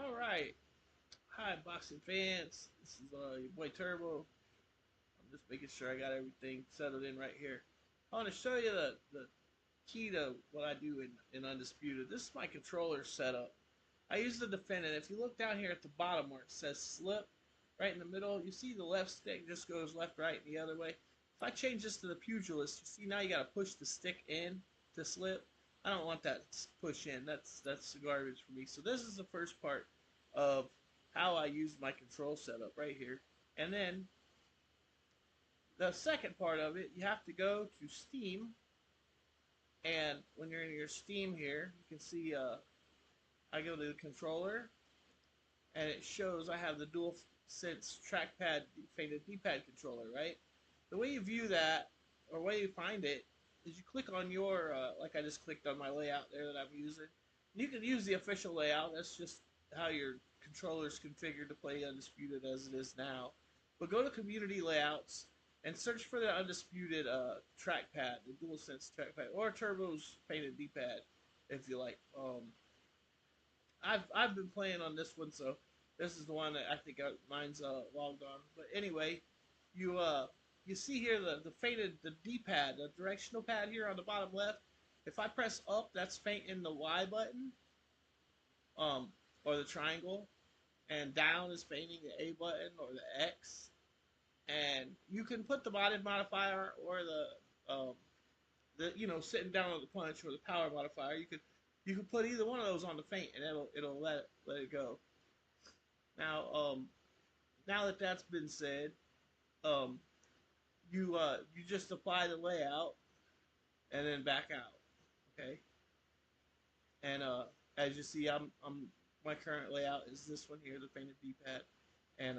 All right. Hi, boxing fans. This is your boy Turbo. I'm just making sure I got everything settled in right here. I want to show you the key to what I do in Undisputed. This is my controller setup. I use the defendant. If you look down here at the bottom where it says slip, right in the middle, you see the left stick just goes left, right, and the other way. If I change this to the pugilist, you see now you got to push the stick in to slip. I don't want that push in. That's garbage for me. So this is the first part of how I use my control setup right here. And then the second part of it, you have to go to Steam. And when you're in your Steam here, you can see I go to the controller, and it shows I have the dual sense trackpad faded D-pad controller, right? The way you view that, or way you find it, is you click on your, like I just clicked on my layout there that I'm using. You can use the official layout. That's just how your controller is configured to play Undisputed as it is now. But go to Community Layouts and search for the Undisputed trackpad, the DualSense trackpad, or Turbo's painted D-pad, if you like. I've been playing on this one, so this is the one that I think mine's logged on. But anyway, you see here the faded the D-pad, the directional pad here on the bottom left. If I press up, that's fainting the Y button, or the triangle, and down is fainting the A button or the X. And you can put the body modifier or the sitting down on the punch or the power modifier. You can put either one of those on the feint, and it'll let it go. Now now that that's been said, you just apply the layout and then back out. Okay. And as you see, I'm my current layout is this one here, the painted D-pad, and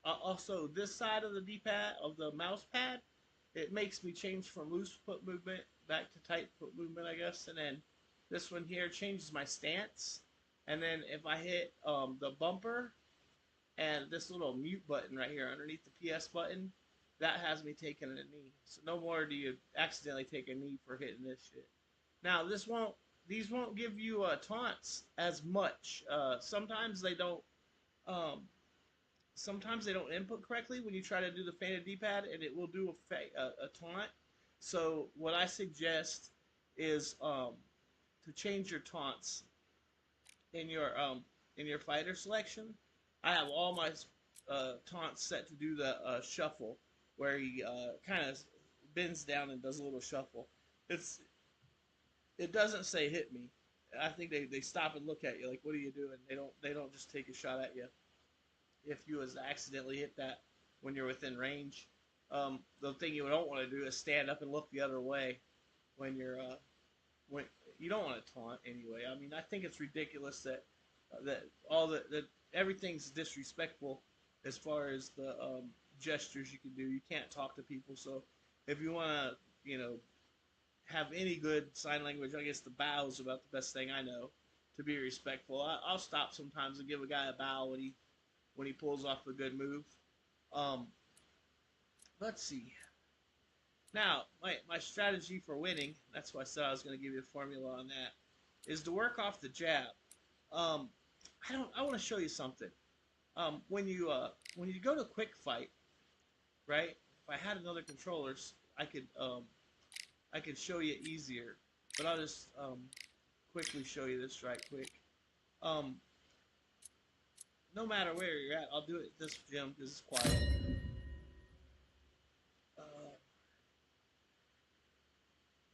also this side of the D-pad of the mouse pad, it makes me change from loose foot movement back to tight foot movement, I guess, and then this one here changes my stance, and then if I hit the bumper and this little mute button right here underneath the PS button, that has me taking a knee. So no more do you accidentally take a knee for hitting this shit. Now these won't give you taunts as much. Sometimes they don't. Sometimes they don't input correctly when you try to do the faded D-pad, and it will do a taunt. So what I suggest is to change your taunts in your fighter selection. I have all my taunts set to do the shuffle, where he kind of bends down and does a little shuffle. It doesn't say hit me. I think they stop and look at you like, what are you doing? They don't just take a shot at you. If you was accidentally hit that when you're within range, the thing you don't want to do is stand up and look the other way when when you don't want to taunt anyway. I mean, I think it's ridiculous that that everything's disrespectful as far as the gestures you can do. You can't talk to people, so if you want to, have any good sign language, I guess the bow is about the best thing I know to be respectful. I'll stop sometimes and give a guy a bow when he pulls off a good move. Um, let's see. Now, my strategy for winning, that's why I said I was going to give you a formula on that, is to work off the jab. I want to show you something. When you go to quick fight, right? If I had another controllers, I could show you easier, but I'll just quickly show you this right quick. No matter where you're at, I'll do it at this gym because it's quiet.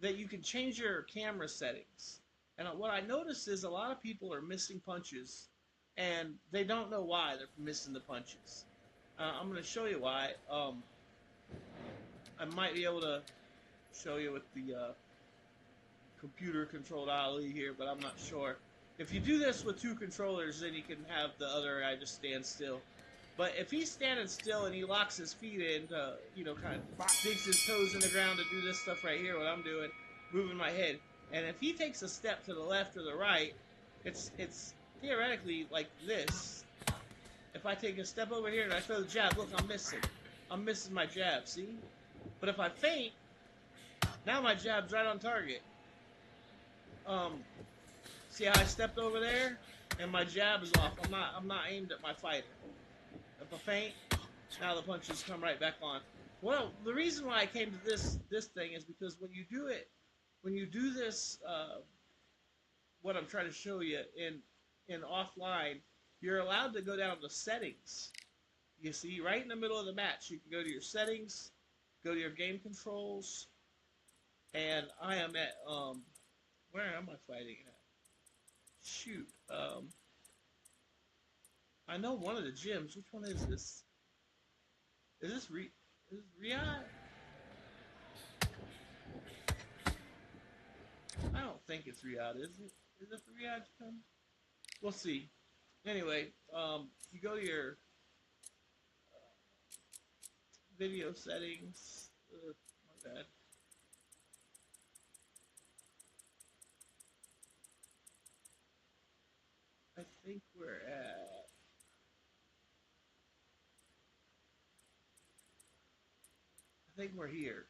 That you can change your camera settings. And what I noticed is a lot of people are missing punches, and they don't know why they're missing the punches. I'm going to show you why. I might be able to show you with the computer-controlled Ali here, but I'm not sure. If you do this with two controllers, then you can have the other guy just stand still. But if he's standing still and he locks his feet in, kind of digs his toes in the ground to do this stuff right here, what I'm doing, moving my head, and if he takes a step to the left or the right, it's theoretically like this. If I take a step over here and I throw the jab, look, I'm missing my jab, see? But if I feint, now my jab's right on target. See how I stepped over there and my jab is off. I'm not aimed at my fighter. If I feint, now the punches come right back on. Well, the reason why I came to this thing is because when you do this, what I'm trying to show you in offline, you're allowed to go down to settings. You see, right in the middle of the match, you can go to your settings, go to your game controls, and I am at where am I fighting at? Shoot, I know one of the gyms. Which one is this? Is this Riyadh? I don't think it's Riyadh, is it? Is it the Riyadh gym? We'll see. Anyway, you go to your video settings. My bad. I think we're at. I think we're here,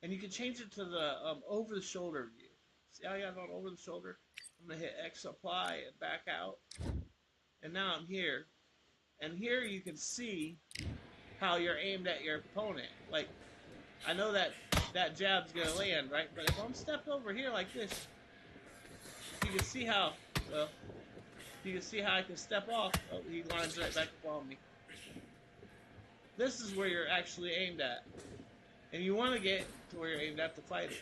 and you can change it to the over the shoulder view. See how I got on over the shoulder? I'm gonna hit X apply and back out, and now I'm here. And here you can see how you're aimed at your opponent. Like, I know that jab's gonna land, right? But if I'm stepped over here like this, you can see how, well, you can see how I can step off. Oh, he lines right back up on me. This is where you're actually aimed at. And you want to get to where you're aimed at the fighter.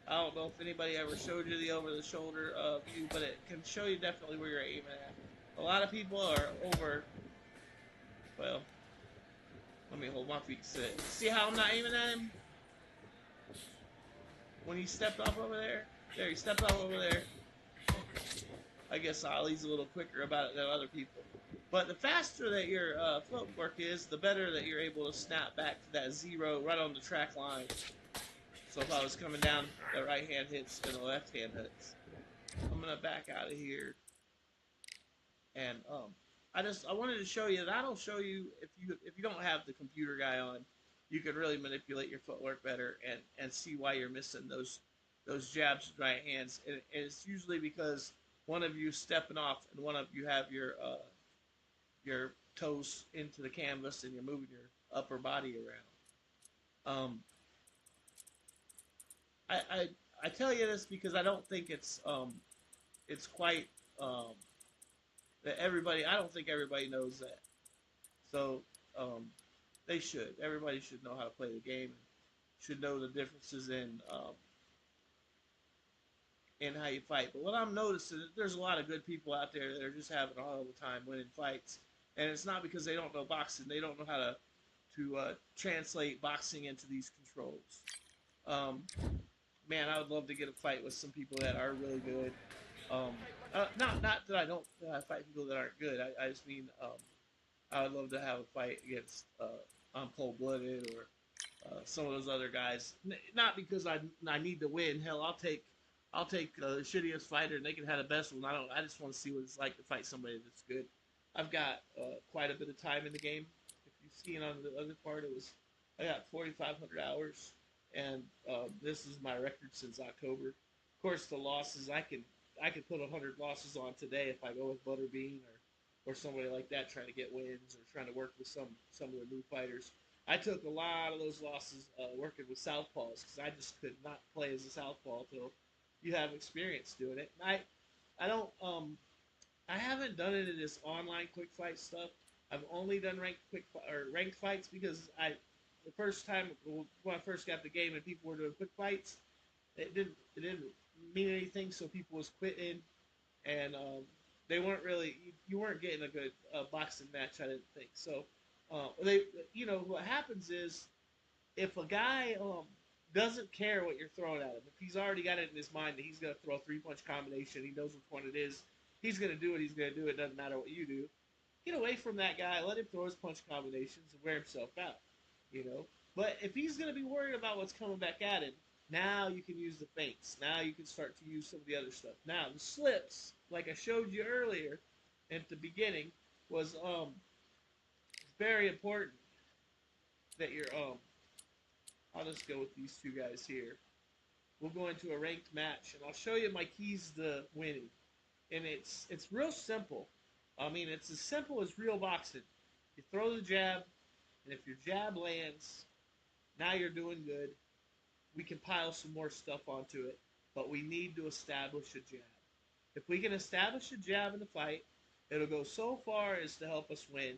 I don't know if anybody ever showed you the over-the-shoulder view, but it can show you definitely where you're aiming at. A lot of people are over, well, let me hold my feet sit. See how I'm not aiming at him? When he stepped off over there? There, he stepped off over there. I guess Ali's a little quicker about it than other people. But the faster that your footwork is, the better that you're able to snap back to that zero right on the track line. So if I was coming down, the right hand hits and the left hand hits. I'm gonna back out of here, and I wanted to show you that that'll show you if you don't have the computer guy on, you can really manipulate your footwork better and see why you're missing those jabs with right hands. And it's usually because one of you stepping off and one of you have your toes into the canvas and you're moving your upper body around. I tell you this because I don't think it's quite that everybody. I don't think everybody knows that. So they should. Everybody should know how to play the game. Should know the differences in how you fight. But what I'm noticing is there's a lot of good people out there that are just having a hell of a time winning fights, and it's not because they don't know boxing. They don't know how to translate boxing into these controls. Man, I would love to get a fight with some people that are really good. Not that I don't fight people that aren't good. I just mean I would love to have a fight against I'm Cold Blooded or some of those other guys. Not because I need to win. Hell, I'll take the shittiest fighter and they can have the best one. I just want to see what it's like to fight somebody that's good. I've got quite a bit of time in the game. If you've seen on the other part, I got 4,500 hours. And this is my record since October. Of course, the losses I could put 100 losses on today if I go with Butterbean or somebody like that trying to get wins or trying to work with some of the new fighters. I took a lot of those losses working with southpaws because I just could not play as a southpaw until you have experience doing it. And I haven't done it in this online quick fight stuff. I've only done ranked fights because the first time when I first got the game and people were doing quick fights, it didn't mean anything. So people was quitting, and they weren't really you weren't getting a good boxing match. I didn't think so. What happens is if a guy doesn't care what you're throwing at him, if he's already got it in his mind that he's gonna throw a 3-punch combination, he knows which one it is. He's gonna do what he's gonna do. It doesn't matter what you do. Get away from that guy. Let him throw his punch combinations and wear himself out. But if he's going to be worried about what's coming back at him, now you can use the feints. Now you can start to use some of the other stuff. Now the slips, like I showed you earlier at the beginning, was very important that you're I'll just go with these two guys here. we'll go into a ranked match, and I'll show you my keys to winning. And it's real simple. I mean, it's as simple as real boxing. You throw the jab, and if your jab lands, now you're doing good. We can pile some more stuff onto it, but we need to establish a jab. If we can establish a jab in the fight, it'll go so far as to help us win.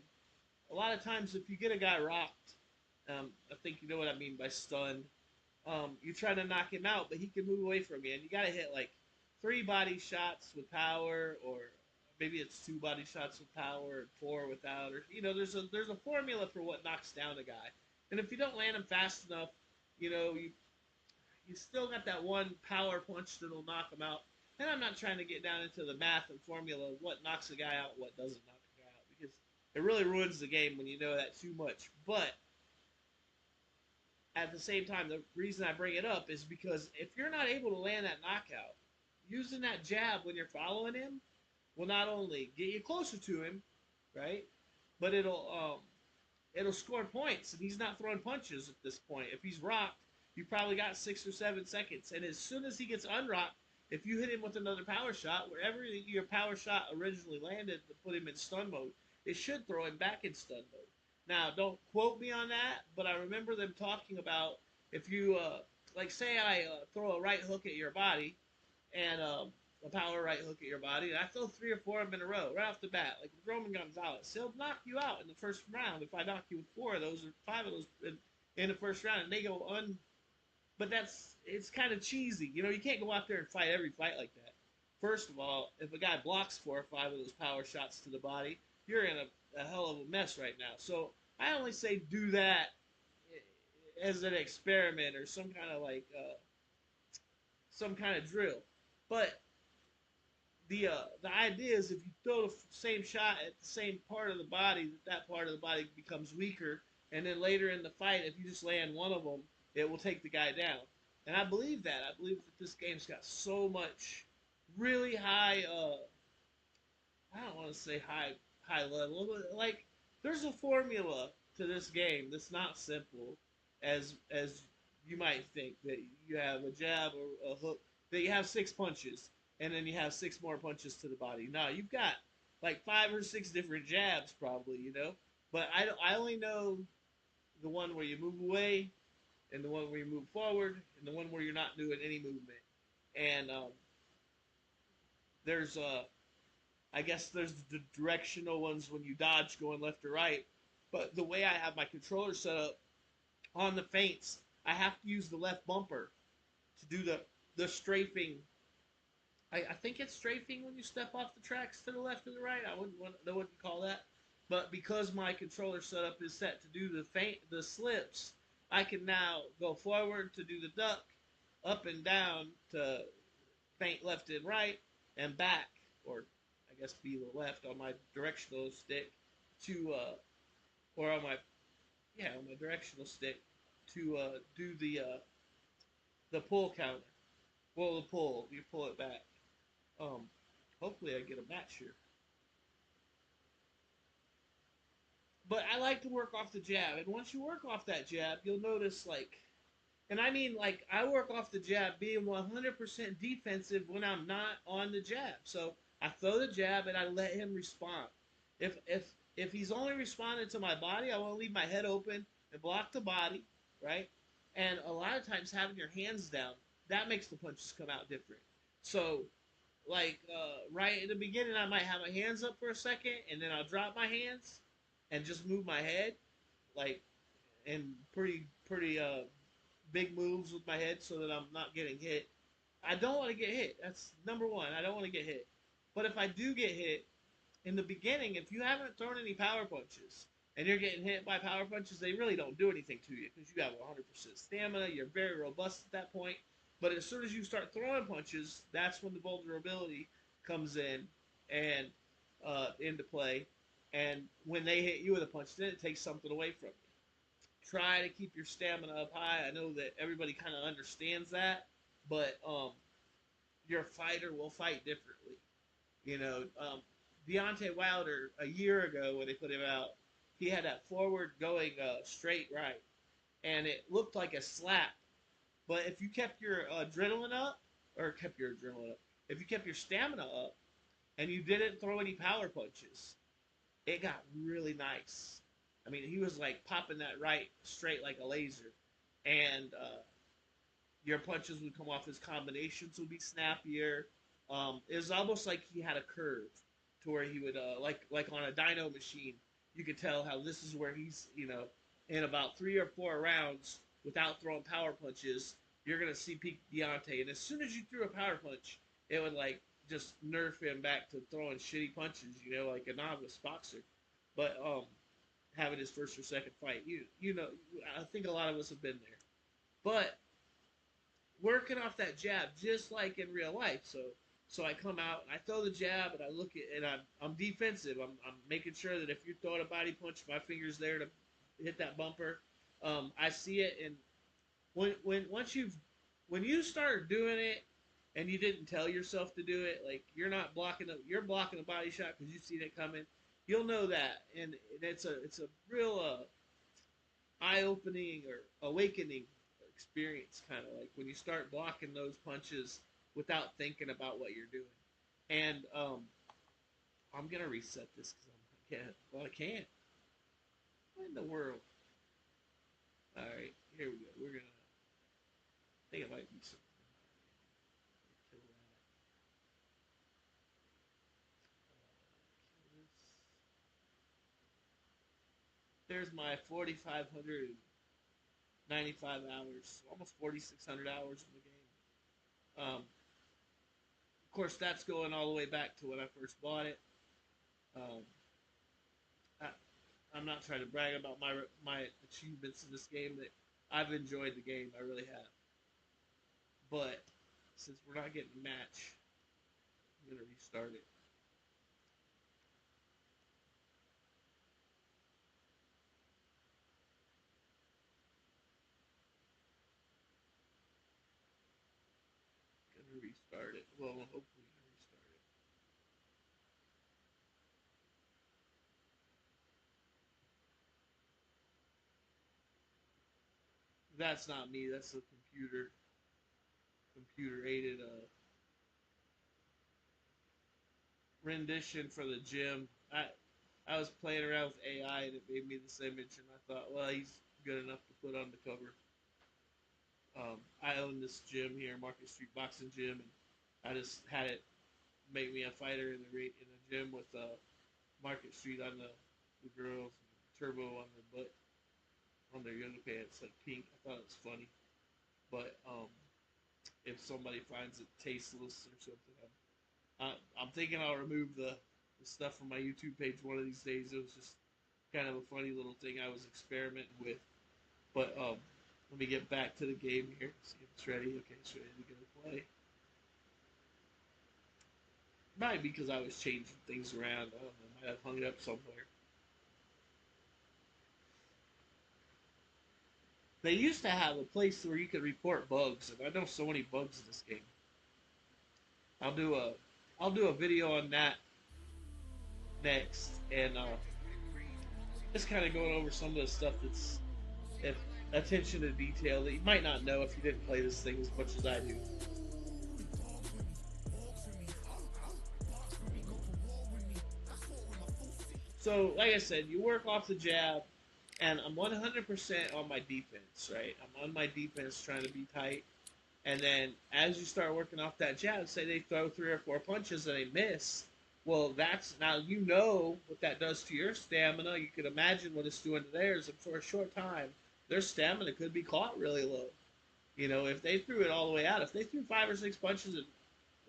A lot of times, if you get a guy rocked, I think you know what I mean by stunned. You try to knock him out, but he can move away from you, and you got to hit like 3 body shots with power, or maybe it's 2 body shots with power and 4 without, or there's a formula for what knocks down a guy. And if you don't land him fast enough, you still got that one power punch that'll knock him out. And I'm not trying to get down into the math and formula of what knocks a guy out and what doesn't knock a guy out, because it really ruins the game when you know that too much. But at the same time, the reason I bring it up is because if you're not able to land that knockout, using that jab when you're following him will not only get you closer to him, right? But it'll score points, and he's not throwing punches at this point. If he's rocked, you probably got 6 or 7 seconds, and as soon as he gets unrocked, if you hit him with another power shot, wherever your power shot originally landed to put him in stun mode, it should throw him back in stun mode. Now, don't quote me on that, but I remember them talking about if you, like, say I throw a right hook at your body, and a power right hook at your body, and I throw 3 or 4 of them in a row right off the bat, like with Roman Gonzalez. He'll knock you out in the first round if I knock you with 4 of those or 5 of those in the first round, and they go un. But it's kind of cheesy, you can't go out there and fight every fight like that. First of all, if a guy blocks 4 or 5 of those power shots to the body, you're in a hell of a mess right now. So I only say do that as an experiment or some kind of some kind of drill. But the idea is if you throw the same shot at the same part of the body, that part of the body becomes weaker, and then later in the fight, if you just land one of them, it will take the guy down. And I believe that. I believe that this game's got so much really high. I don't want to say high level, but like there's a formula to this game that's not simple as you might think, that you have a jab or a hook, that you have 6 punches and then you have 6 more punches to the body. No, you've got like 5 or 6 different jabs probably. But I only know the one where you move away, and the one where you move forward, and the one where you're not doing any movement. And there's I guess there's the directional ones when you dodge going left or right. But the way I have my controller set up on the feints, I have to use the left bumper to do the strafing. I think it's strafing when you step off the tracks to the left or the right. I wouldn't know what to call that. But because my controller setup is set to do the slips, I can now go forward to do the duck, up and down to feint left and right, and back, or I guess be the left on my directional stick to, or on my directional stick to do the pull counter. Well, the pull, you pull it back. Um, Hopefully I get a match here. But I like to work off the jab, and once you work off that jab, you'll notice and I mean I work off the jab being 100% defensive when I'm not on the jab. So I throw the jab and I let him respond. If he's only responding to my body, I want to leave my head open and block the body, right? And a lot of times having your hands down, that makes the punches come out different. So right in the beginning, I might have my hands up for a second, and then I'll drop my hands and just move my head, like, and pretty big moves with my head so that I'm not getting hit. I don't want to get hit. That's number one. I don't want to get hit. But if I do get hit in the beginning, if you haven't thrown any power punches and you're getting hit by power punches, they really don't do anything to you because you have 100% stamina. You're very robust at that point. But as soon as you start throwing punches, that's when the vulnerability comes in and into play. And when they hit you with a punch, then it takes something away from you. Try to keep your stamina up high. I know that everybody kind of understands that, but your fighter will fight differently. Deontay Wilder, a year ago when they put him out, he had that forward going straight right, and it looked like a slap But if you kept your adrenaline up, or kept your adrenaline up, if you kept your stamina up, and you didn't throw any power punches, it got really nice. I mean, he was like popping that right straight like a laser, and your punches would come off. His combinations would be snappier. It was almost like he had a curve to where he would like on a dyno machine. You could tell how this is where he's in about 3 or 4 rounds without throwing power punches. You're gonna see peak Deontay, and as soon as you threw a power punch, it would like just nerf him back to throwing shitty punches. Like a novice boxer. But having his first or second fight, I think a lot of us have been there. But working off that jab just like in real life. So I come out and I throw the jab and I look at and I'm defensive. I'm making sure that if you're throwing a body punch, my finger's there to hit that bumper. I see it, and when you start doing it and you didn't tell yourself to do it, like you're blocking a body shot because you've seen it coming. You'll know that, and it's a real eye opening or awakening experience, kind of like when you start blocking those punches without thinking about what you're doing. And I'm gonna reset this because I can't. What in the world? All right, here we go. We're gonna. I think it might be something. Kill that. Kill this. There's my 4,595 hours, almost 4,600 hours in the game. Of course, that's going all the way back to when I first bought it. Um, I'm not trying to brag about my achievements in this game. That I've enjoyed the game, I really have. But since we're not getting a match, I'm gonna restart it. Gonna restart it. Well, hopefully gonna restart it. That's not me. That's the computer aided rendition for the gym. I was playing around with AI and it made me this image, and I thought, well, he's good enough to put on the cover. I own this gym here, Market Street Boxing Gym, and I just had it make me a fighter in the gym with Market Street on the girls, and Turbo on their butt, on their yoga pants, like pink. I thought it was funny, but if somebody finds it tasteless or something, I'm thinking I'll remove the stuff from my YouTube page one of these days. It was just kind of a funny little thing I was experimenting with. But let me get back to the game here. See if it's ready. Okay, it's ready to go play. Might be because I was changing things around. I don't know. I might have hung it up somewhere. They used to have a place where you could report bugs, and I know so many bugs in this game. I'll do a I'll do a video on that next, and just kind of going over some of the stuff that's if attention to detail that you might not know if you didn't play this thing as much as I do. So, like I said, you work off the jab, and I'm 100% on my defense, right? I'm on my defense trying to be tight. And then as you start working off that jab, say they throw 3 or 4 punches and they miss, well, that's now you know what that does to your stamina. You can imagine what it's doing to theirs, and for a short time, their stamina could be caught really low. If they threw it all the way out, if they threw 5 or 6 punches and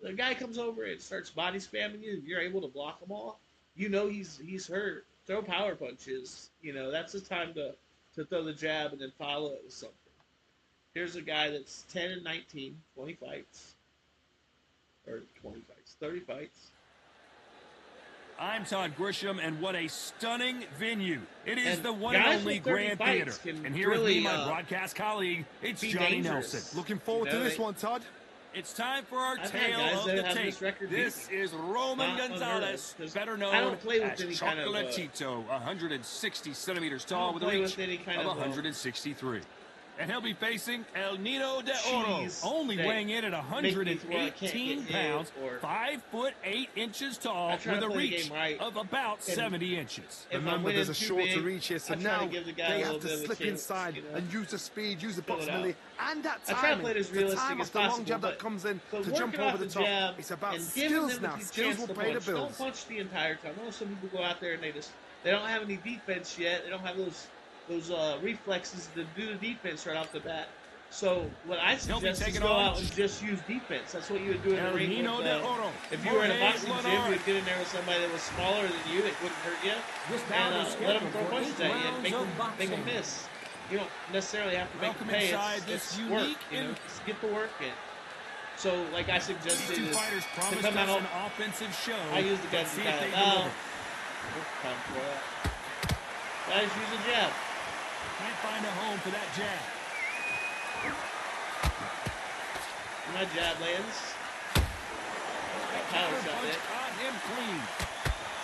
the guy comes over and starts body spamming you, and you're able to block them all, he's hurt. Throw power punches. That's the time to throw the jab and then follow it with something. Here's a guy that's 10 and 19, 20 fights. Or 20 fights, 30 fights. I'm Todd Grisham, and what a stunning venue. It is the one and only Grand Theater. And here with me, my broadcast colleague, it's Johnny Nelson. Looking forward to this one, Todd. It's time for our tale of the tape. This is Roman Gonzalez, better known as Chocolatito, 160 centimeters tall with a reach of 163. And he'll be facing El Nido de Oro, only weighing in at 118 pounds, 5'8" tall, with a reach of about 70 inches. Remember, there's a shorter reach here, so now they have to slip inside and use the speed, use the box ability, and that timing. The time of the long jab that comes in to jump over the top. It's about skills now. Skills will pay the bills. Don't punch the entire time. I know some people go out there and they don't have any defense yet. They don't have those reflexes to do the defense right off the bat. So what I suggest is go out and just use defense. That's what you would do in the ring. If you were in a boxing gym, you would get in there with somebody that was smaller than you that wouldn't hurt you, and let them throw punches at you and make them miss. You don't necessarily have to make them pay. It's work, just get the work in. So, like I suggested, is to come out an offensive show. I use the guns to time for that. I just use a jab. Can't find a home for that jab. My jab lands. Got power shot there. Caught him clean.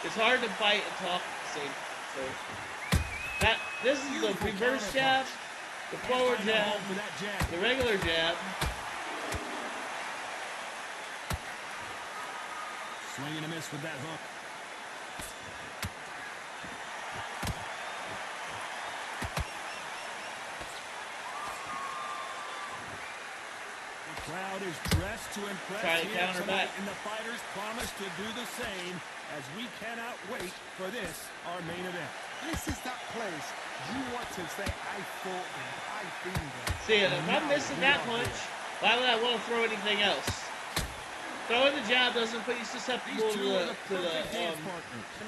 It's hard to fight and talk at the same time. So this is the reverse jab, the forward jab, the regular jab. Swing and a miss with that hook. Crowd is dressed to impress here tonight, and the fighters promise to do the same as we cannot wait for this, our main event. This is that place you want to say, I fought there, I've been there. See, if I'm missing that punch, why would I want to throw anything else? Throwing the jab doesn't put you susceptible to the I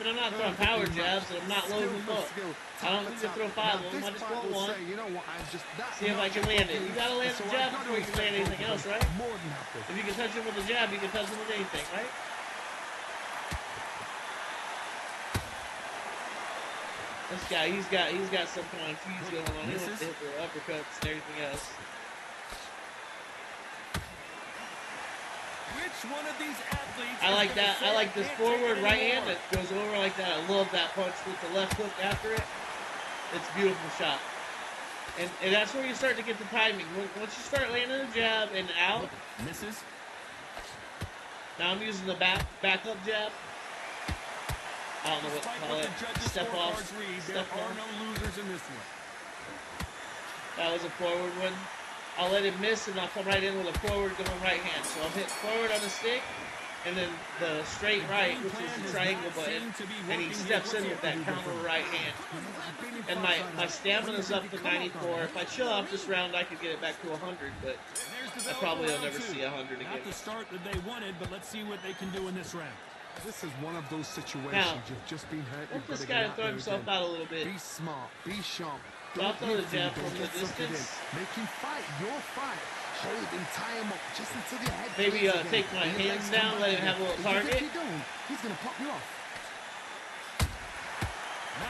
mean, I'm not throwing power jabs, and I'm not loading them up. I don't need to throw 5 of them, I just want one. See if I can land it. You gotta land the jab before you can land anything else, right? If you can touch him with the jab, you can touch him with anything, right? This guy, he's got some kind of fuse going on. He wants to hit the uppercuts and everything else. Which one of these athletes I like that. I like this forward right hand that goes over like that. I love that punch with the left hook after it. It's a beautiful shot. And that's where you start to get the timing. Once you start landing a jab and out. Misses. Now I'm using the backup jab. I don't know what to call it. Step off. There are no losers in this one. That was a forward one. I'll let him miss, and I'll come right in with a forward going right hand. So I'll hit forward on the stick, and then the straight right, which is the triangle button, and he steps in with that counter right hand. And my stamina's up to 94. If I chill out this round, I could get it back to 100, but I probably will never see 100 again. Not the start that they wanted, but let's see what they can do in this round. This is one of those situations now, you've just been hurt. Let this guy throw himself out a little bit. Be smart, be sharp. I'll throw the jab from the distance. Make him fight your fight. Hold him, tie him up just until your head. Maybe take my hands down, let him have a little target. If you don't, he's gonna pop you off.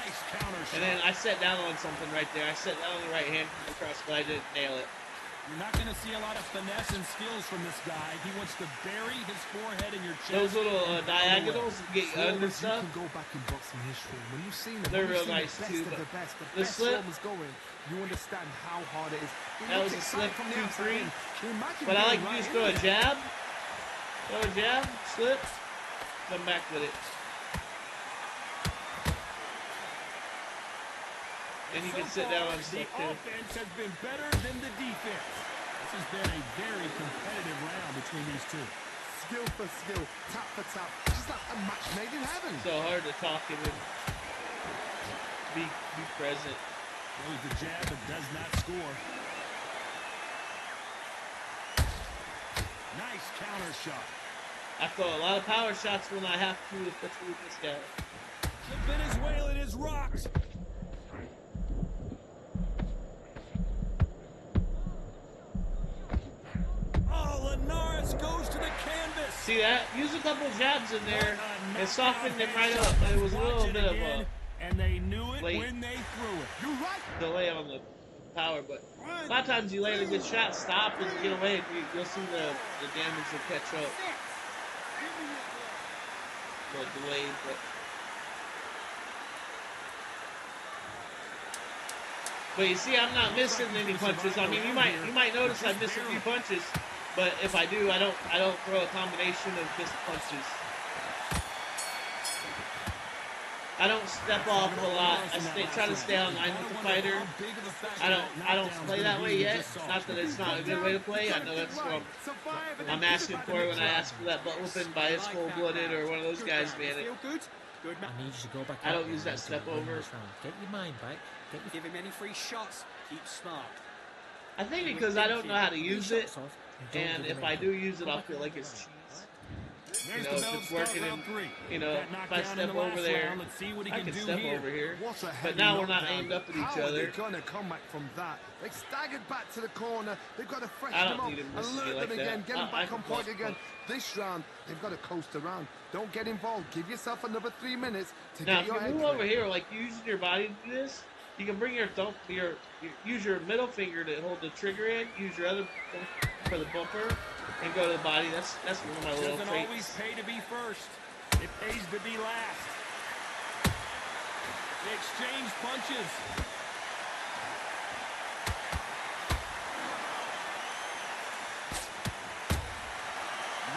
Nice counter shot. And then I set down on something right there. I set down on the right hand from across, but I didn't nail it. You're not going to see a lot of finesse and skills from this guy. He wants to bury his forehead in your chest. Those little diagonals get you under stuff. You can go back in boxing history. When you've seen them, they're real nice too. The best slip was going. You understand how hard it is. That was a slip 2-3. But I like to just throw a jab, slip, come back with it. And you can sit down on stuff too. The offense has been better than the defense. This has been a very competitive round between these two. Skill for skill, tap for tap, just like a match made in heaven. So hard to talk and be present. Throws the jab but does not score. Nice counter shot. I throw a lot of power shots when I have to, especially with this guy. The Venezuelan is rocked. Goes to the canvas. See that? Use a couple jabs in there and soften them right up. It was a little bit of a and they knew it when they threw it. You're right. Delay on the power, but a lot of times you land a good shot, stop and get away. You'll see the damage will catch up. A little delayed, but But you see, I'm not missing any punches. I mean, you might notice I miss a few punches, but if I do, I don't throw a combination of missed punches. I don't step off a lot. I try to stay online with the fighter. I don't play that way yet. Not that it's not a good way to play. I know that's what I'm asking for when I ask for that butt whooping by his Full-Blooded or one of those guys, man. I need you to go back. I don't use that step over. Get your mind back. Give him any free shots. Keep smart. I think because I don't know how to use it, and if I do use it, I'll feel like it's cheese. You know, if it's working in, you know, if I step over there, I can step over here. But now we're not aimed up at each other. They're going to come back from that. They staggered back to the corner. They've got to freshen them up, alert them again, get them back on point again. This round, they've got to coast around. Don't get involved. Give yourself another 3 minutes to get your head. Now, if you move over here, like using your body to do this, you can bring your thumb, use your middle finger to hold the trigger in, use your other for the bumper, and go to the body. That's one of my little traits. Doesn't always pay to be first. It pays to be last. They exchange punches.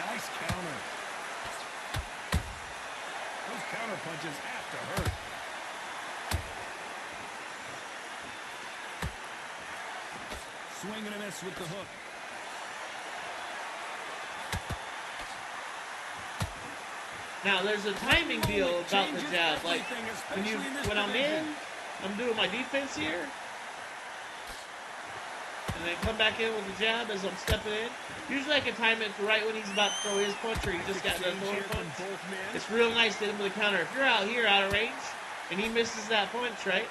Nice counter. Those counter punches have to hurt. Swing and a miss with the hook. Now there's a timing deal about the jab. Like when I'm doing my defense here, and then come back in with the jab as I'm stepping in. Usually I can time it for right when he's about to throw his punch or he just got done throwing a punch. It's real nice to hit him with a counter. If you're out here out of range and he misses that punch, right,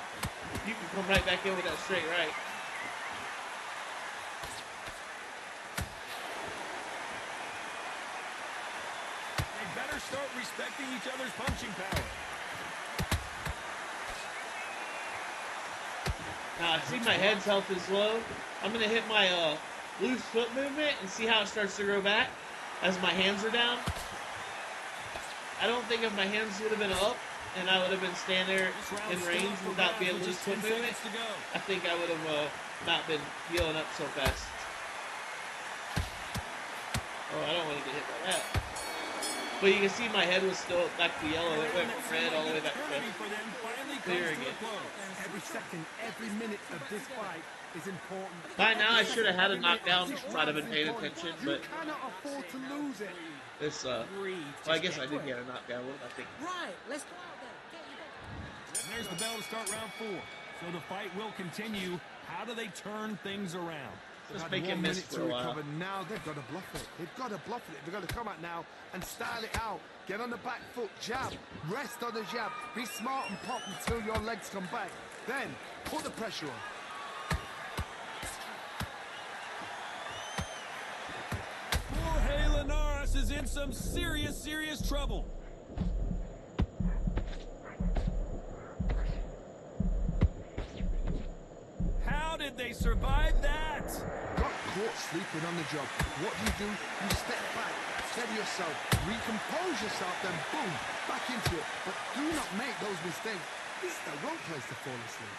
you can come right back in with that straight right. Start respecting each other's punching power. Now I see my head's health is low. I'm gonna hit my loose foot movement and see how it starts to grow back as my hands are down. I don't think if my hands would have been up and I would have been standing there in range without being loose foot movement, I think I would have not been healing up so fast. Oh, I don't want to get hit by that. But you can see my head was still back to yellow. It went from red all the way back to clear again. Every second, every minute of this fight is important. By now, I should have had a knockdown if I'd have been paying attention, but you cannot afford to lose it. This, well, I guess I did get a knockdown. What did I think? Right, let's go out there. And there's the bell to start round 4. So the fight will continue. How do they turn things around? Just make him miss for a while. Now they've got to bluff it. They've got to bluff it. They've got to come out now and style it out. Get on the back foot, jab. Rest on the jab. Be smart and pop until your legs come back. Then put the pressure on. Jorge Linares is in some serious trouble. How did they survive that? Got caught sleeping on the job. What do? You step back, steady yourself, recompose yourself, then boom, back into it. But do not make those mistakes. This is the wrong place to fall asleep.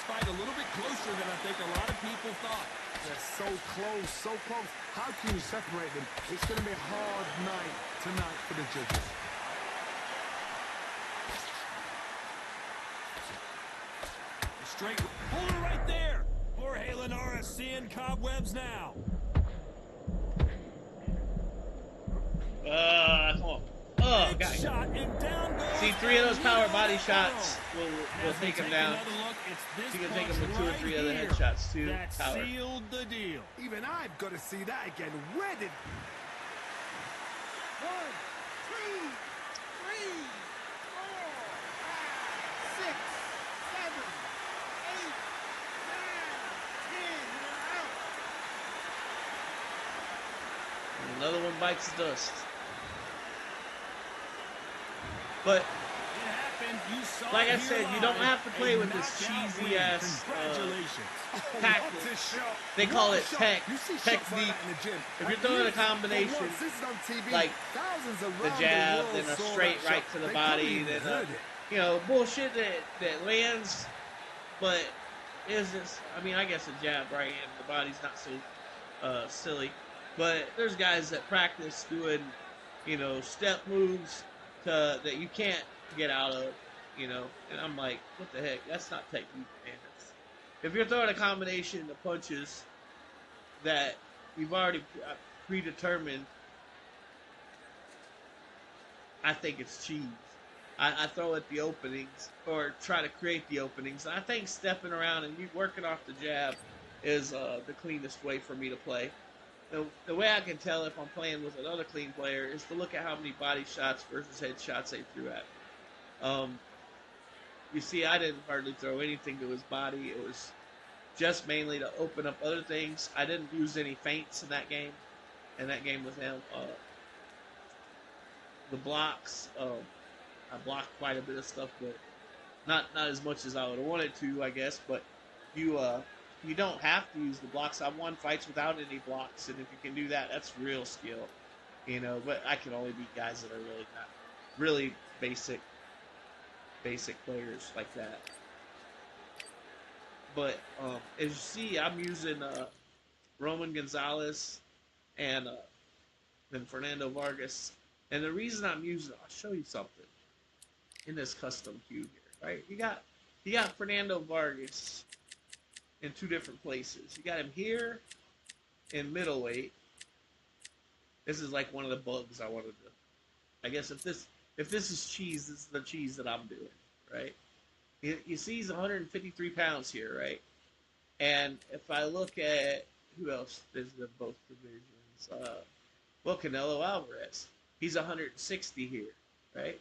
Fight a little bit closer than I think a lot of people thought. They're so close, so close. How can you separate them? It's going to be a hard night tonight for the judges. Straight, hold it right there. Jorge Linares seeing cobwebs now. Come on. Oh, got shot and down goes. See, 3 of those power body shots will take him down. You can take him with 2 or 3 other headshots too. That sealed the deal. Even I've got to see that again. Where did... 1, 2, 3, 4, 5, 6, 7, 8, 9, 10, and another one bites the dust. But it happened. like I said, you don't have to play with this cheesy ass tactics. They call it technique. If you're throwing a combination like the jab, then a straight right to the body, then bullshit that lands, but isn't. I mean, I guess a jab right in the body's not so silly, but there's guys that practice doing step moves that you can't get out of, and I'm like, what the heck? That's not technique, man. If you're throwing a combination of punches that you've already predetermined, I think it's cheese. I throw at the openings or try to create the openings. I think stepping around and you working off the jab is the cleanest way for me to play. The way I can tell if I'm playing with another clean player is to look at how many body shots versus head shots they threw at me. You see, I didn't hardly throw anything to his body. It was just mainly to open up other things. I didn't use any feints in that game. With him, the blocks, I blocked quite a bit of stuff, but not as much as I would have wanted to, I guess. But you don't have to use the blocks. I've won fights without any blocks, and if you can do that, that's real skill, But I can only beat guys that are really not really basic players like that. But as you see, I'm using Roman Gonzalez and then Fernando Vargas, and the reason I'm using, I'll show you something in this custom cube here, right? You got Fernando Vargas in two different places. You got him here in middleweight. This is like one of the bugs I wanted to. I guess if this is cheese, this is the cheese that I'm doing, right? You see he's 153 pounds here, right? And if I look at who else is in both divisions, Canelo Alvarez, he's 160 here, right?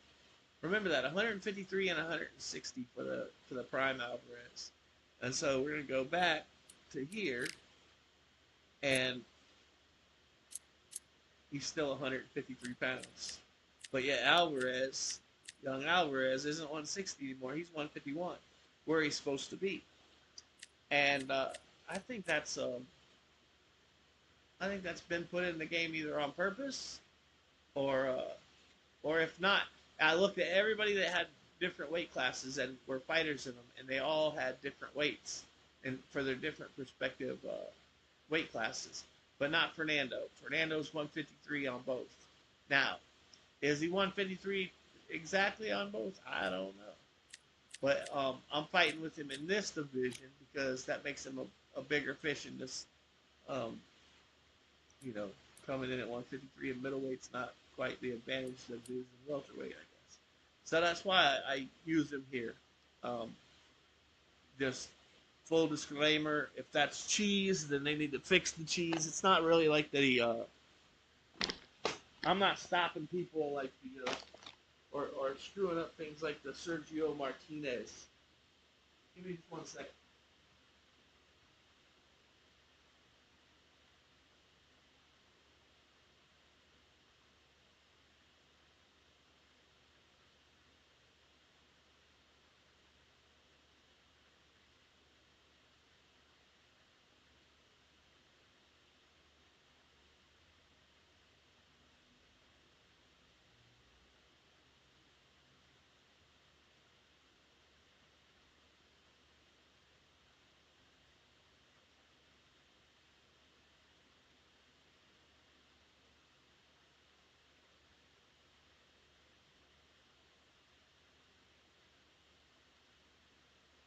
Remember that 153 and 160 for the prime Alvarez, and so we're gonna go back to here, and he's still 153 pounds, but yet young Alvarez isn't 160 anymore. He's 151, where he's supposed to be, and I think that's been put in the game either on purpose, or if not. I looked at everybody that had different weight classes and were fighters in them, and they all had different weights and for their different perspective weight classes, but not Fernando. Fernando's 153 on both. Now, is he 153 exactly on both? I don't know. But I'm fighting with him in this division because that makes him a bigger fish in this, coming in at 153 and middleweight's not quite the advantage that it is in welterweight, I guess. So that's why I use him here. Just full disclaimer, if that's cheese, then they need to fix the cheese. It's not really like the I'm not stopping people like the or screwing up things like the Sergio Martinez. Give me just 1 second.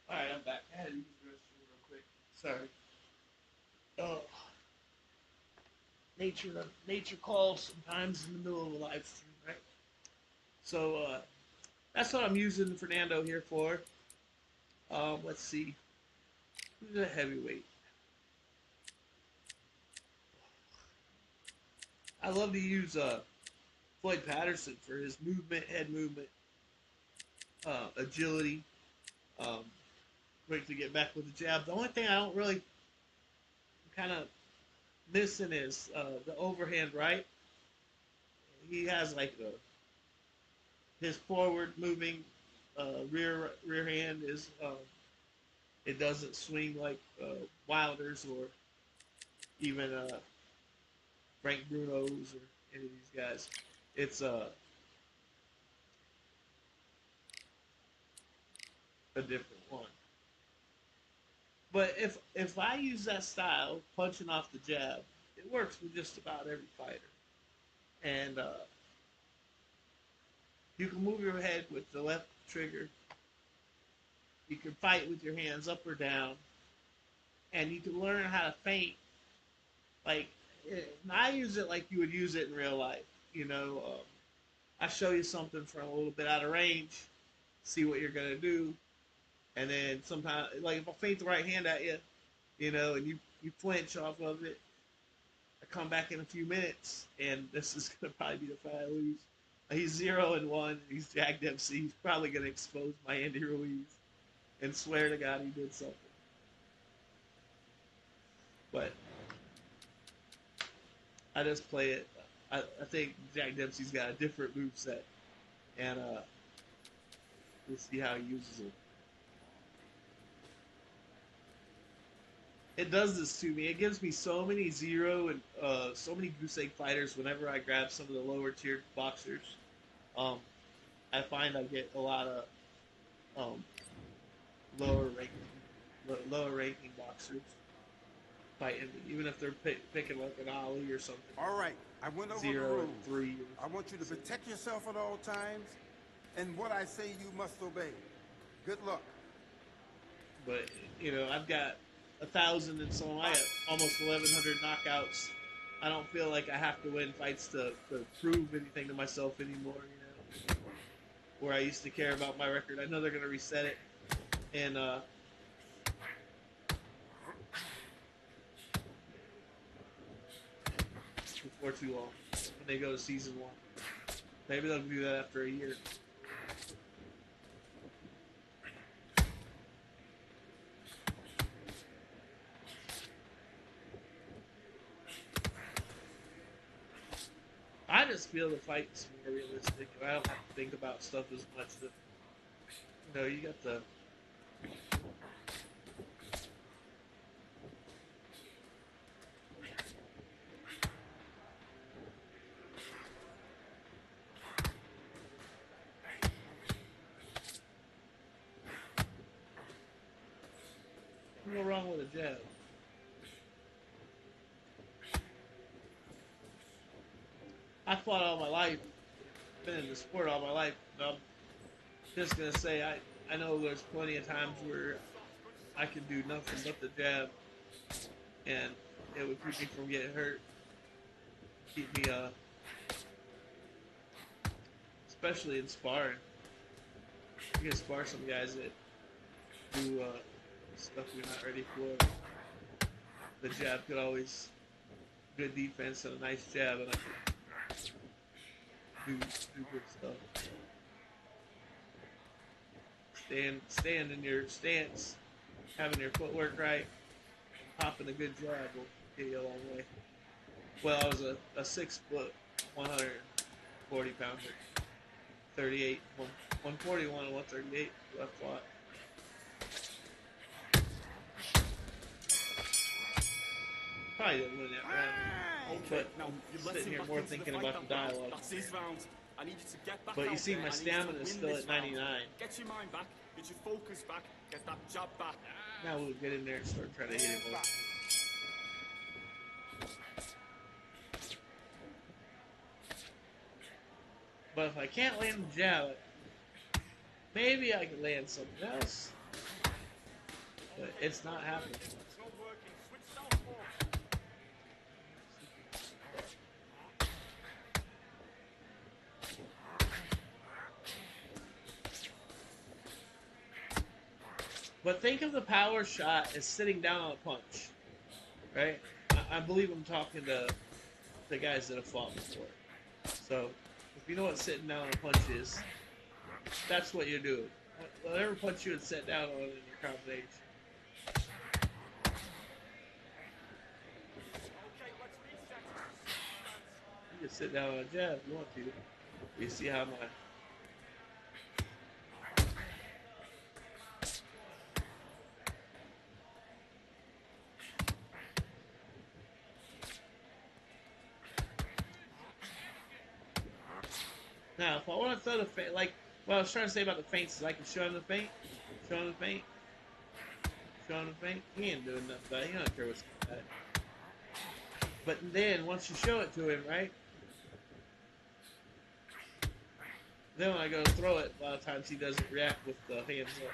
All right, I'm back. I had to use the restroom real quick. Sorry. Oh, nature calls sometimes in the middle of a live stream, right? So that's what I'm using Fernando here for. Let's see. Who's a heavyweight? I love to use Floyd Patterson for his movement, head movement, agility, quick to get back with the jab. The only thing I don't really kind of missing is the overhand right. He has like his forward moving rear hand is it doesn't swing like Wilder's or even Frank Bruno's or any of these guys. It's a different one. But if I use that style, punching off the jab, it works with just about every fighter. And you can move your head with the left trigger. You can fight with your hands up or down. And you can learn how to feint. Like, I use it like you would use it in real life. You know, I show you something from a little bit out of range, see what you're going to do. And then sometimes, like if I feint the right hand at you, you know, and you flinch off of it, I come back in a few minutes, and this is going to probably be the fight I lose. He's 0-1. He's Jack Dempsey. He's probably going to expose my Andy Ruiz and swear to God he did something. But I just play it. I think Jack Dempsey's got a different moveset, and we'll see how he uses it. It does this to me. It gives me so many zero and so many goose egg fighters whenever I grab some of the lower tier boxers. I find I get a lot of lower ranking boxers fighting, even if they're picking like an Ali or something. All right, I went over 0 the rules. 3. I want you to protect yourself at all times, and what I say you must obey. Good luck. But you know, I've got 1,000 and some. I have almost 1,100 knockouts. I don't feel like I have to win fights to prove anything to myself anymore. You know, where I used to care about my record. I know they're gonna reset it, and before too long, when they go to season 1, maybe they'll do that after a year. I just feel the fight's more realistic, and I don't have to think about stuff as much. That, you know, you got the no wrong with a jab. I fought all my life, been in the sport all my life. I'm just gonna say I know there's plenty of times where I can do nothing but the jab, and it would keep me from getting hurt. Keep me especially in sparring. You can spar some guys that do stuff you're not ready for. The jab could always good defense and a nice jab, and I could do good stuff. Stand in your stance, having your footwork right, popping a good jab will get you a long way. Well, I was a 6-foot, 140 pounder, 38, 141 and 138 left fought. Probably didn't win that round. But I'm sitting here more thinking about the dialogue. But you see, my stamina is still at 99. Get your mind back, get your focus back, get that jab back. Now we'll get in there and start trying to hit him. But if I can't land the jab, maybe I can land something else. But it's not happening. But think of the power shot as sitting down on a punch, right? I believe I'm talking to the guys that have fought before. So, if you know what sitting down on a punch is, that's what you're doing. Whatever punch you would sit down on in your combination. You can sit down on a jab if you want to. You see how my Now, if I want to throw the feint, like what I was trying to say about the feints is I can show him the feint, show him the feint, show him the feint. He ain't doing nothing, but he don't care what's going on. But then once you show it to him, right? Then when I go to throw it, a lot of times he doesn't react with the hands up.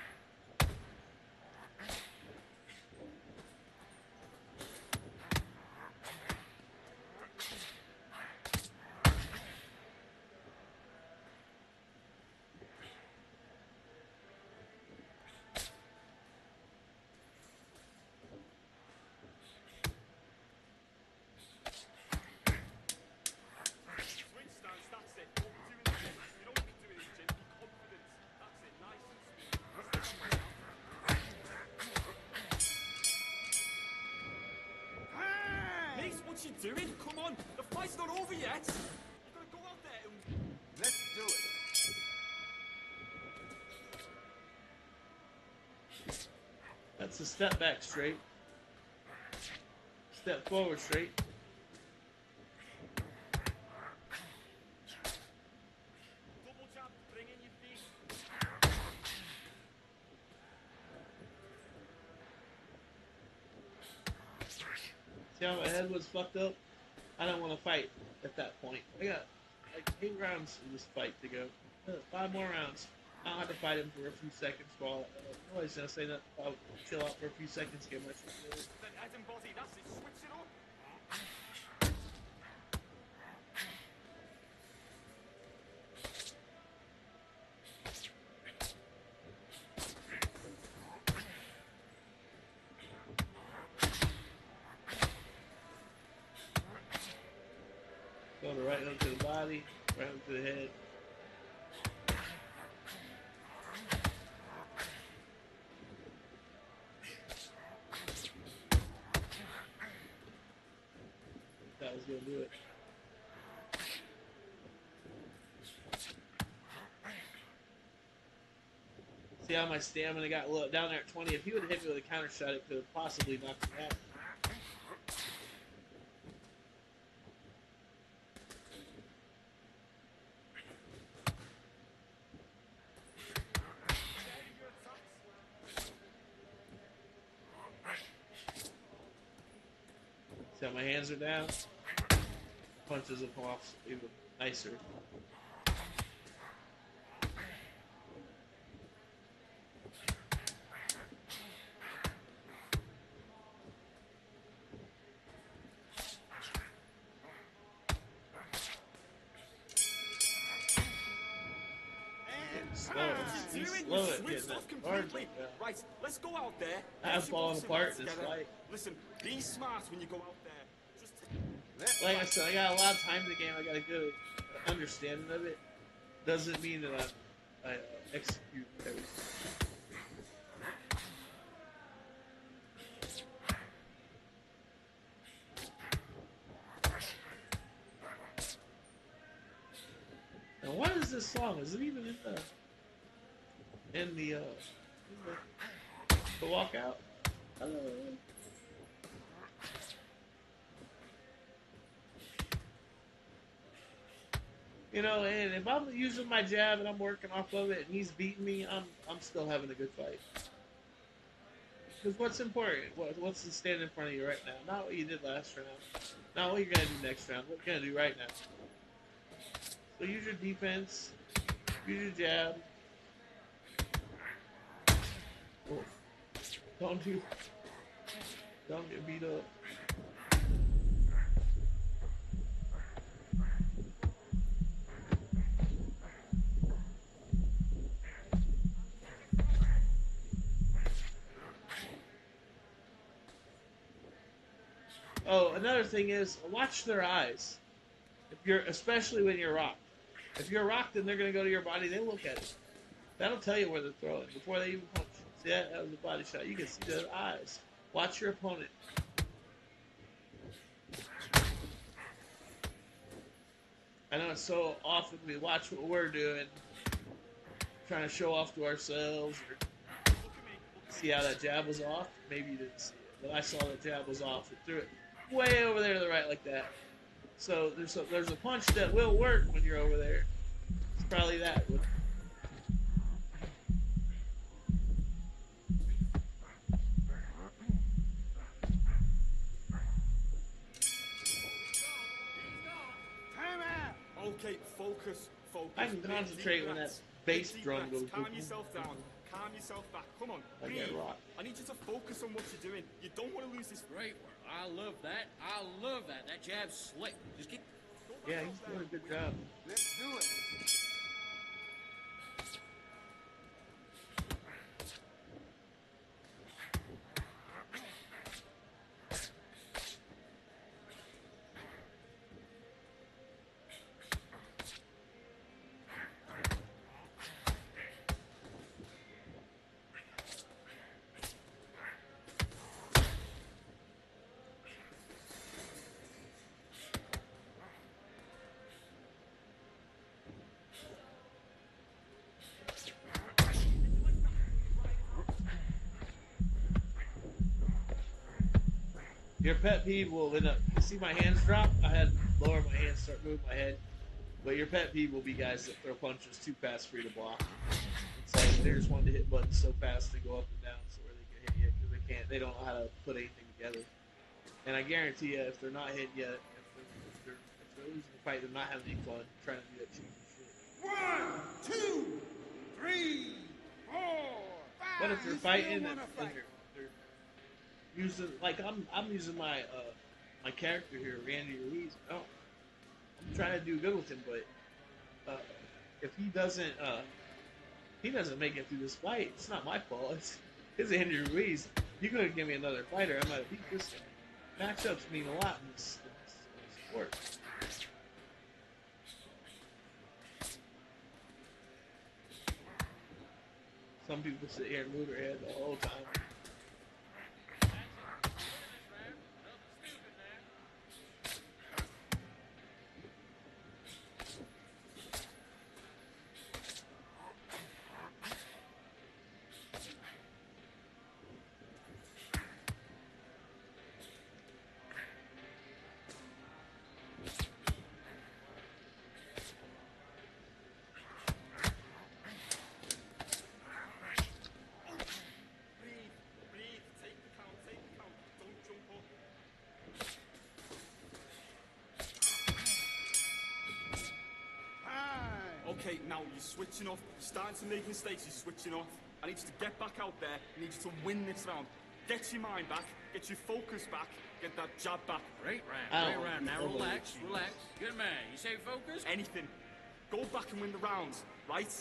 What you doing? Come on, the fight's not over yet. You gotta go out there and... Let's do it. That's a step back straight. Step forward straight. Double jab, bring in your feet. See how my head was fucked up? I don't want to fight at that point. I got like 8 rounds in this fight to go. 5 more rounds. I don't have to fight him for a few seconds while nobody's gonna say that. I'll chill out for a few seconds, get my shit together. Then head and body, that's it, switch it up. Go to right hook to the body, right hook to the head. That was gonna do it. See how my stamina got low down there at 20. If he would have hit me with a counter shot, it could have possibly knocked me out. See how my hands are down? Punches will come off even nicer. Slow it, getting that hard. Right, let's go out there. I'm falling apart in this fight. Listen, be smart when you go out there. Just like I said, I got a lot of time in the game. I got a good understanding of it. Doesn't mean that I execute everything. Now, what is this song? Is it even in the walkout? Hello. You know, and if I'm using my jab and I'm working off of it and he's beating me, I'm still having a good fight. Because what's important? What's to stand in front of you right now? Not what you did last round. Not what you're gonna do next round. What you're gonna do right now. So use your defense. Use your jab. Oh. Don't get beat up. Oh, another thing is watch their eyes. Especially when you're rocked. If you're rocked and they're gonna go to your body, they look at it. That'll tell you where they're throwing before they even punch. See that? That was a body shot. You can see their eyes. Watch your opponent. I know it's so often we watch what we're doing, trying to show off to ourselves, or see how that jab was off. Maybe you didn't see it, but I saw that jab was off. It threw it way over there to the right like that. So there's a punch that will work when you're over there. It's probably that one. Okay, focus. I can concentrate when that bass drum goes. Calm yourself down. Calm yourself back. Come on, breathe. I need you to focus on what you're doing. You don't want to lose this. Great work. I love that. I love that. That jab's slick. Just keep. Yeah, he's doing a good job. Let's do it. Your pet peeve will end up. You see my hands drop? I had to lower my hands, start moving my head. But your pet peeve will be guys that throw punches too fast for you to block. It's like they just want to hit buttons so fast they go up and down so where they can hit you because they can't. They don't know how to put anything together. And I guarantee you, if they're not hitting you, if they're losing the fight, they're not having any fun trying to do that cheesy shit. 1, 2, 3, 4, 5. But if they're fighting and they're using, like I'm using my my character here, Randy Ruiz. Oh, I'm trying to do good with him, but if he doesn't make it through this fight, it's not my fault. It's Andy Ruiz. You could have given me another fighter. I might have beat this guy. Matchups mean a lot in this sport. Some people sit here and move their head the whole time. Okay, now you're switching off. You're starting to make mistakes. You're switching off. I need you to get back out there. I need you to win this round. Get your mind back. Get your focus back. Get that jab back. Great round. Great round. Now relax. Relax. Good man. You say focus? Anything. Go back and win the rounds, right?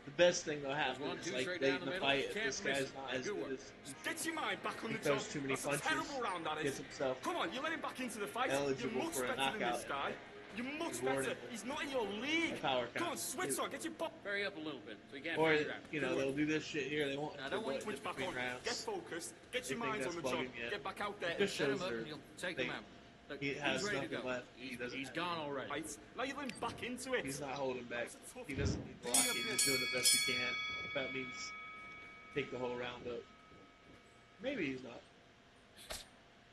The best thing that'll happen is like late in the fight if this guy's not as good as get your mind back on the throws top. too many punches, gets himself come on, you let him back into the fight. eligible You're much for a better than knockout. this guy. You're much better. He's not in your league. Come on, switch on. Get your pop. Hurry up a little bit so you can't Or, figure out. you know, they'll do this shit here. They won't. I don't want you to switch back on. Get focused. Get your mind on the job. Get back out there. Set him up and you'll take him out. Look, He has he's ready to nothing go. left. He's gone already. Right. Now you're letting back into it. He's not holding back. He doesn't need blocking. He's just doing the best he can. If that means take the whole round up. Maybe he's not.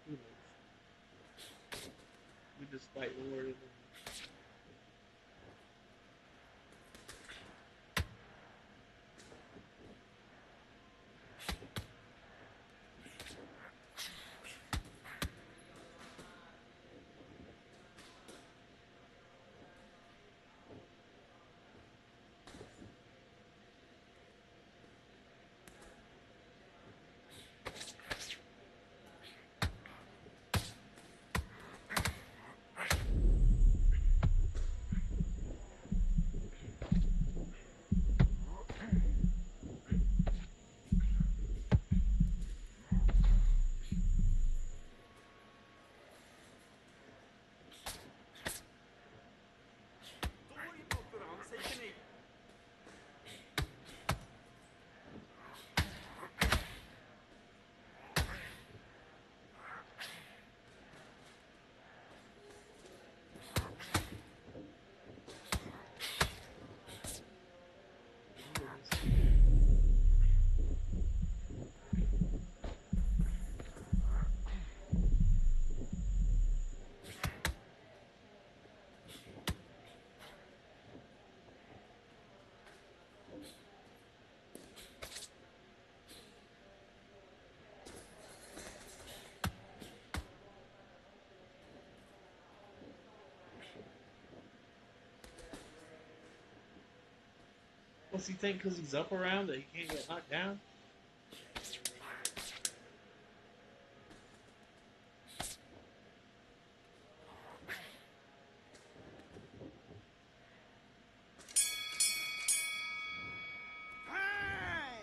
Who knows? We just fight more and What's he think because he's up around that he can't get knocked down?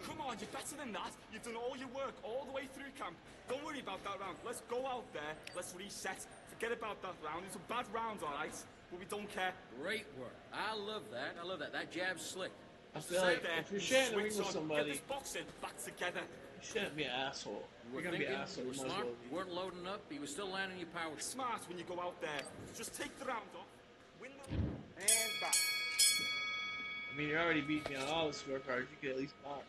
Come on, you're better than that. You've done all your work all the way through camp. Don't worry about that round. Let's go out there. Let's reset. Forget about that round. It's a bad round, all right? But we don't care. Great work. I love that. I love that. That jab's slick. I feel like if you're sharing the ring with somebody, get this boxing back together. You shouldn't be an asshole. You're gonna be an asshole. You were smart. You weren't loading up. You were still landing your power. Smart when you go out there. Just take the round off. Win the... And box. I mean, you're already beating me on all the scorecards. You could at least box.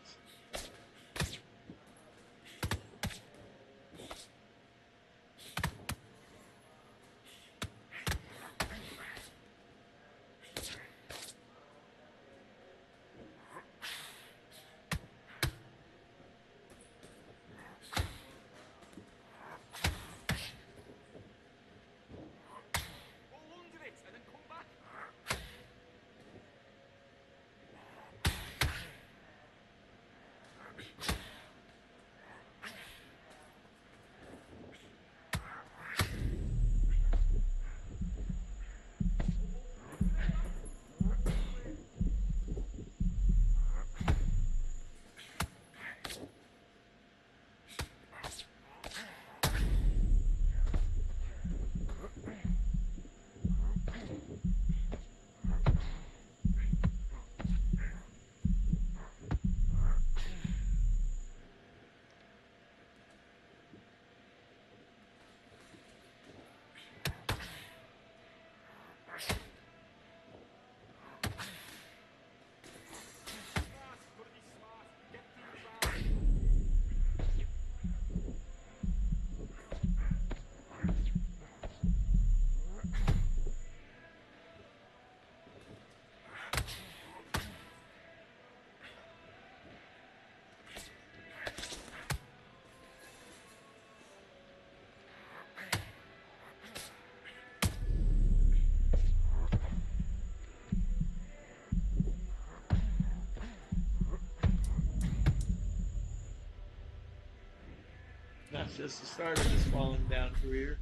That's just the start of his falling down career.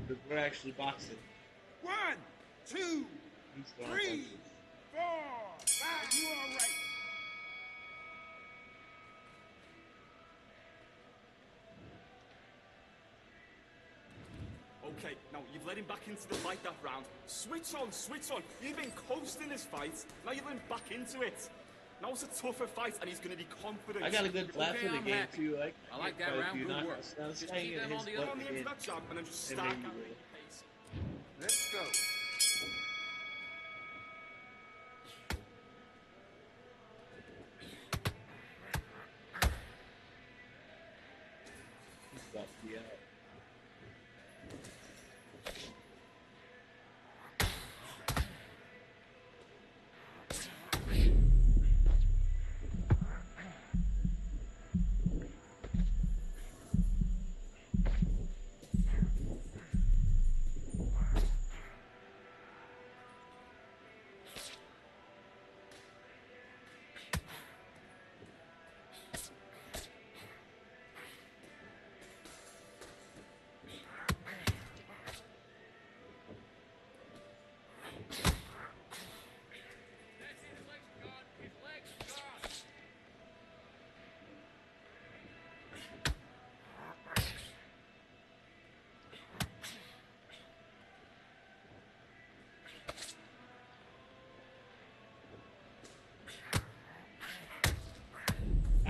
But we're actually boxing. 1, 2, 3, 4, 5. You all right? Okay, now you've let him back into the fight that round. Switch on, switch on. You've been coasting this fight. Now you've let him back into it. Now it's a tougher fight, and he's going to be confident. I got a good flat for the game too. I like that round. Good work. Just keep them on the other end of that jab, and then just stack at pace. Let's go. He's about to be out.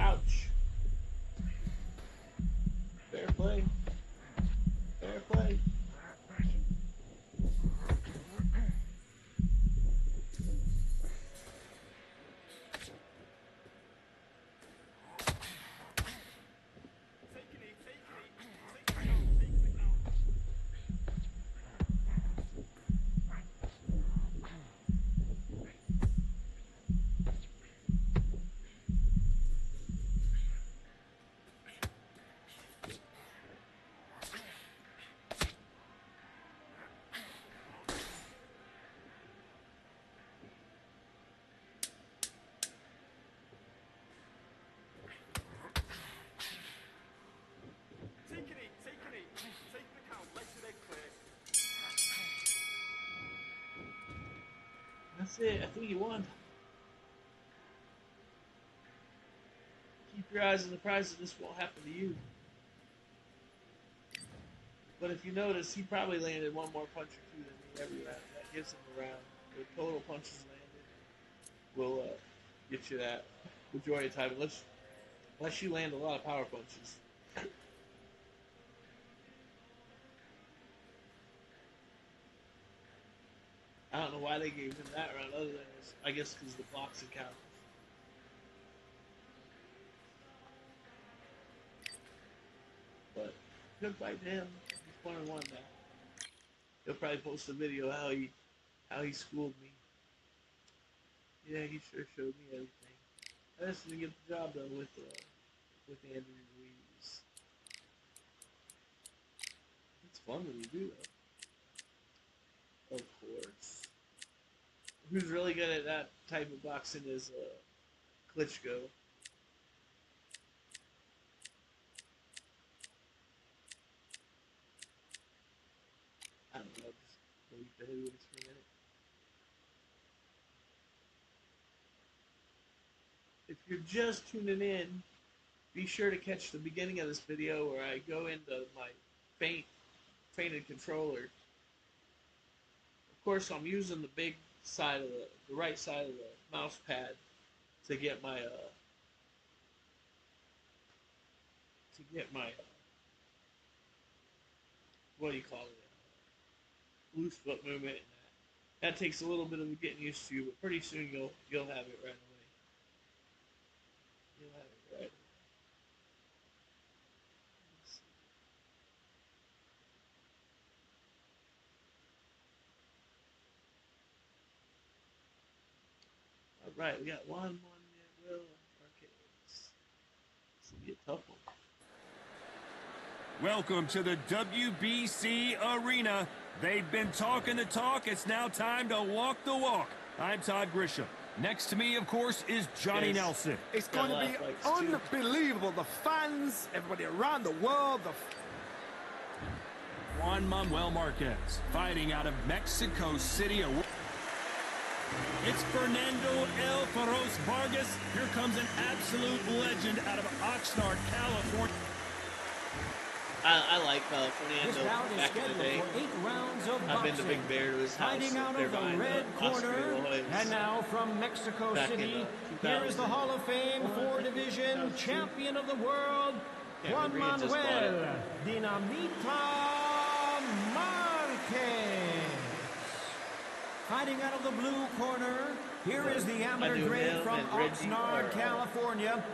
Ouch. Fair play. Fair play. That's it. I think you won. Keep your eyes on the prize, and this won't happen to you. But if you notice, he probably landed one more punch or two than me every round. That gives him a round. The total punches landed will get you that majority of the time, unless you land a lot of power punches. I don't know why they gave him that round, other than I guess because the boxing count. But good fight to him. He's 1-1 now. He'll probably post a video how he schooled me. Yeah, he sure showed me everything. I just didn't get the job done with Andrew Ruiz. It's fun when you do though. Of course. Who's really good at that type of boxing is Klitschko. I don't know, just leave the heavyweights for a minute. If you're just tuning in, be sure to catch the beginning of this video where I go into my fainted controller. Of course, I'm using the big side of the right side of the mouse pad to get my what do you call it? Loose foot movement. That takes a little bit of getting used to, but pretty soon you'll have it right away. You'll have it right away. All right, we got one minute. Will Marquez. This will be a tough one. Welcome to the WBC Arena. They've been talking the talk. It's now time to walk the walk. I'm Todd Grisham. Next to me, of course, is Johnny Nelson. It's going to be unbelievable. The fans, everybody around the world. Juan Manuel Marquez, fighting out of Mexico City. It's Fernando El Feroz Vargas. Here comes an absolute legend out of Oxnard, California. I like Fernando back in the day. I've been to Big Bear to his house. Fighting out of the red corner, and now from Mexico City, here is the Hall of Fame 4-division champion of the world, Juan Manuel Dinamita Marquez. Fighting out of the blue corner, here is the amateur grade from Oxnard, California.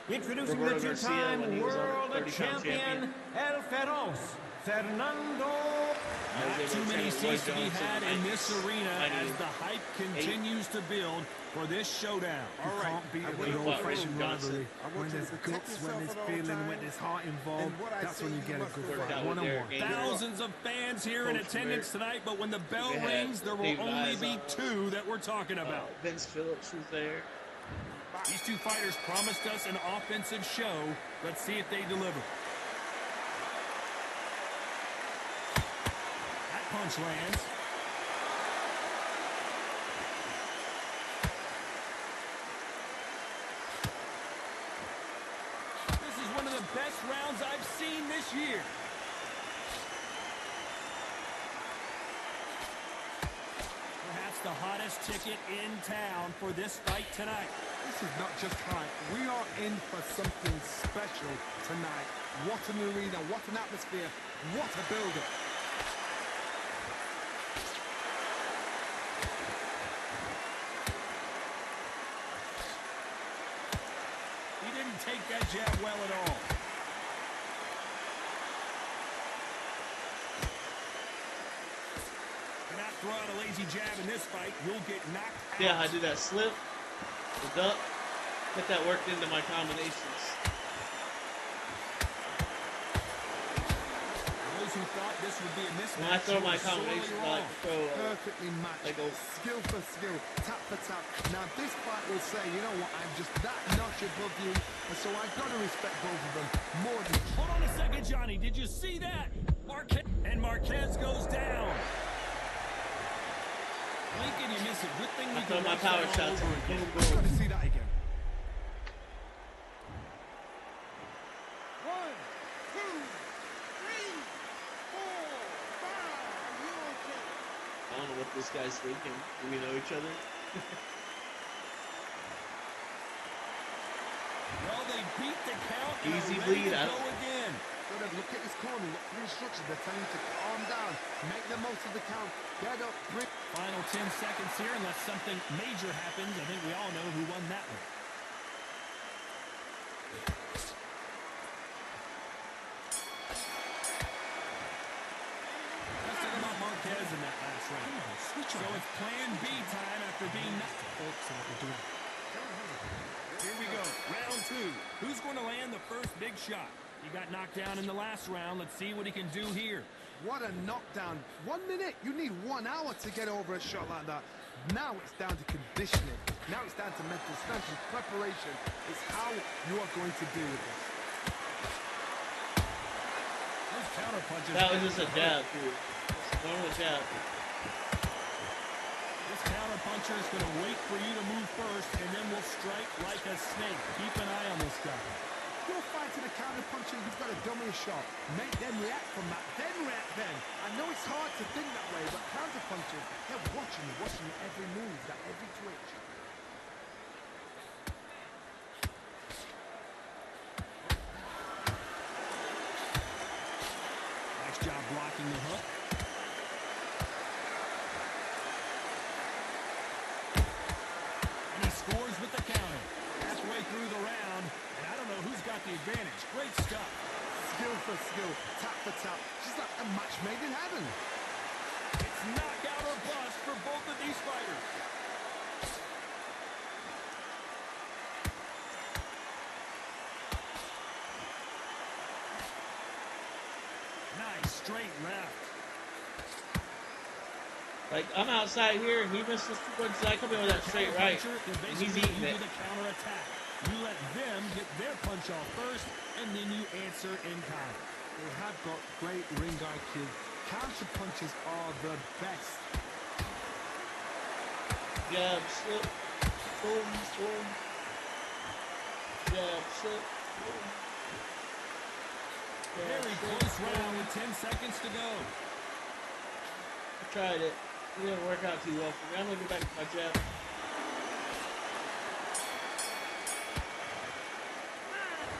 Introducing the two-time world champion, El Feroz, Fernando. Not too many seats to be had in this arena as the hype continues to build for this showdown. All right, can't beat a good old-fashioned rivalry. When there's guts, when there's feeling, when there's heart involved, that's when you get a good fight, one-on-one. Thousands of fans here in attendance tonight, but when the bell rings, there will only be two that we're talking about. Vince Phillips was there. These two fighters promised us an offensive show. Let's see if they deliver. That punch lands. This is one of the best rounds I've seen this year. Perhaps the hottest ticket in town for this fight tonight. This is not just hype. We are in for something special tonight. What an arena, what an atmosphere, what a build-up. He didn't take that jab well at all. Do not throw out a lazy jab in this fight. You'll get knocked out. Yeah, I do that slip. The duck, get that worked into my combinations. Those who thought this would be a mismatch, when I throw my combinations, I like to throw perfectly matched, skill for skill, tap for tap. Now this fight will say, you know what, I'm just that notch above you, and so I've got to respect both of them more than. Hold on a second, Johnny. Did you see that? Marquez goes down. Blink and you miss it. Good thing I we throw can my power shots. boom, boom. Got to see that again. 1, 2, 3, 4, 5. Are you okay? I don't know what this guy's thinking. Do we know each other? Well, they beat the count. Easy bleed. I go don't. again. Look at his corner. Look for instructions. They're telling him to calm down. Make the most of the count. Get up. Bring. Final 10 seconds here, unless something major happens. I think we all know who won that one. Let's talk about Marquez in that last round. So it's plan B time after being knocked. Here we go. Round 2. Who's going to land the first big shot? He got knocked down in the last round. Let's see what he can do here. What a knockdown. 1 minute. You need 1 hour to get over a shot like that. Now it's down to conditioning. Now it's down to mental strength and preparation. It's how you are going to deal with this. Those counter punches. That was just a jab, dude. Normal jab. This counter puncher is going to wait for you to move first, and then will strike like a snake. Keep an eye on this guy. You're fighting a counter puncher, you've got to dummy a shot. Make them react from that, then react then. I know it's hard to think that way, but counter punchers, they're watching your every move, that every twitch. Nice job blocking the hook. And he scores with the counter. Halfway through the round, and I don't know who's got the advantage. Great stuff. Skill for skill, tap for tap. Just like a match made in heaven. It's knockout or bust for both of these fighters. Nice straight left. Like, I'm outside here, and he misses 2 punches. I come in with that straight right. And he's eating it. You let them get their punch off first, and then you answer in kind. They have got great ring IQ. Counter punches are the best. Jab, slip, boom, boom. Jab, slip, boom. Very close round with 10 seconds to go. I tried it. It didn't work out too well for me. I'm going to go back to my jab.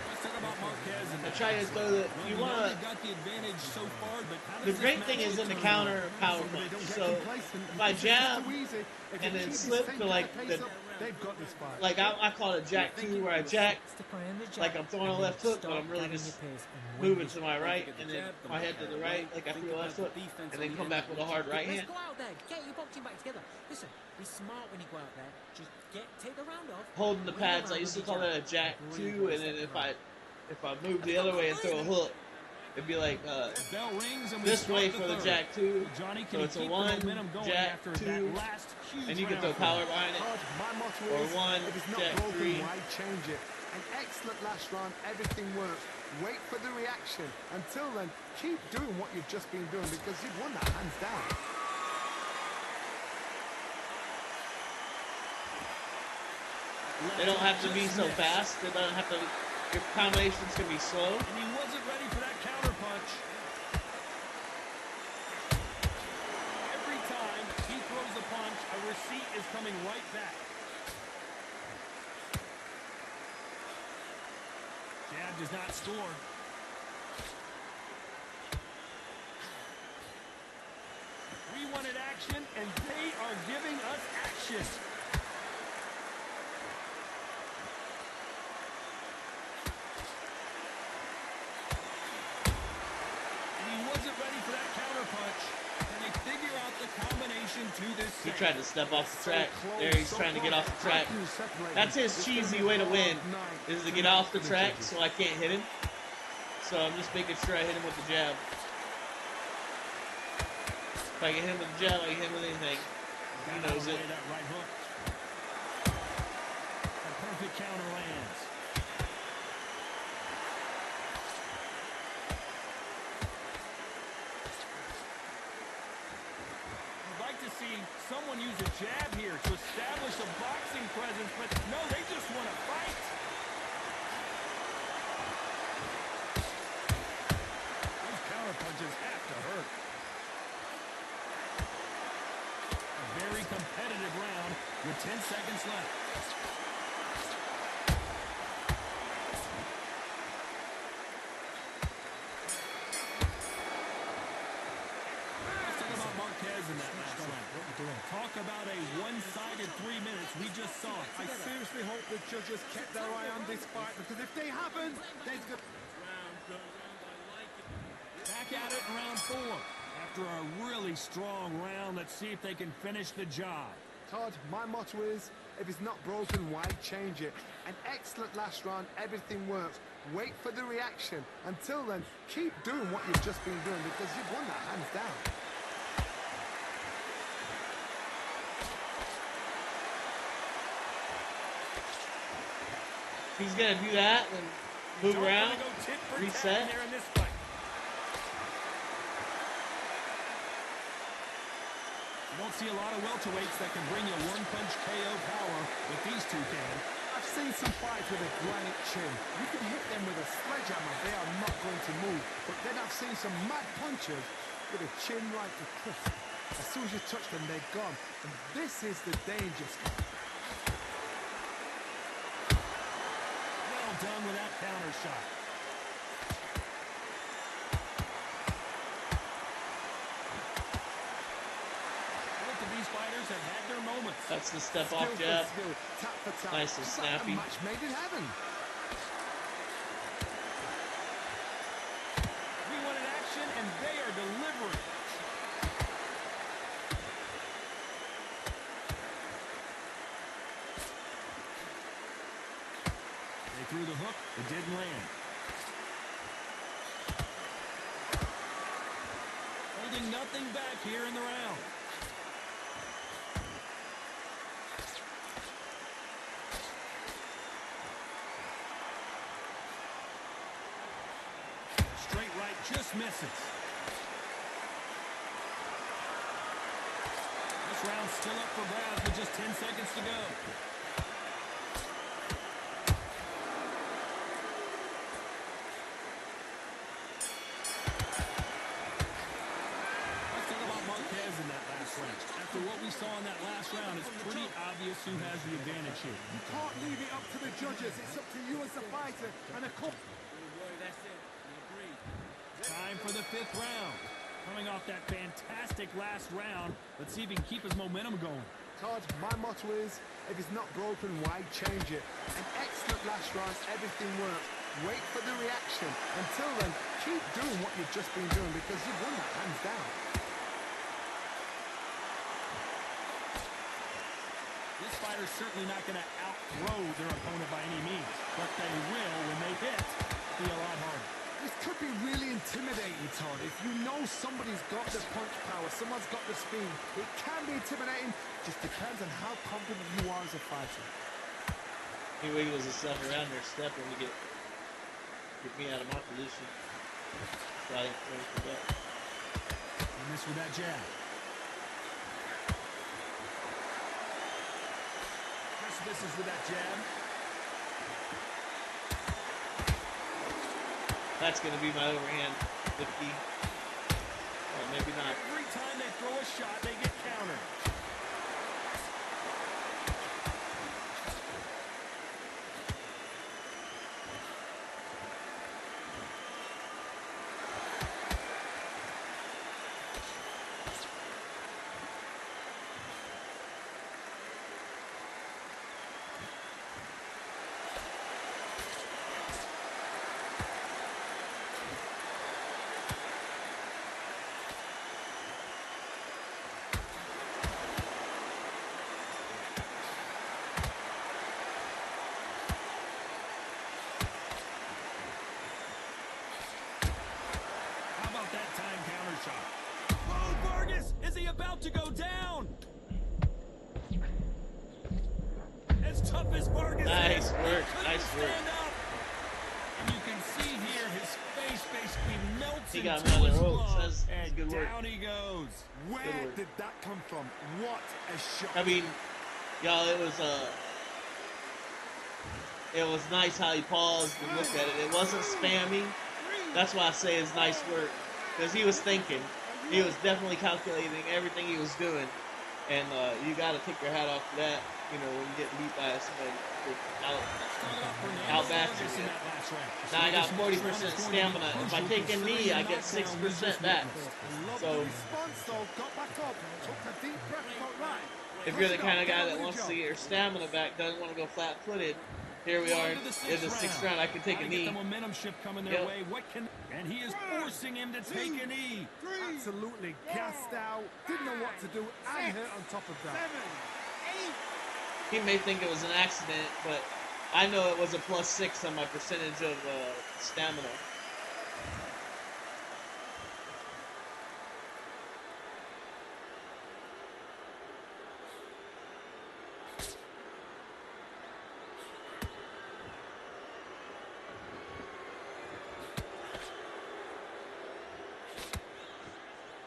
Let's talk about Marquez. I try to throw the. You want to. Got the advantage so far, but The great thing is in the counter power punch. So if I jab and then slip to like the. Like I call it a jack 2, where I jack like I'm throwing a left hook, but I'm really just moving to my right and then my head to the right, like I feel left hook, and then come back with a hard right hand. Go out there, get your boxing back together. Listen, be smart when you go out there. Just take the round off. Holding the pads, I used to call that a jack 2, and then if I move the other way and throw a hook, it'd be like this way for the jack 2. So it's a 1, jack 2, and you can throw power behind it. Or 1, jack 3. Why change it? An excellent last round, everything works. Wait for the reaction. Until then, keep doing what you've just been doing because you've won that hands down. They don't have to be so fast. They don't have to. Your combinations can be slow. And he wasn't ready for that counter punch. Every time he throws a punch, a receipt is coming right back. Jab does not score. We wanted action, and they are giving us action. He tried to step off the track. There he's trying to get off the track. That's his cheesy way to win, is to get off the track so I can't hit him. So I'm just making sure I hit him with the jab. If I can hit him with the jab, I can hit him with anything. He knows it. That right hook. A perfect counter lands. I'd like to see someone use a jab here to establish a boxing presence, but no, they just want to fight. Those counter punches have to hurt. A very competitive round with 10 seconds left. In that last round. Talk about a one-sided 3 minutes. We just saw it. I seriously hope the judges kept their eye on this fight, because if they haven't, there's the... Back at it in round 4. After a really strong round, let's see if they can finish the job. Todd, my motto is, if it's not broken, why change it? An excellent last round, everything works. Wait for the reaction. Until then, keep doing what you've just been doing, because you've won that hands down. He's going to do that and move around, reset. Here in this fight. You don't see a lot of welterweights that can bring you one-punch KO power with these two can. I've seen some fights with a granite chin. You can hit them with a sledgehammer, they are not going to move. But then I've seen some mad punchers with a chin like a cliff. As soon as you touch them, they're gone. And this is the danger spot. Done with that counter shot. Both of these fighters have had their moments. That's the step off jab. Nice and snappy. Match made in heaven. We wanted action, and they are delivering. Through the hook, it didn't land. Holding nothing back here in the round. Straight right just misses. This round's still up for grabs with just 10 seconds to go. After what we saw in that last round, it's pretty obvious who has the advantage here. You can't leave it up to the judges. It's up to you as the fighter and a couple. Time for the 5th round. Coming off that fantastic last round, let's see if he can keep his momentum going. Todd, my motto is, if it's not broken, why change it? An excellent last round, everything works. Wait for the reaction. Until then, keep doing what you've just been doing, because you've won that hands down. This fighter's certainly not going to outthrow their opponent by any means, but they will, when they hit, be a lot harder. This could be really intimidating, Todd. If you know somebody's got the punch power, someone's got the speed, it can be intimidating. Just depends on how confident you are as a fighter. He wiggles himself around there, stepping to get me out of my position. So I didn't forget. And this with that jab. Misses with that jab. That's going to be my overhand 50. Or maybe not. Every time they throw a shot, they get countered. About to go down. As tough as Vargas nice work. Nice work. And you can see here his face basically melts he got him on the ropes. That's good work. Down he goes. Where did that come from? What a shot. I mean, y'all, it was nice how he paused and looked at it. It wasn't spammy. That's why I say it's nice work. Because he was thinking. He was definitely calculating everything he was doing. And you got to take your hat off to that, you know, when you get beat by somebody out back you. Now I got 40% stamina. If I take a knee, I get 6% back. So if you're the kind of guy that wants to get your stamina back, doesn't want to go flat-footed, here we are in the 6th round. I can take a knee. The momentum shift coming their way. And he is forcing him to take a knee. Absolutely gassed out. Didn't know what to do and hurt on top of that. He may think it was an accident, but I know it was a +6 on my percentage of stamina.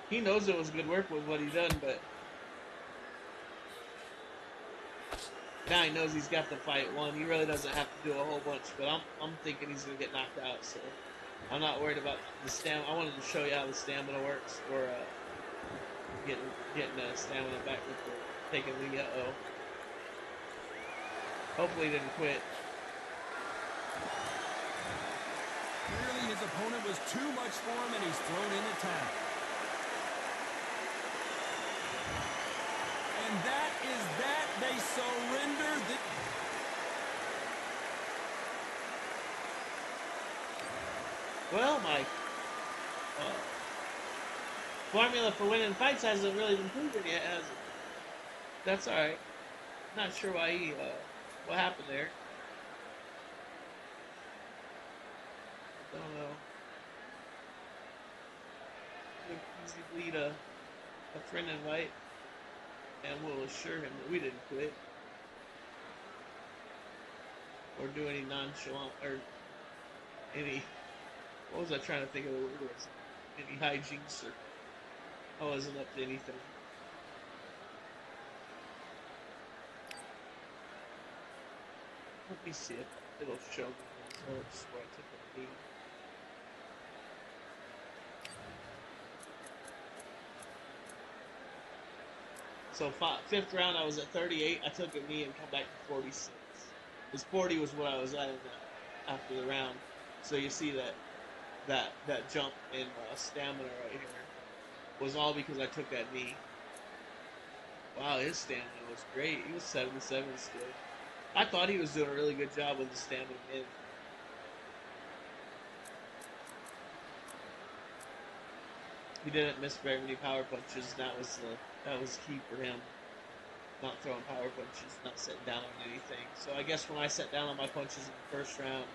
He knows it was good work with what he done, but now he knows he's got the fight won. He really doesn't have to do a whole bunch, but I'm thinking he's gonna get knocked out. So I'm not worried about the stamina. I wanted to show you how the stamina works, or getting the stamina back with the taking the Hopefully he didn't quit. Clearly his opponent was too much for him, and he's thrown in the towel. And that is that. They surrender. Well, my formula for winning fights hasn't really been proven yet, has it? That's all right. Not sure why what happened there. Don't know. Easy bleed a friend invite. And we'll assure him that we didn't quit or do any nonchalant or any. What was I trying to think of the word? Was any hijinks, or I wasn't up to anything. Let me see if it'll show me the results where I took a knee. So 5th round, I was at 38. I took a knee and come back to 46. Because 40 was what I was at after the round. So you see that jump in stamina right here was all because I took that knee. Wow, his stamina was great. He was 77 still. I thought he was doing a really good job with the stamina in. He didn't miss very many power punches. That was key for him. Not throwing power punches, not sitting down on anything. So I guess when I sat down on my punches in the 1st round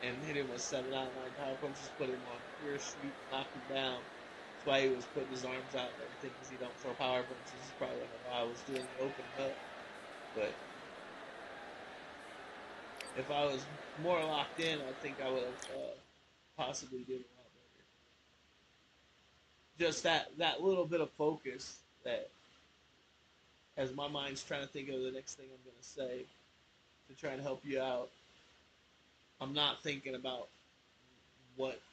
and hit him with 7 out of 9 power punches, put him on pure sweep, knocked him down. That's why he was putting his arms out and everything, because he don't throw power punches. That's probably why I was doing the open up. But if I was more locked in, I think I would have possibly did a lot better. Just that little bit of focus that, as my mind's trying to think of the next thing I'm going to say to try and help you out, I'm not thinking about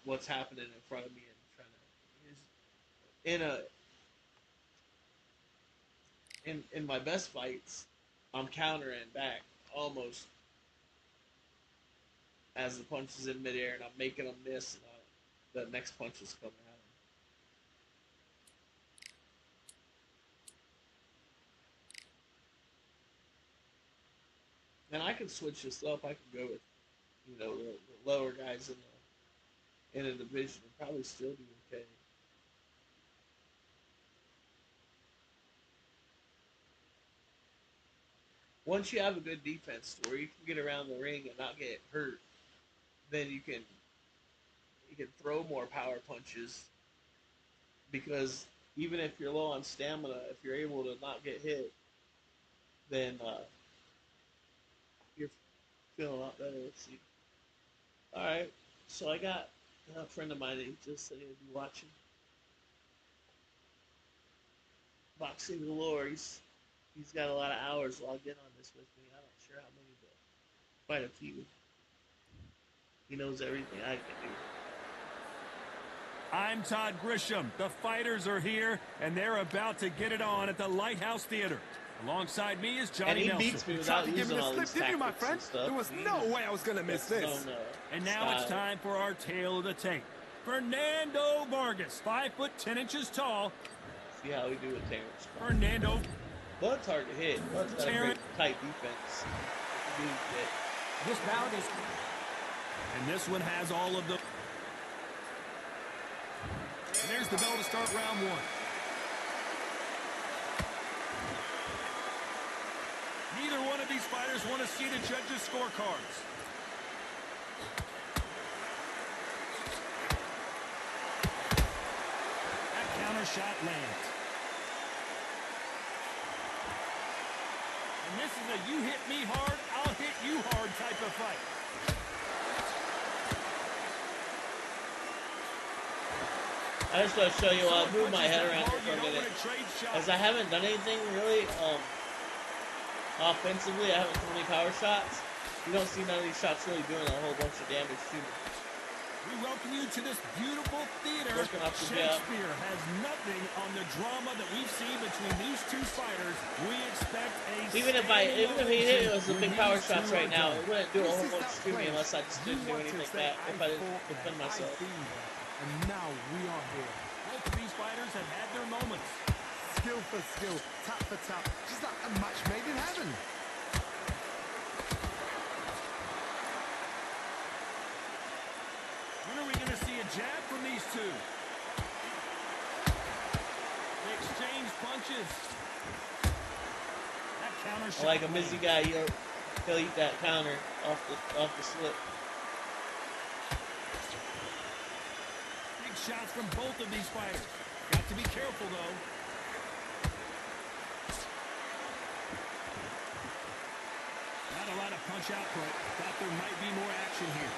what's happening in front of me and trying to. In my best fights, I'm countering back almost as the punch is in midair, and I'm making them miss, and the next punch is coming at them. And I can switch this up. I can go with, the lower guys in a division and probably still be okay. Once you have a good defense to where you can get around the ring and not get hurt, then you can throw more power punches, because even if you're low on stamina, if you're able to not get hit, then you're feeling a lot better. Let's see. All right, so I got A friend of mine, he just said he would be watching Boxing Galore. He's got a lot of hours logged in on this with me. I'm not sure how many, but quite a few. He knows everything I can do. I'm Todd Grisham. The fighters are here, and they're about to get it on at the Lighthouse Theater. Alongside me is Johnny Nelson. And he beats me without using all these didn't you, my friend? There was no way I was going to miss this. And now it's time for our tale of the tape. Fernando Vargas, 5'10" tall. See how we do with Terrence. Fernando. Bud's hard to hit. Bud's got a great tight defense. This bout is... And this one has all of the... And there's the bell to start round one. Neither one of these fighters want to see the judges' scorecards. That counter shot lands. And this is a you hit me hard, I'll hit you hard type of fight. I just want to show you, I'll move my head around for a minute, as I haven't done anything really offensively. I haven't thrown any power shots. You don't see none of these shots really doing a whole bunch of damage to me. We welcome you to this beautiful theater. Shakespeare has nothing on the drama that we've seen between these two fighters. We expect a even if he hit it with the big power shots right now, it wouldn't do a whole bunch to me unless I just didn't do anything back, if I didn't defend myself. And now we are here. Both of these fighters have had their moments. Skill for skill, tap for tap, just like a match made in heaven. When are we going to see a jab from these two? They exchange punches. That counter shot. Like a busy guy, he'll eat that counter off the slip. Shots from both of these fighters. Got to be careful, though. Not a lot of punch output. Thought there might be more action here.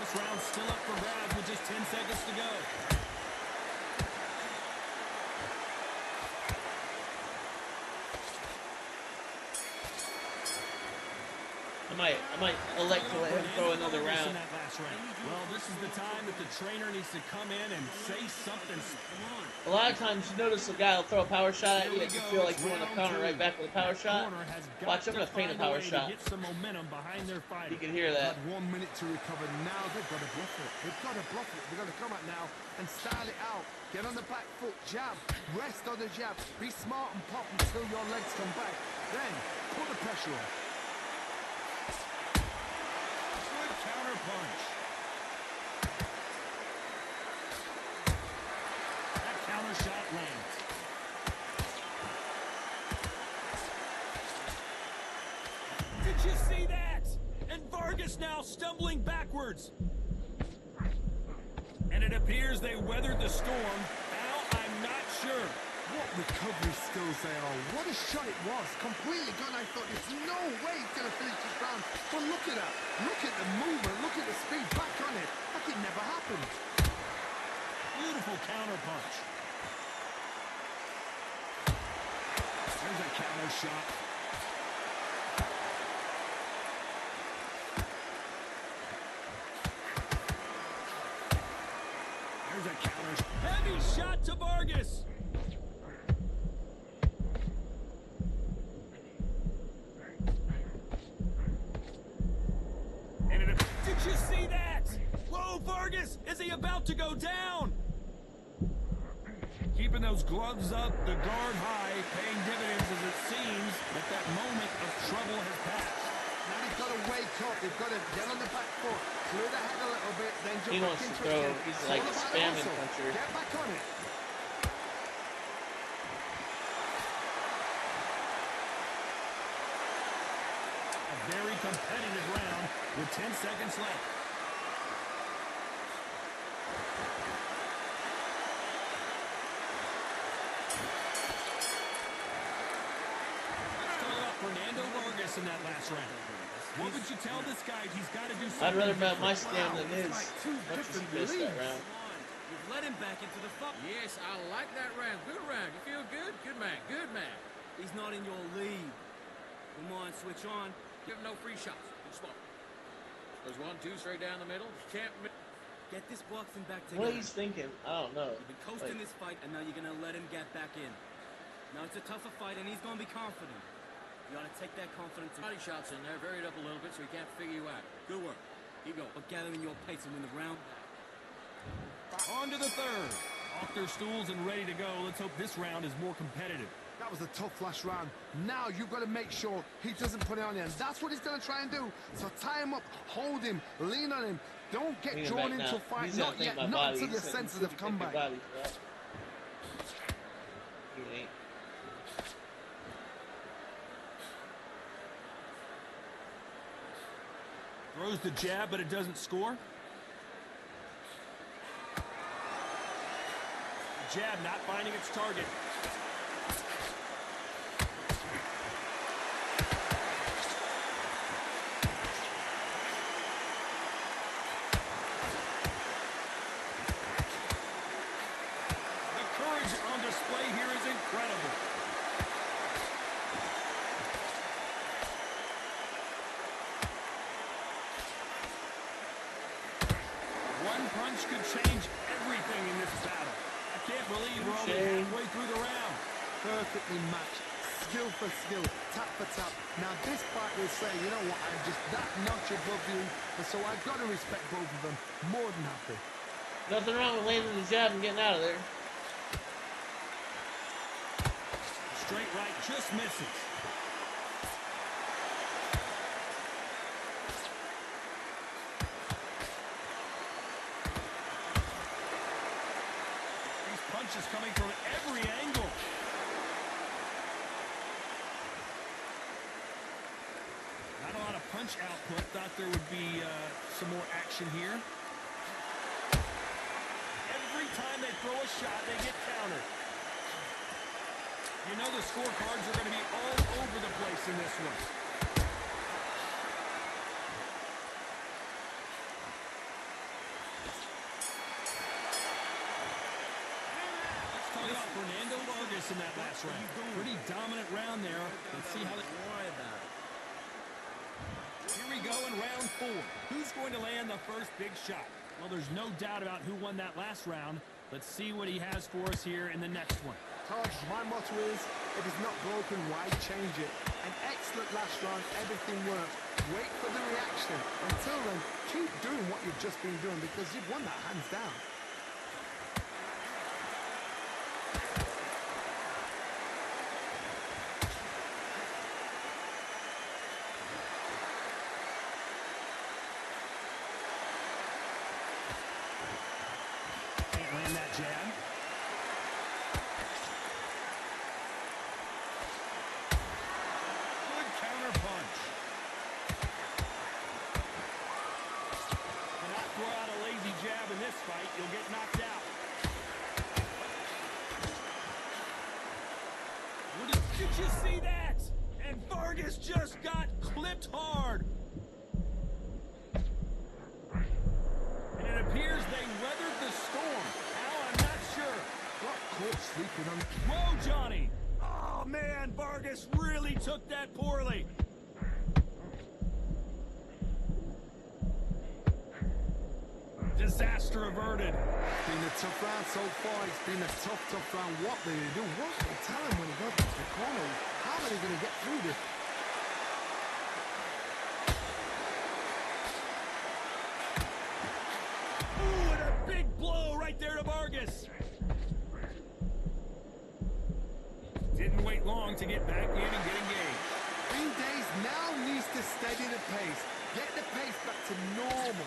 This round's still up for grabs with just 10 seconds to go. I might elect to let him throw another round. Well, this is the time that the trainer needs to come in and say something. A lot of times you notice a guy will throw a power shot at you and you feel like you want to counter right back with a power shot. Watch, I'm going to feint a power shot. You can hear that. 1 minute to recover. Now they've got to bluff it. They've got to bluff it. They've got to come out now and style it out. Get on the back foot, jab, rest on the jab. Be smart and pop until your legs come back. Then put the pressure on. Counter punch. That counter shot lands. Did you see that? And Vargas now stumbling backwards. And it appears they weathered the storm. Now I'm not sure. What recovery skills they are. What a shot it was. Completely gone. I thought there's no way he's going to finish this round. But look at that. Look at the movement. Look at the speed. Back on it. Like it never happened. Beautiful counter punch. There's a counter shot. There's a counter. Heavy shot to Vargas. Did you see that? Whoa, Vargas! Is he about to go down? Keeping those gloves up, the guard high, paying dividends as it seems that that moment of trouble has passed. Now they've got to wake up. They've got to get on the back foot, clear the head a little bit, then jump he back wants to into throw. it. He's like a spamming puncher. Get back on it. A very competitive round with 10 seconds left. Vargas in that last round. What would you tell this guy? He's got to do something. I'd rather bet my stamina than his. Much as he missed that round. You've let him back into the fight. Yes, I like that round. Good round. You feel good? Good man. Good man. He's not in your league. Come on, switch on. Give him no free shots. Good spot. There's 1, 2 straight down the middle. Can't get this boxing back together. What he's thinking, I don't know. You've been coasting this fight, and now you're going to let him get back in. Now it's a tougher fight, and he's going to be confident. You got to take that confidence. Body shots in there, varied up a little bit, so he can't figure you out. Good work. Keep going. But gathering your pace and win the round. On to the third. Off their stools and ready to go. Let's hope this round is more competitive. That was a tough last round. Now you've got to make sure he doesn't put it on you. And that's what he's going to try and do. So tie him up, hold him, lean on him. Don't get drawn into a fight. Not yet. Not until your senses have come back. Throws the jab, but it doesn't score. The jab not finding its target. Could change everything in this battle. I can't believe we're only halfway through the round. Perfectly matched, skill for skill, tap for tap. Now this fight will say, you know what, I'm just that notch above you, and so I've got to respect both of them. More than happy. Nothing wrong with landing the jab and getting out of there. Straight right just misses. Punches coming from every angle. Not a lot of punch output. Thought there would be some more action here. Every time they throw a shot, they get countered. You know the scorecards are going to be all over the place in this one. Fernando Vargas in that last round. Pretty dominant round there. Let's see how they worry about it. Here we go in round 4. Who's going to land the first big shot? Well, there's no doubt about who won that last round. Let's see what he has for us here in the next one. Taj, my motto is, if it's not broken, why change it? An excellent last round, everything worked. Wait for the reaction. Until then, keep doing what you've just been doing because you've won that hands down. Land that jab. Good counter punch. Cannot throw out a lazy jab in this fight. You'll get knocked out. Did you see that? And Vargas just got clipped hard. And it appears they weathered the storm. How? I'm not sure. Got caught sleeping on. Whoa, Johnny! Oh, man, Vargas really took that poorly. Disaster averted. It's been a tough round so far. It's been a tough round. What do they do? What do they tell him when he goes to the corner? How are they going to get through this? Ooh, and a big blow right there to Vargas. Didn't wait long to get back in and get engaged. Green Days now needs to steady the pace. Get the pace back to normal.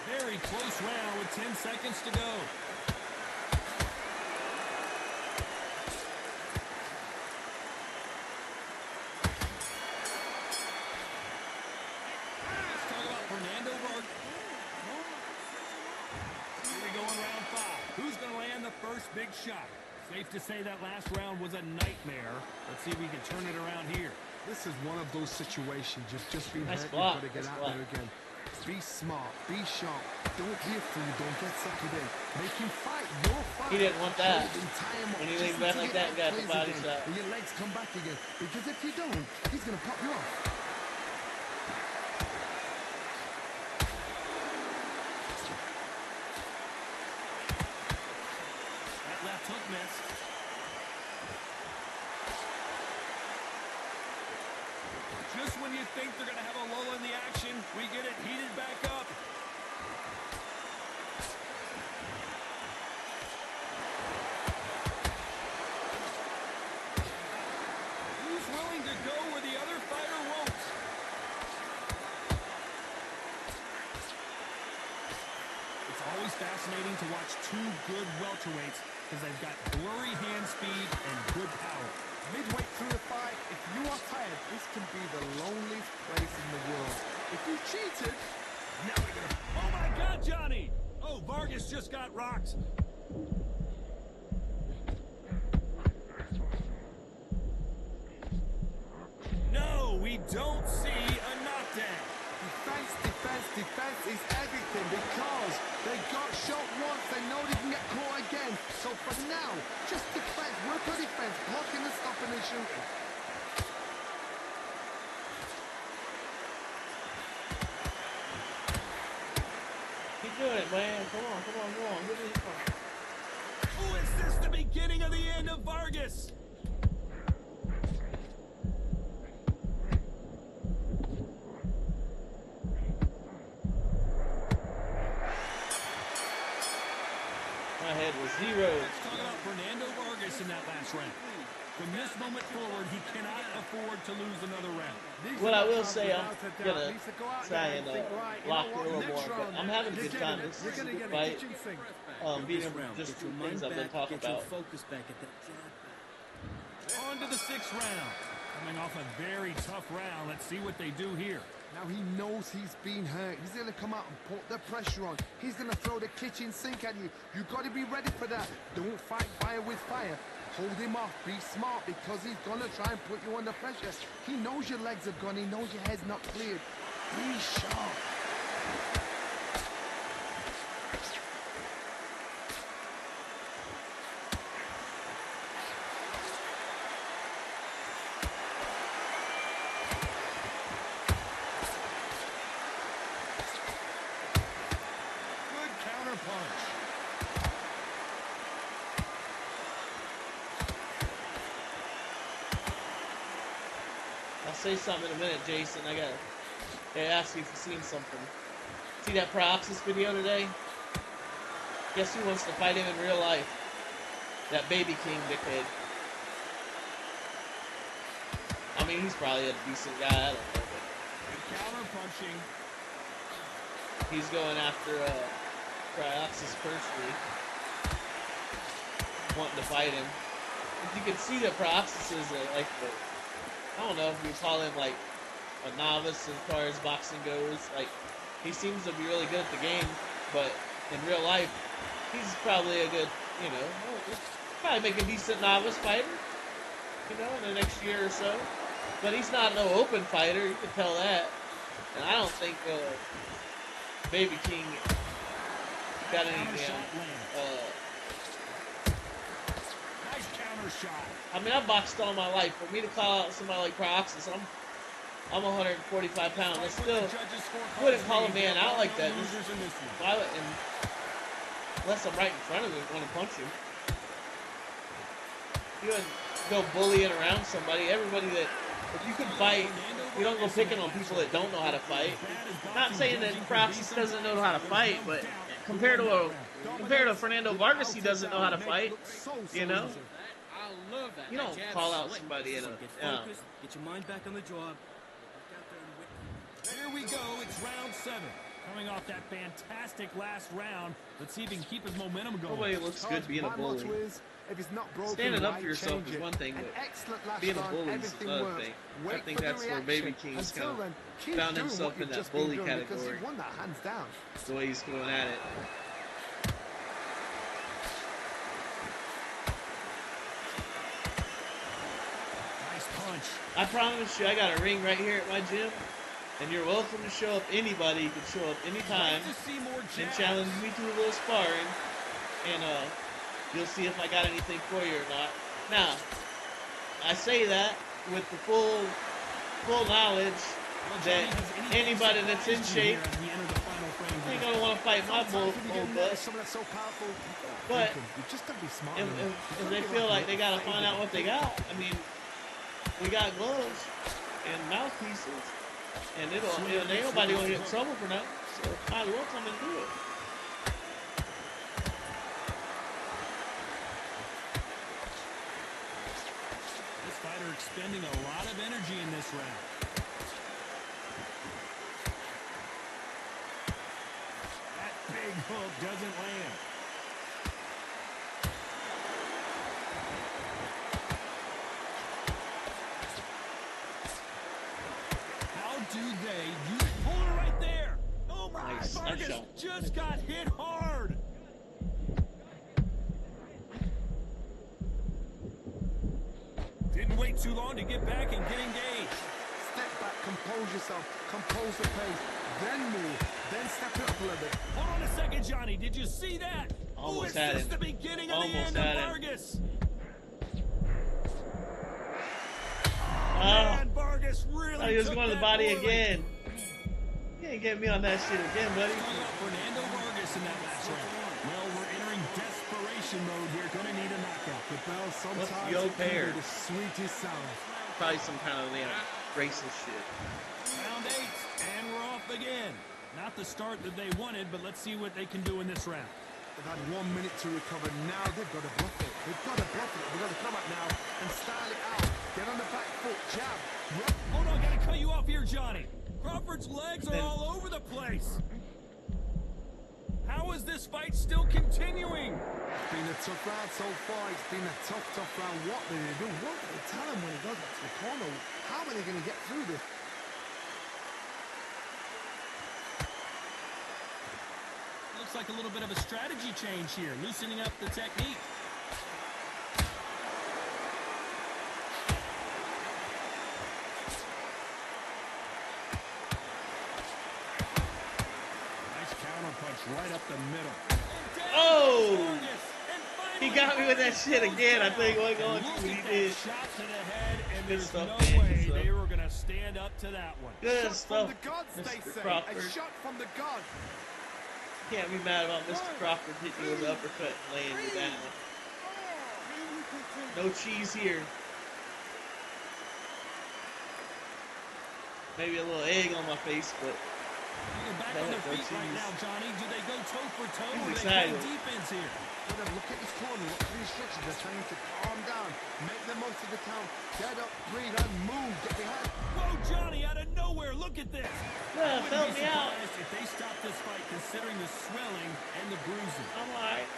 Very close round with 10 seconds to go. Let's talk about Fernando Vargas. Here we go in round 5. Who's going to land the first big shot? Safe to say that last round was a nightmare. Let's see if we can turn it around here. This is one of those situations you've just been nice hurt. Block. You've got to get nice out block. there again. Be smart. Be sharp. Don't be a fool. Don't get suckered in. Make him fight your fight. He didn't want that. When he leaned back like that and got the body shot. And your legs come back again. Because if you don't, he's going to pop you off. That left hook missed. Just when you think they're going to have a lull in the action, we get it heated back up. Who's willing to go where the other fighter won't? It's always fascinating to watch two good welterweights because they've got blurry hand speed and good power. Midway through the fight, if you are tired, this can be the loneliest place in the world. If you cheated, now we're gonna... Oh my God, Johnny! Oh, Vargas just got rocked. No, we don't see a knockdown. Defense, defense, defense is everything because they got shot once, they know they can get caught again. So for now, just defense, work on defense, blocking and stopping and shooting. Keep doing it, man. Come on, come on, come on. Give me some. Oh, is this the beginning of the end of Vargas? My head was zero. Let's talk about Fernando Vargas in that last round. From this moment forward, he cannot afford to lose another round. What I will say, I'm gonna try and lock it a little more, but I'm having a good time. This is a good fight. Being just two things I've been talking about. On to the sixth round. Coming off a very tough round. Let's see what they do here. Now he knows he's been hurt. He's going to come out and put the pressure on. He's going to throw the kitchen sink at you. You've got to be ready for that. Don't fight fire with fire. Hold him off. Be smart because he's going to try and put you under pressure. He knows your legs are gone. He knows your head's not cleared. Be sharp. I'll say something in a minute, Jason. I gotta ask you if you've seen something. See that Proxys video today? Guess who wants to fight him in real life? That Baby King dickhead. I mean, he's probably a decent guy. I don't know. Counter punching. He's going after Proxys personally, wanting to fight him. You can see that Proxys is like the, I don't know if you call him like a novice as far as boxing goes. Like, he seems to be really good at the game, but in real life, he's probably a good, you know, probably make a decent novice fighter, you know, in the next year or so. But he's not no open fighter, you can tell that. And I don't think Baby King got any Nice counter shot. I mean, I've boxed all my life. For me to call out somebody like Proxys, I'm 145 pounds. I still wouldn't call a man out like that. Unless I'm right in front of him, want to punch him. You wouldn't go bullying around somebody. Everybody that, if you can fight, you don't go picking on people that don't know how to fight. Not saying that Proxys doesn't know how to fight, but compared to Fernando Vargas, he doesn't know how to fight. You know. You don't call out somebody in a... Get your mind back on the job. Here we go. It's round 7. Coming off that fantastic last round, let's see if he can keep his momentum going. Nobody looks good being a bully. Standing up for yourself is one thing, but being a bully is another thing. I think that's where Baby King's kind of found himself in that bully category. The way he's going at it. I promise you, I got a ring right here at my gym, and you're welcome to show up. Anybody can show up anytime and challenge me to a little sparring, and you'll see if I got anything for you or not. Now, I say that with the full knowledge that anybody that's in shape ain't gonna want to fight my old butt. But if they feel like they gotta find out what they got, I mean, we got gloves and mouthpieces, and ain't nobody gonna get in trouble for that. So might as well come and do it. This fighter expending a lot of energy in this round. That big hook doesn't land. You pull her right there. Oh my, nice. Vargas just got hit hard. Didn't wait too long to get back and get engaged. Step back, compose yourself, compose the pace, then move, then step it up a little bit. Hold on a second, Johnny. Did you see that? Almost had it. The beginning of the end of Vargas. Man, Vargas really he was going to the body again. You ain't getting me on that shit again, buddy. Fernando Vargas in that last round. Well, we're entering desperation mode here. Gonna need a knockout. The bell sometimes is the sweetest sound. Probably some kind of racist shit. Round 8, and we're off again. Not the start that they wanted, but let's see what they can do in this round. They've had 1 minute to recover. Now they've got to bluff it. They've got to bluff it. They've got to come up now and style it out. Get on the back foot, jab. Hold on, gotta cut you off here, Johnny. Crawford's legs are all over the place. How is this fight still continuing? It's been a tough round so far. It's been a tough round. What do they do? What do they tell him when he goes back to the corner? How are they going to get through this? Looks like a little bit of a strategy change here, loosening up the technique. Right up the middle. Oh! He got me with that shit again. I think what going through he did. Shot to the head, and there's no way they were gonna stand up to that one. Good stuff, Mr. Crawford. A shot from the gods. Can't be mad about Mr. Crawford hitting you with an uppercut and laying you down. No cheese here. Maybe a little egg on my face, but. They're back on their feet right now, Johnny. Do they go toe for toe or they play defense here? Look at his corner. Look at the instructions. They're trying to calm down, make the most of the count, get up, breathe, and move. Get behind. Whoa, Johnny, out of nowhere. Look at this. Yeah, help me out. If they stop this fight, considering the swelling and the bruising. I'm all right.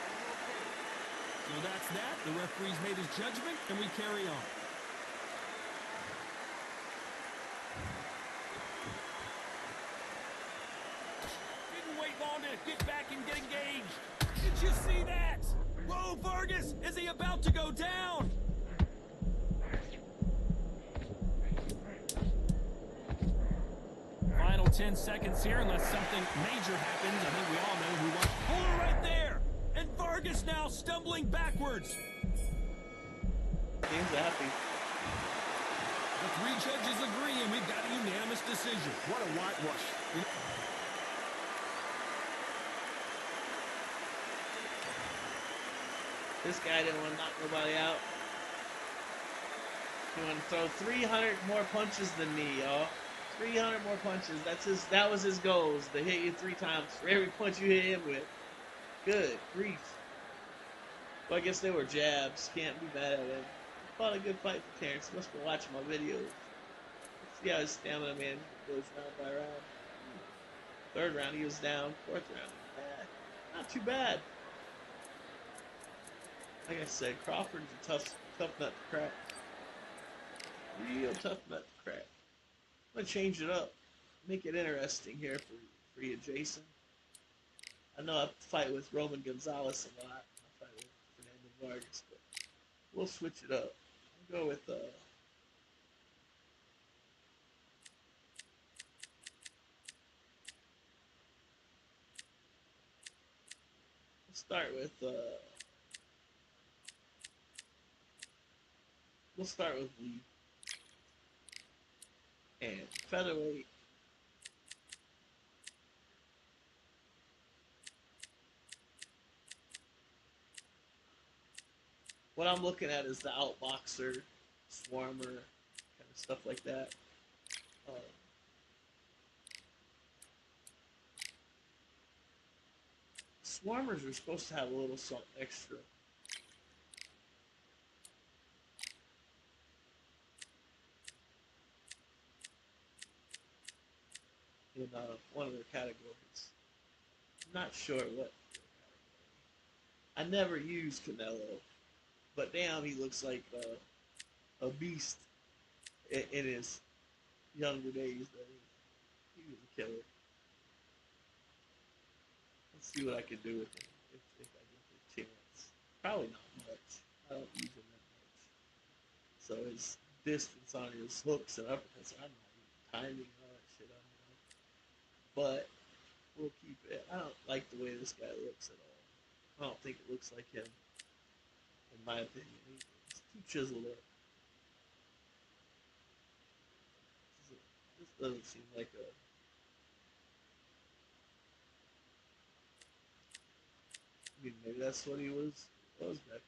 So that's that. The referee's made his judgment, and we carry on. Get back and get engaged. Did you see that? Whoa, Vargas, is he about to go down? Final 10 seconds here, unless something major happens. I think we all know who won. Hold her right there. And Vargas now stumbling backwards. Seems happy. The 3 judges agree, and we've got a unanimous decision. What a whitewash. This guy didn't want to knock nobody out. He wanted to throw 300 more punches than me, y'all. 300 more punches. That was his goal, was to hit you 3 times for every punch you hit him with. Good grief. Well, I guess they were jabs. Can't be mad at him. Fought a good fight for Terrence. He must have been watching my videos. Let's see how his stamina man goes round by round. 3rd round he was down. 4th round. Not too bad. Like I said, Crawford's a tough nut to crack. Real tough nut to crack. I'm gonna change it up, make it interesting here for you, Jason. I know I fight with Roman Gonzalez a lot. I fight with Fernando Vargas, but we'll switch it up. I'll go with start with we'll start with Lee. And featherweight. What I'm looking at is the outboxer, swarmer, kind of stuff like that. Swarmers are supposed to have a little something extra. In one of their categories. I'm not sure what category. I never used Canelo, but damn, he looks like a beast in his younger days. He was a killer. Let's see what I can do with him if I get the chance. Probably not much. I don't use him that much. So his distance on his hooks and uppercuts, I'm not even timing and all that shit. I don't know. But we'll keep it. I don't like the way this guy looks at all. I don't think it looks like him, in my opinion. He's too chiseled up. This doesn't seem like a... I mean, maybe that's what he was back then.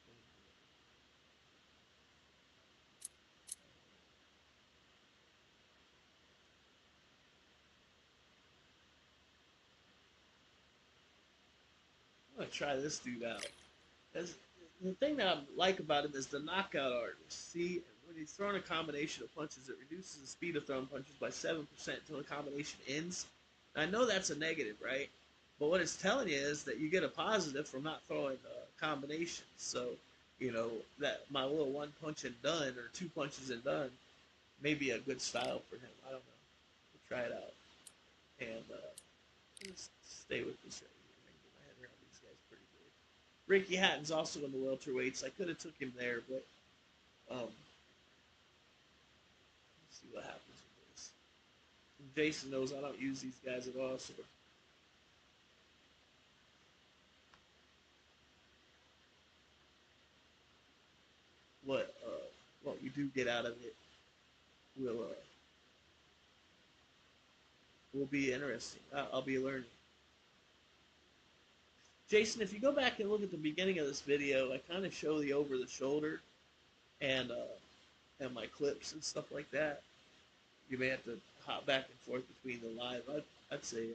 I'm going to try this dude out. The thing that I like about him is the knockout artist. See, when he's throwing a combination of punches, it reduces the speed of throwing punches by 7% until the combination ends. And I know that's a negative, right? But what it's telling you is that you get a positive from not throwing combinations. So, you know, that my little one punch and done or two punches and done may be a good style for him. I don't know. We'll try it out. And let's stay with this right here. I can get my head around these guys pretty good. Ricky Hatton's also in the welterweights. I could have took him there, but let's see what happens with this. And Jason knows I don't use these guys at all, so what we do get out of it will be interesting. I'll be learning. Jason, if you go back and look at the beginning of this video, I kind of show the over the shoulder and my clips and stuff like that. You may have to hop back and forth between the live. I'd say,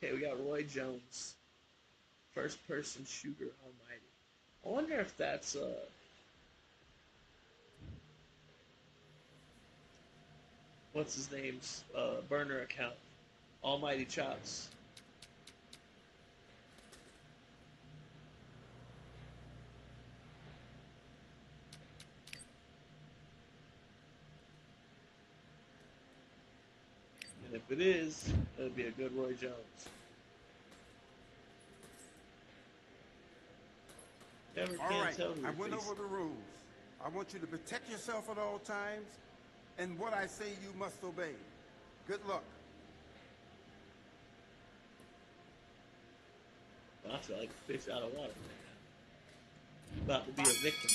okay, we got Roy Jones, first person shooter almighty. I wonder if that's what's his name's burner account, Almighty Chops. And if it is, it'll be a good Roy Jones. All right, I went over the rules. I want you to protect yourself at all times, and what I say you must obey. Good luck. I feel like a fish out of water. About to be a victim.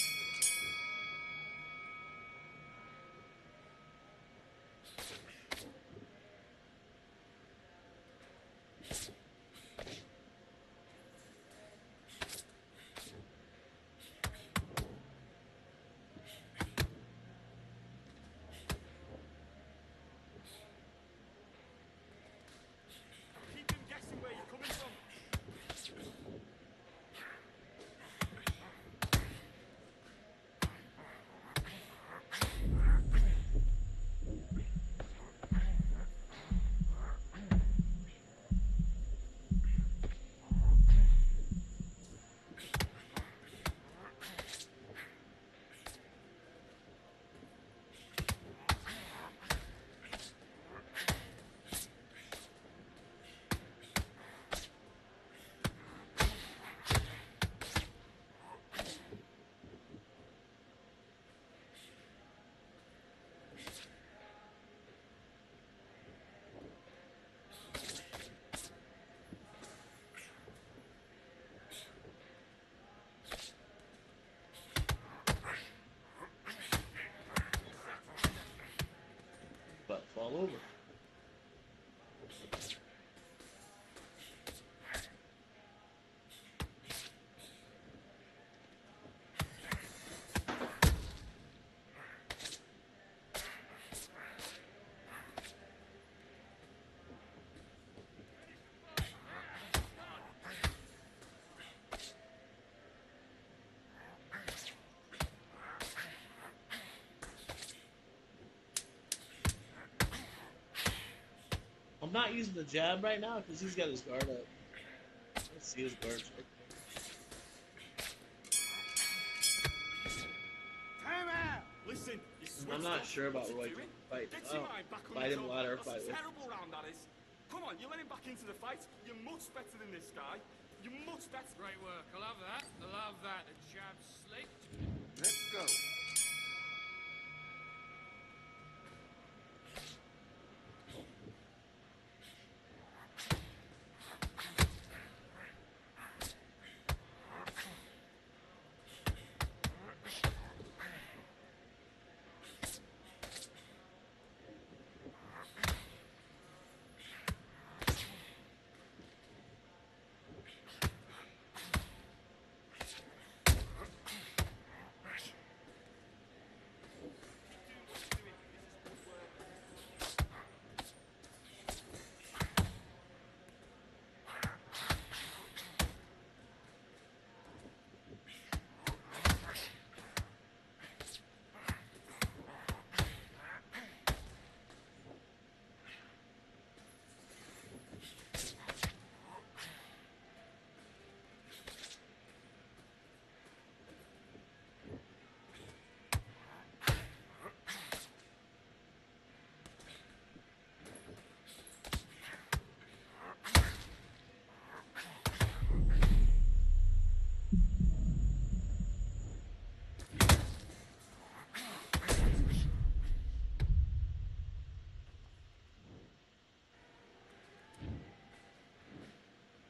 all over. I'm not using the jab right now because he's got his guard up. Let's see his guard. Time out. Listen, I'm not sure about Roy fight. Fight him, let her fight with. Come on, you let him back into the fight. You're much better than this guy. You're much better. Great work. I love that. I love that. The jab slick. Let's go.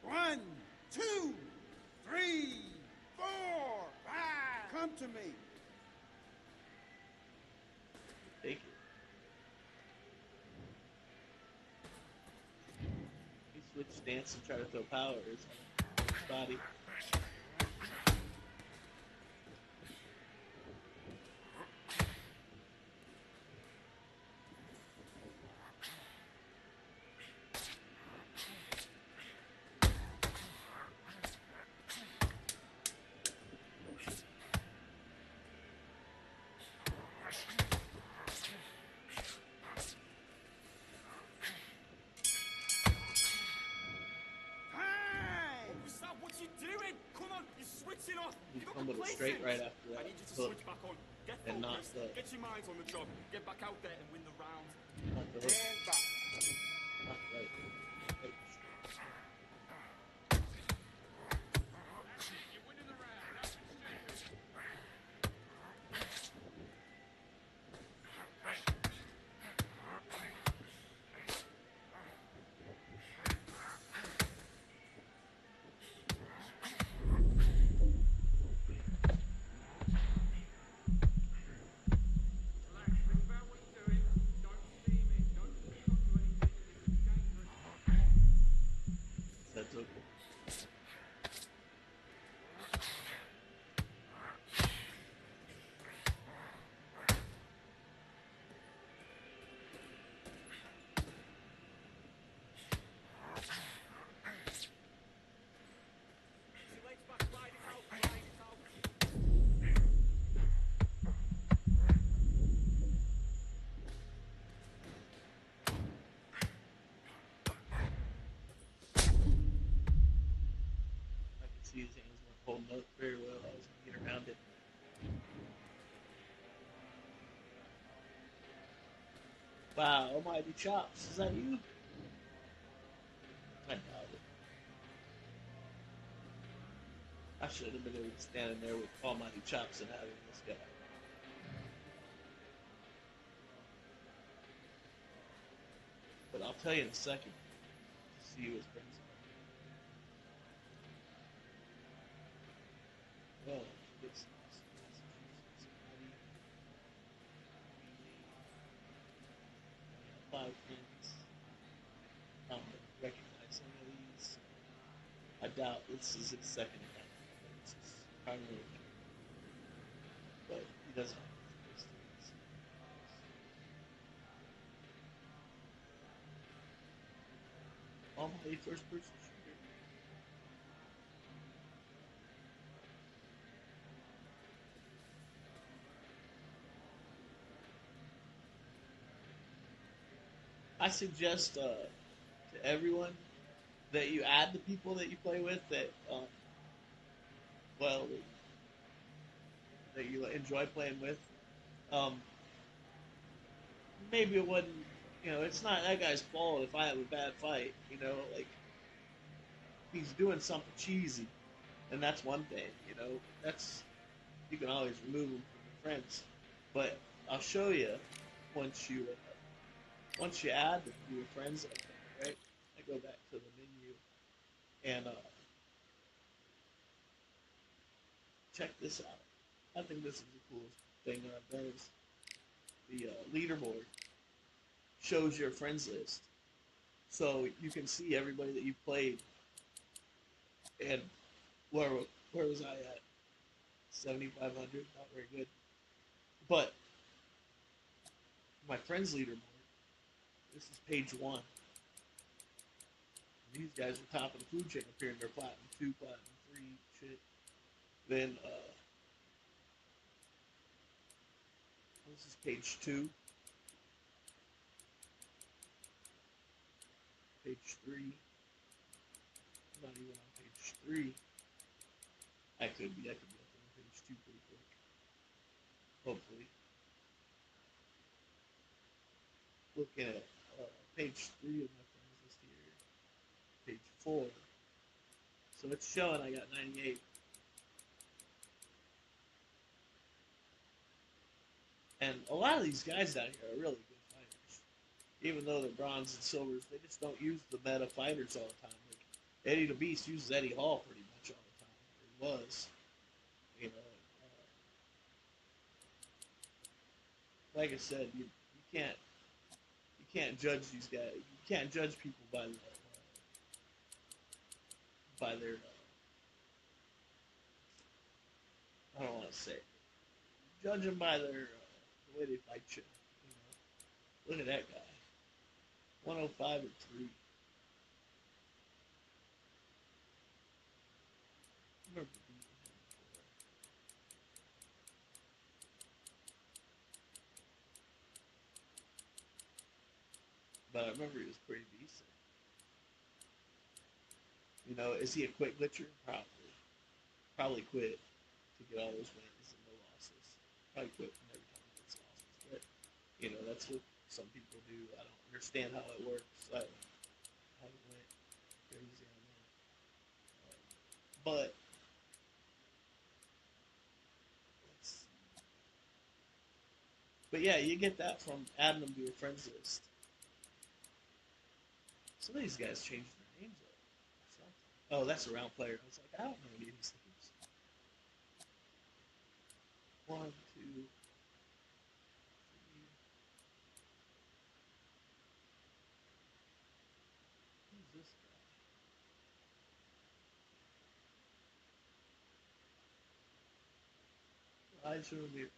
One, two, three, four, five. Come to me. Thank you. He switched stance and tried to throw power in his body. He fumbled it straight right after that. I need you to switch back on. Get focused. Get your minds on the job. Get back out there and win the round. Not the hook. And back. Not right. Right. You're winning the round. That's what's stupid. Relax. Think about what you're doing. Don't steam it. Don't stick onto anything. This is dangerous. That's okay. Your legs back, ride it out, ride it out. I can see his hands weren't holding up very well. I was going to get around it. Wow, almighty chops. Is that you? I doubt it. I should have been able to stand in there with almighty chops and having this guy. But I'll tell you in a second. See you as friends. Well, it's Massachusetts. 5 doubt this is his second account. It's his primary account. But he doesn't have his face. Almighty first person shooter. I suggest to everyone that you add the people that you play with that, well, that you enjoy playing with. Maybe it wasn't, it's not that guy's fault if I have a bad fight, like, he's doing something cheesy, and that's one thing, that's, you can always remove them from your friends, but I'll show you once you add your friends like that, right? I go back to the menu, and check this out. I think this is the coolest thing that I've done is the leaderboard shows your friends list. So you can see everybody that you played. And where was I at? 7,500, not very good. But my friends leaderboard, this is page 1. These guys are top of the food chain up here, and they're platinum 2, platinum 3, shit. Then this is page 2. Page 3. I'm not even on page 3. I could be up on page 2 pretty quick. Hopefully. Looking at page 3 of my friends list here. Page 4. So it's showing I got 98. And a lot of these guys out here are really good fighters. Even though they're bronze and silvers, they just don't use the meta fighters all the time. Like Eddie the Beast uses Eddie Hall pretty much all the time. Or he was. Like I said, you can't judge these guys. You can't judge people by their I don't want to say it. Judge them by their the way they fight you. Look at that guy. 105 and 3. I remember beating him before. But I remember he was pretty decent. Is he a quick glitcher? Probably. Probably quit to get all those wins and no losses. Probably quit from every time he gets losses. But, that's what some people do. I don't understand how it works. I went crazy on that. But, let's see. But yeah, you get that from adding them to your friends list. Some of these guys changed their names up. Oh, that's a round player. I was like, I don't know any of these names. 1, 2, 3. Who's this guy? Elijah Ramirez.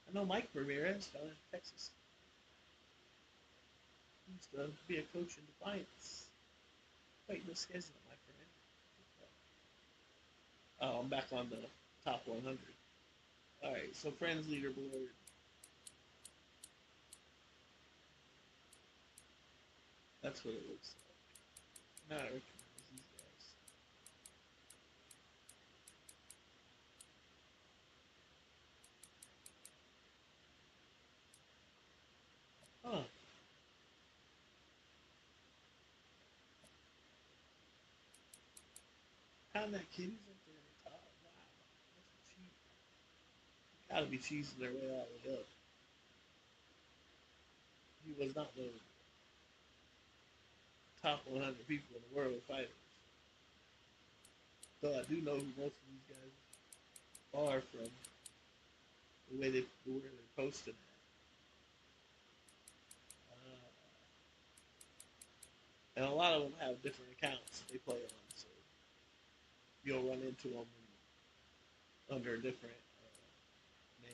I know Mike Ramirez down in Texas. He used to be a coach in Defiance. Wait, this guy's not my friend. Oh, I'm back on the top 100. Alright, so friends leaderboard. That's what it looks like. Now I recognize these guys. Huh. Found that kid who's up there at the top. Wow. That's cheap. Gotta be cheesing their way all the way up. He was not the top 100 people in the world of fighters. Though I do know who most of these guys are from the way where they're posted at. And a lot of them have different accounts they play on. So you'll run into them under different names.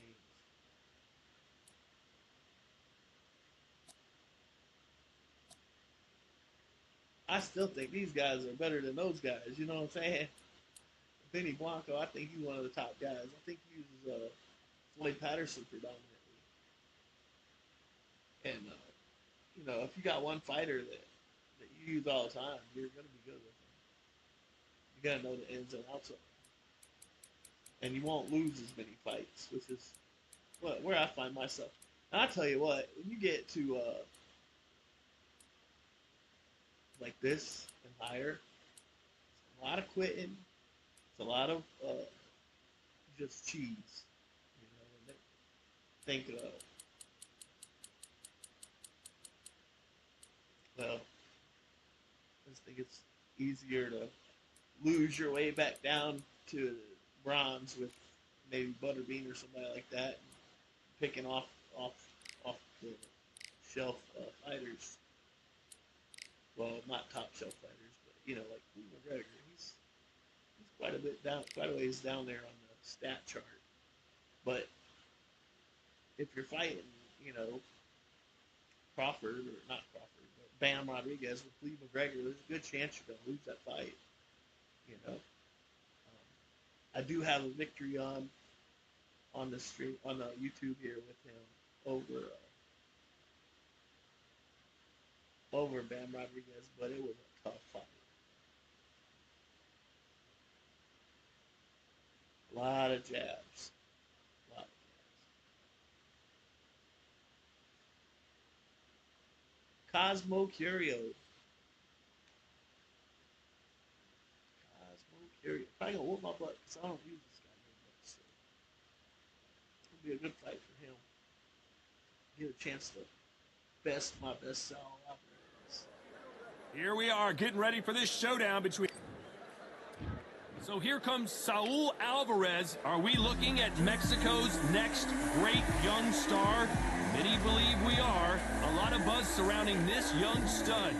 I still think these guys are better than those guys. You know what I'm saying? Benny Blanco, I think he's one of the top guys. I think he uses Floyd Patterson predominantly. And, you know, if you got one fighter that you use all the time, you're going to be good with him. You got to know the ins and outs of him. And you won't lose as many fights, which is where I find myself. And I tell you what, when you get to like this and higher, it's a lot of quitting. It's a lot of just cheese. You know, and think well, I just think it's easier to lose your way back down to bronze with maybe Butterbean or somebody like that, picking off the shelf fighters. Well, not top shelf fighters, but you know, like McGregor. He's quite a ways down there on the stat chart. But if you're fighting, you know, Crawford or not Crawford, but Bam Rodriguez with Lee McGregor, there's a good chance you're gonna lose that fight. You know, I do have a victory on the stream on the YouTube here with him over Bam Rodriguez, but it was a tough fight. A lot of jabs. Cosmo Curio. Probably gonna whoop my butt because I don't use this guy very much. So it'll be a good fight for him. Get a chance to best my best self out there. Here we are getting ready for this showdown between. So here comes Saul Alvarez. Are we looking at Mexico's next great young star? Many believe we are. A lot of buzz surrounding this young stud.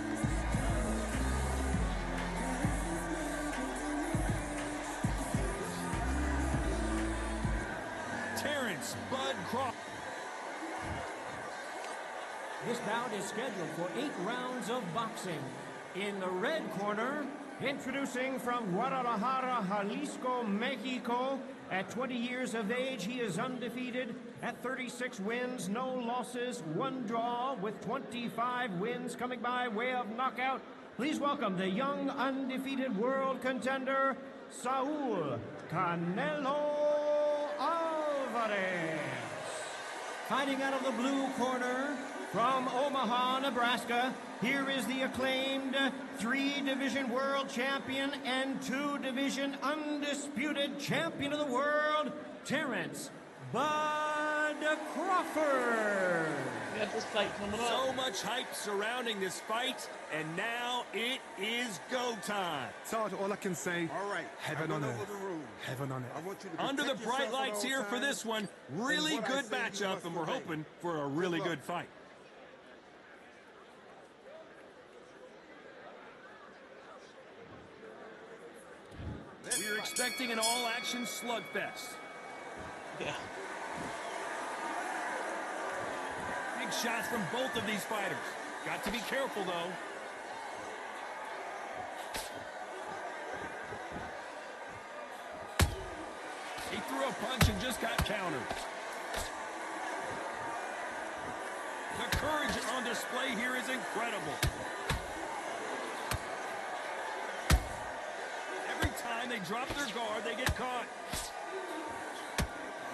Terrence Bud Crawford. This bout is scheduled for 8 rounds of boxing. In the red corner, introducing from Guadalajara, Jalisco, Mexico. At 20 years of age, he is undefeated at 36 wins, no losses, 1 draw, with 25 wins coming by way of knockout. Please welcome the young undefeated world contender, Saul Canelo Alvarez. Fighting out of the blue corner, from Omaha, Nebraska, here is the acclaimed 3-division world champion and 2-division undisputed champion of the world, Terrence Bud Crawford. We got this fight coming up. So much hype surrounding this fight, and now it is go time. Todd, all I can say, all right, heaven on earth. Heaven on earth. Under the bright lights here for this one, really good matchup, and we're hoping for a really good fight. We're expecting an all-action slugfest. Yeah. Big shots from both of these fighters. Got to be careful, though. He threw a punch and just got countered. The courage on display here is incredible. They drop their guard, they get caught.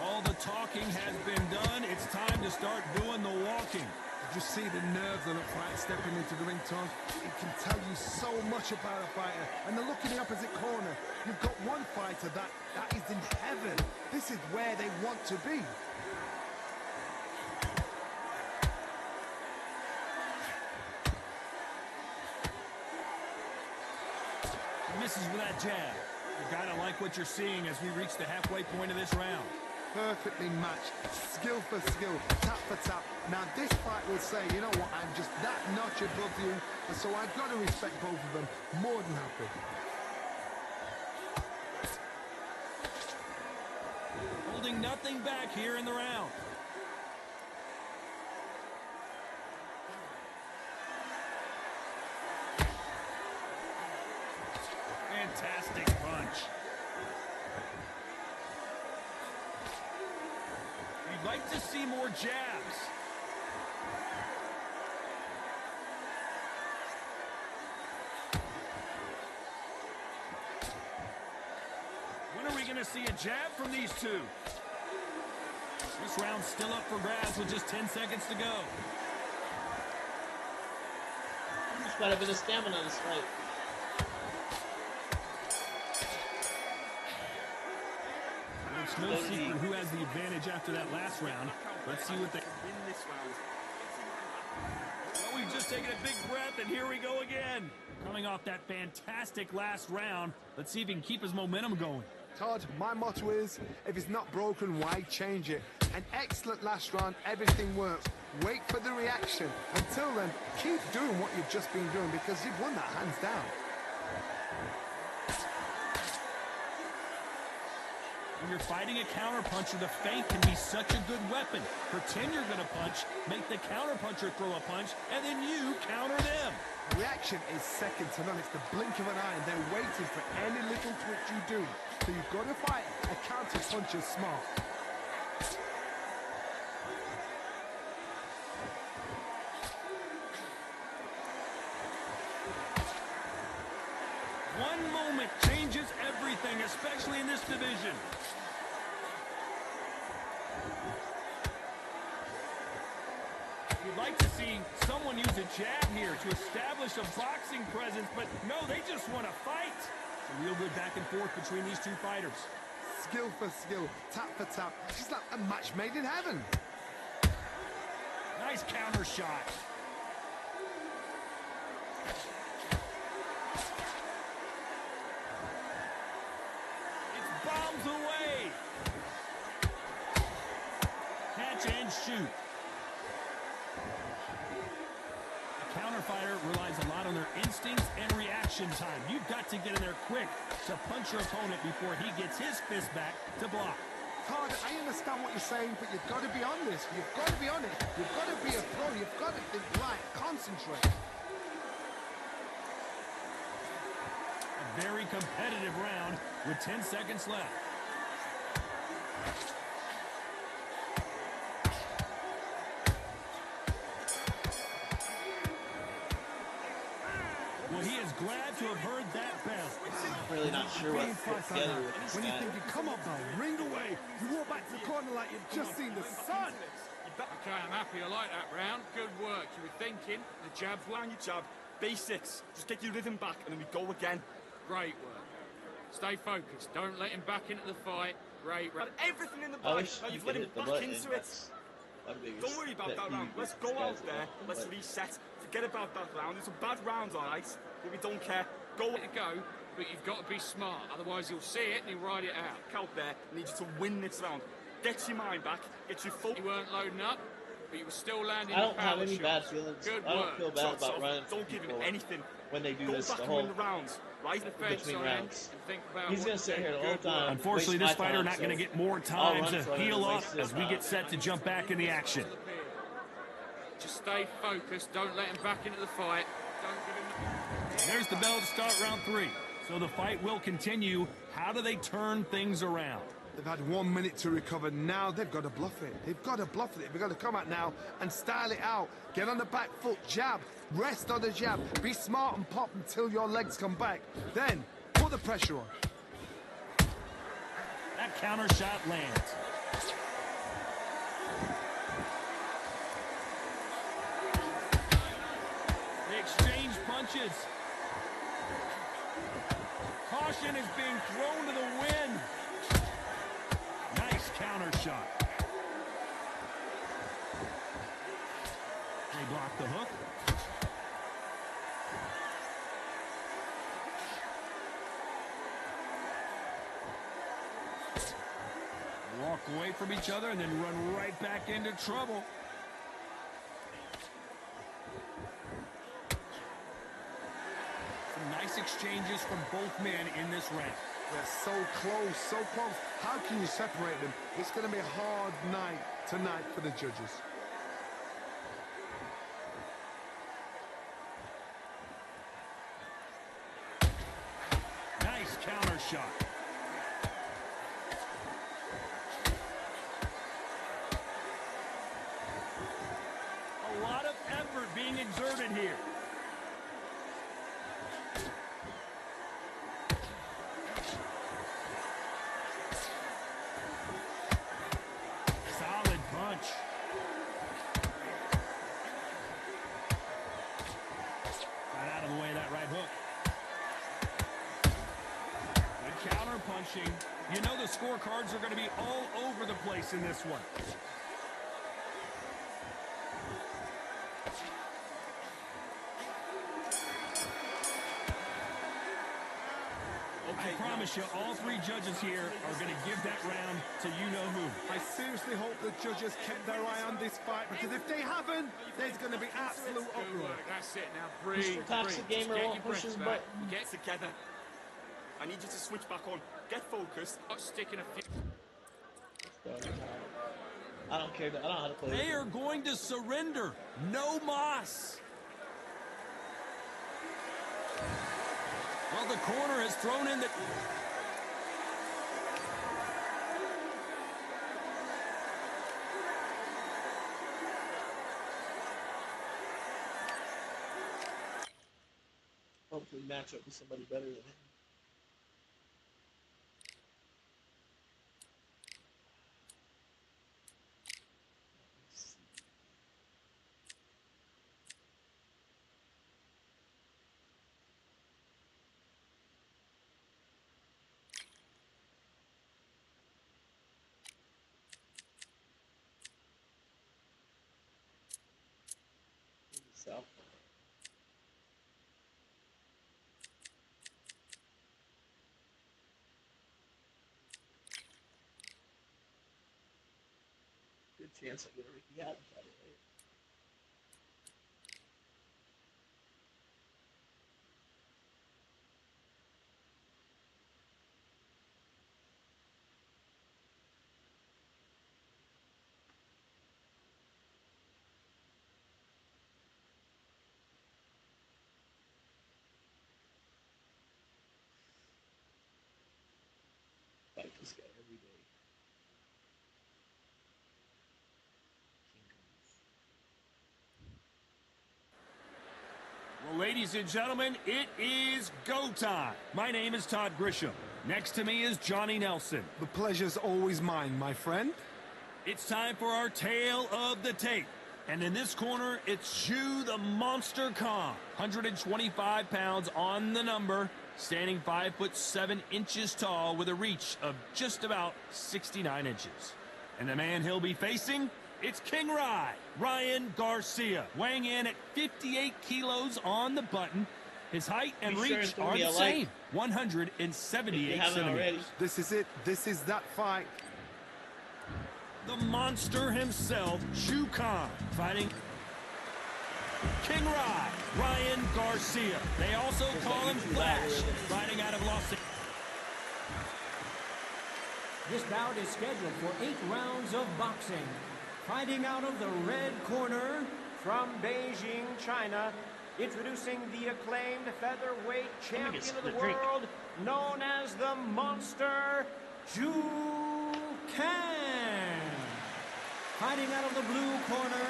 All the talking has been done. It's time to start doing the walking. Did you see the nerves of the fight stepping into the ring, Tom? It can tell you so much about a fighter. And the look in the opposite corner, you've got one fighter that is in heaven. This is where they want to be. Misses with that jab. You gotta like what you're seeing as we reach the halfway point of this round. Perfectly matched, skill for skill, tap for tap. Now this fight will say, you know what, I'm just that notch above you, and so I've got to respect both of them more than happy. holding nothing back here in the round. Fantastic punch. You'd like to see more jabs. When are we going to see a jab from these two? This round's still up for grabs with just 10 seconds to go. There's quite a bit of stamina in this fight. Well, it's no secret who has the advantage after that last round. Let's see what they win this round. Well, we've just taken a big breath, and here we go again. Coming off that fantastic last round, let's see if he can keep his momentum going. Todd, my motto is, if it's not broken, why change it? An excellent last round, everything works. Wait for the reaction. Until then, keep doing what you've just been doing because you've won that hands down. When you're fighting a counterpuncher, the feint can be such a good weapon. Pretend you're going to punch, make the counterpuncher throw a punch, and then you counter them. Reaction is second to none. It's the blink of an eye, and they're waiting for any little twitch you do. So you've got to fight a counterpuncher smart. One moment changes everything, especially in this division. You'd like to see someone use a jab here to establish a boxing presence, but no, they just want to fight. It's a real good back and forth between these two fighters. Skill for skill, tap for tap. It's like a match made in heaven. Nice counter shot. It's bombs away. Catch and shoot. A counter fighter relies a lot on their instincts and reaction time. You've got to get in there quick to punch your opponent before he gets his fist back to block. Todd, I understand what you're saying, but you've got to be on this. You've got to be on it. You've got to be a pro. You've got to think right. Concentrate. A very competitive round with 10 seconds left. Well, he is glad to have heard that bell. I'm really not sure what to put together with this when guy. you think you come up now, ring away. You walk back to the corner like you've just seen the sun. Okay, I'm happy. I like that round. Good work. You were thinking. The jab's line, your jab. Basics. Just get your rhythm back, and then we go again. Great work. Stay focused. Don't let him back into the fight. Great round. Everything in the bag. Now you've let him back into it. Don't worry about that round. Let's go out there. Let's reset. Forget about that round. It's a bad round, all right? But we don't care. Go to go, but you've got to be smart. Otherwise, he'll see it and he'll ride it out. Out there. I need you to win this round. Get your mind back. Get your full. You weren't loading up, but you were still landing. I don't have power any shots. bad feelings. Good I don't work. feel bad about running. Don't give him anything. When they do Go this, back the and whole win the rounds, right? between rounds. He's going to sit here the whole time. Unfortunately, this fighter not going to get more time to heal up as we get set to jump back in the action. Just stay focused. Don't let him back into the fight. Don't give him There's the bell to start round 3. So the fight will continue. How do they turn things around? They've had 1 minute to recover. Now they've got to bluff it. They've got to bluff it. They've got to come out now and style it out. Get on the back foot, jab, rest on the jab. Be smart and pop until your legs come back. Then put the pressure on. That counter shot lands. They exchange punches. Caution is being thrown to the wind. Nice counter shot. They block the hook. Walk away from each other and then run right back into trouble. Some nice exchanges from both men in this round. They're so close, so close. How can you separate them? It's going to be a hard night tonight for the judges. Nice counter shot. A lot of effort being exerted here. Solid punch. Got out of the way of that right hook. Good counter punching. You know the scorecards are going to be all over the place in this one. I promise you, all three judges here are going to give that round to you-know-who. I seriously hope the judges kept their eye on this fight, because if they haven't, there's going to be absolute uproar. That's it now. Breathe. Toxic gamer won't push his button. Get together. I need you to switch back on. Get focused. Not sticking a few. I don't care. I don't know how to play. They are going to surrender. No mas. Well, the corner has thrown in the... Hopefully match up with somebody better than him. South. Good chance I get a Ricky Hatton fight later. Fight this guy every day. Well, ladies and gentlemen, it is go time. My name is Todd Grisham. Next to me is Johnny Nelson. The pleasure's always mine, my friend. It's time for our tale of the tape. And in this corner, it's Shu the Monster Khan. 125 pounds on the number, standing 5'7" tall with a reach of just about 69 inches. And the man he'll be facing, it's King Ryan Garcia, weighing in at 58 kilos on the button. His height and reach are the same, 178 centimeters. This is it. This is that fight. The monster himself, Shu Khan, fighting King Ryan Garcia. They also call him Flash, fighting out of Los Angeles. This bout is scheduled for 8 rounds of boxing. Fighting out of the red corner from Beijing, China, introducing the acclaimed featherweight champion of the world, known as the Monster, Shu Khan. Fighting out of the blue corner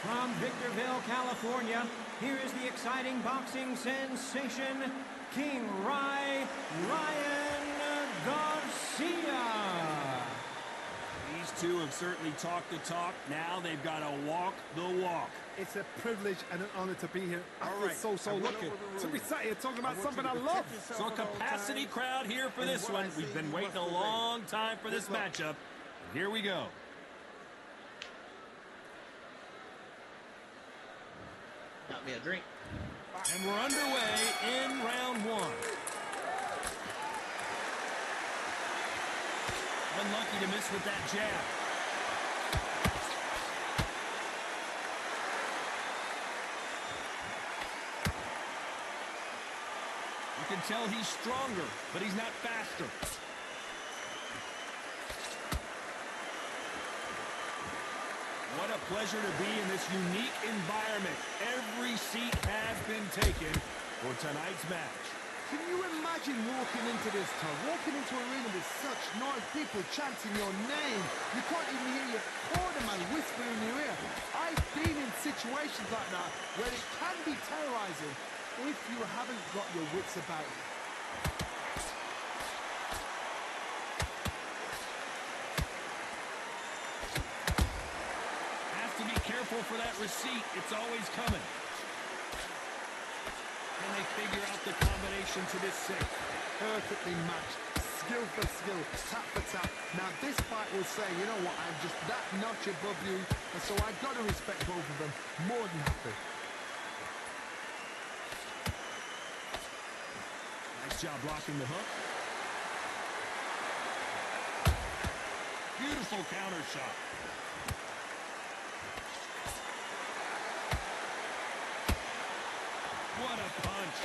from Victorville, California, here is the exciting boxing sensation, King Ryan Garcia. These two have certainly talked the talk. Now they've got to walk the walk. It's a privilege and an honor to be here. I feel so lucky to be sat here talking about something I love. So a capacity crowd here for this one. We've been waiting a long time for this matchup. Here we go. Got me a drink. And we're underway in round 1. Unlucky to miss with that jab. You can tell he's stronger, but he's not faster. What a pleasure to be in this unique environment. Every seat has been taken for tonight's match. Can you imagine walking into this town, walking into a arena with such noise, people chanting your name? You can't even hear your cornerman whispering in your ear. I've been in situations like that where it can be terrorizing if you haven't got your wits about you. Have to be careful for that receipt. It's always coming. Can they figure out the combination to this safe? Perfectly matched, skill for skill, tap for tap. Now this fight will say, you know what, I'm just that notch above you, and so I've got to respect both of them. More than happy. Nice job blocking the hook. Beautiful counter shot. What a punch.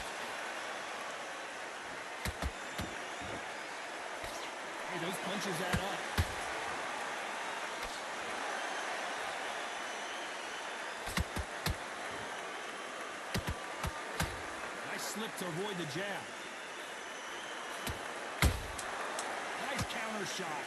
Hey, those punches add up. Nice slip to avoid the jab. Nice counter shot.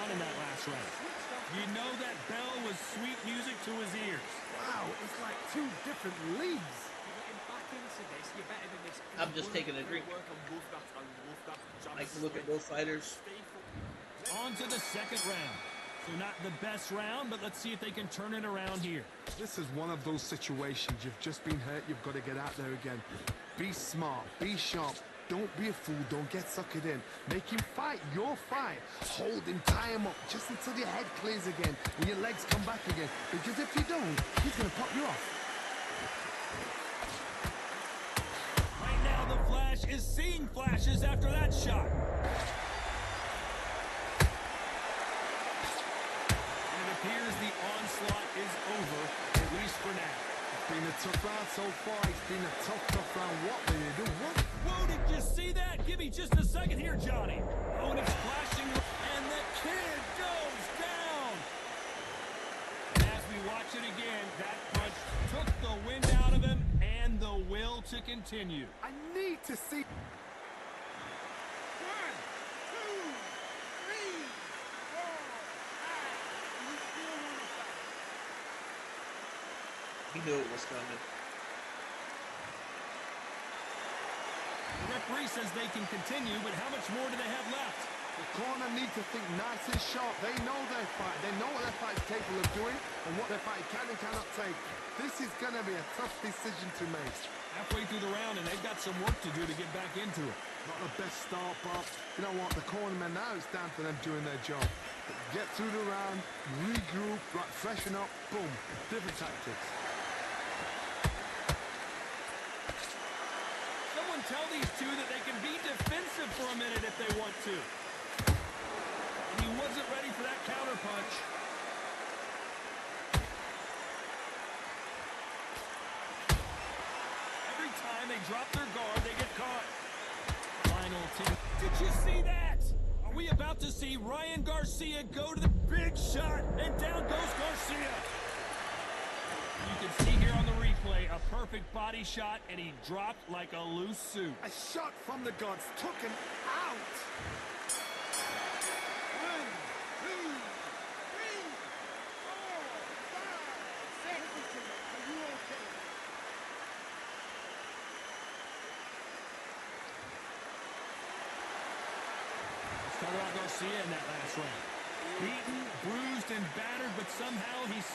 In that last round. You know that bell was sweet music to his ears. Wow, it's like two different leagues. I'm just taking a drink. I like to look at both fighters. On to the second round. So not the best round, but let's see if they can turn it around here. This is one of those situations. You've just been hurt. You've got to get out there again. Be smart. Be sharp. Don't be a fool. Don't get suckered in. Make him fight your fight. Hold him, tie him up, just until your head clears again and your legs come back again. Because if you don't, he's going to pop you off. Right now, the Flash is seeing flashes after that shot. And it appears the onslaught is over, at least for now. It's been a tough round so far. It's been a tough round. What will they do? What? Whoa, did you see that? Give me just a second here, Johnny. Oh, and it's flashing, and the kid goes down. And as we watch it again, that punch took the wind out of him and the will to continue. I need to see. 1, 2, 3, 4, 5. He knew it was coming. The referee says they can continue, but how much more do they have left? The corner need to think nice and sharp. They know their fight. They know what their fight is capable of doing and what their fight can and cannot take. This is going to be a tough decision to make. Halfway through the round, and they've got some work to do to get back into it. Not the best start, but you know what? The cornermen now, it's down to them doing their job. Get through the round, regroup, right, freshen up, boom. Different tactics. Tell these two that they can be defensive for a minute if they want to. And he wasn't ready for that counter punch. Every time they drop their guard, they get caught. Final 10. Did you see that? Are we about to see Ryan Garcia go to the big shot, and down goes Garcia? You can see here on the replay a perfect body shot, and he dropped like a loose suit. A shot from the gods took him out. 1, 2, 3, 4, 5, 6. Are you okay? Let's talk about Garcia in that last round. Beaten, bruised, and battered, but somehow he's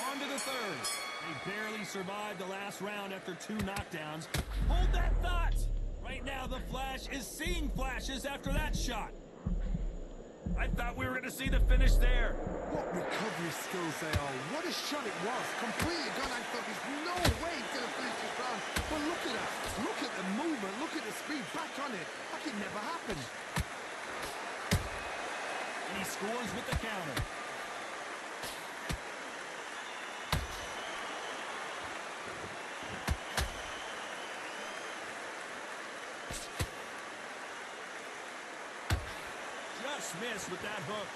on to the third. They barely survived the last round after 2 knockdowns. Hold that thought! Right now, the Flash is seeing flashes after that shot. I thought we were going to see the finish there. What recovery skills they are. What a shot it was. Completely gone. I thought there's no way he's going to finish this round. But look at that. Look at the movement. Look at the speed. Back on it. Like it never happened. dismiss with that hook.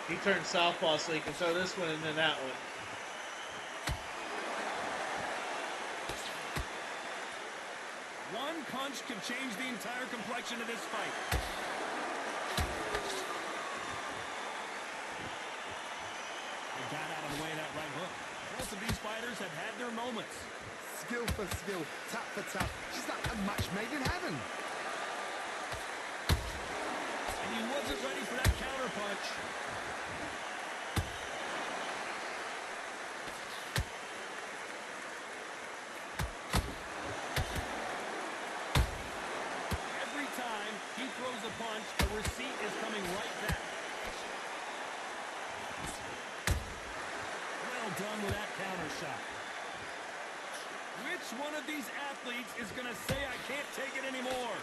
He turned southpaw so he can throw this one and then that one. One punch can change the entire complexion of this fight. They got out of the way of that right hook. Both of these fighters have had their moments. Skill for skill, tap for tap. She's like a match made in heaven. And he wasn't ready for that counter punch. Every time he throws a punch, a receipt is coming right back. Well done with that counter shot. Which one of these athletes is going to say, I can't take it anymore?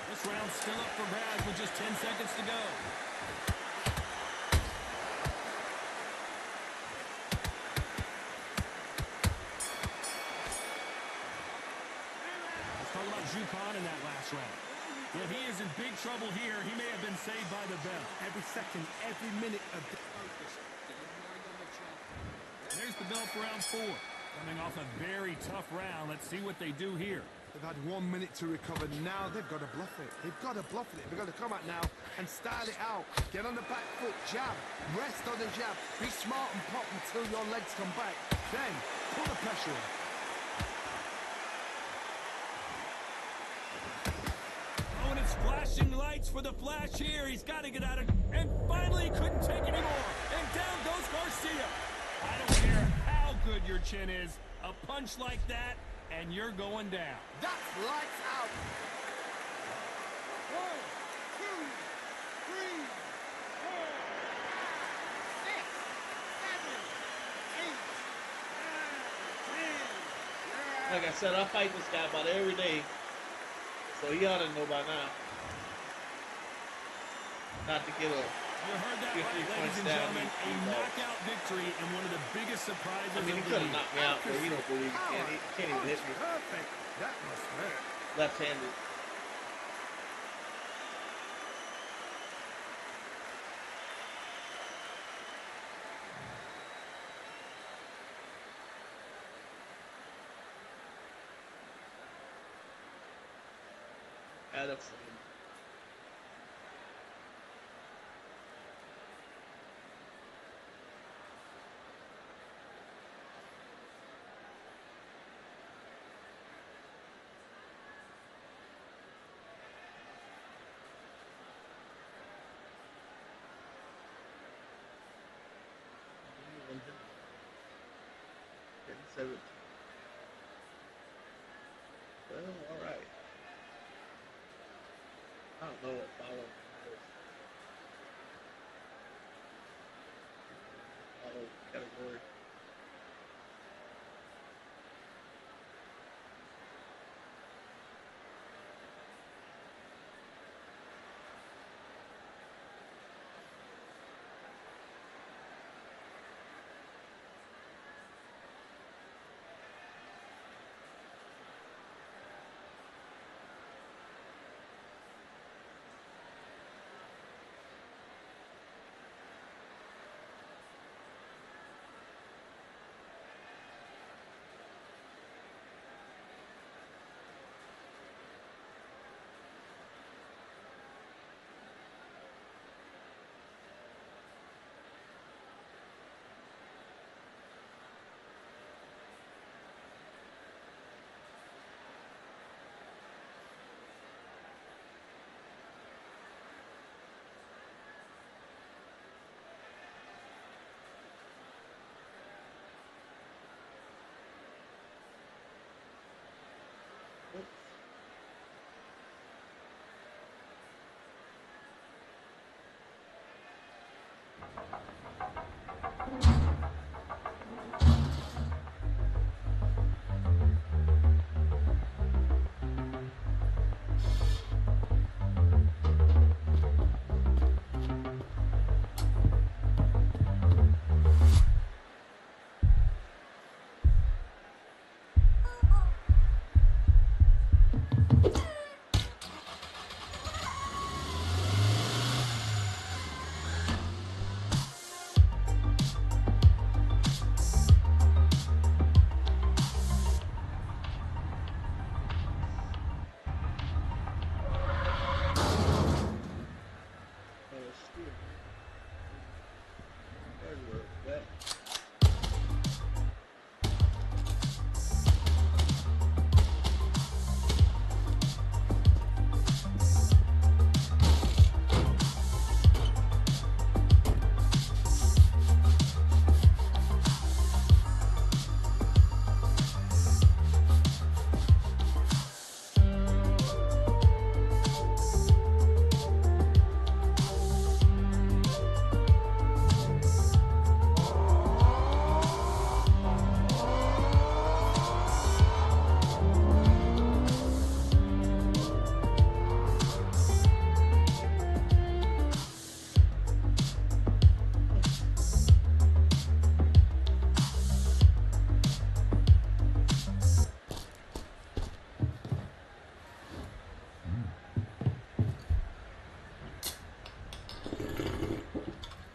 This round's still up for grabs with just 10 seconds to go. Khan in that last round. Yeah, he is in big trouble here. He may have been saved by the bell. Every second, every minute of the focus. There's the bell for round 4. Coming off a very tough round. Let's see what they do here. They've had 1 minute to recover. Now they've got to bluff it. They've got to bluff it. They've got to come out now and style it out. Get on the back foot, jab, rest on the jab. Be smart and pop until your legs come back. Then put the pressure on. Flashing lights for the flash here. He's got to get out of... And finally, he couldn't take anymore. And down goes Garcia. I don't care how good your chin is. A punch like that, and you're going down. That's lights out. 1, 2, 3, 4, 6, 7, 8, 9, 10. Like I said, I fight this guy about every day. So he ought to know by now. Not to get a... You heard that right, ladies and gentlemen. A knockout victory and one of the biggest surprises of the league. He could have knocked me out, but he don't believe he can. He can't even hit me. Perfect. That must hurt. Left-handed. Out of frame. Well, all right. I don't know what follow is. Follow category.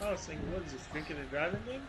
I was thinking, what is this, drinking and driving thing?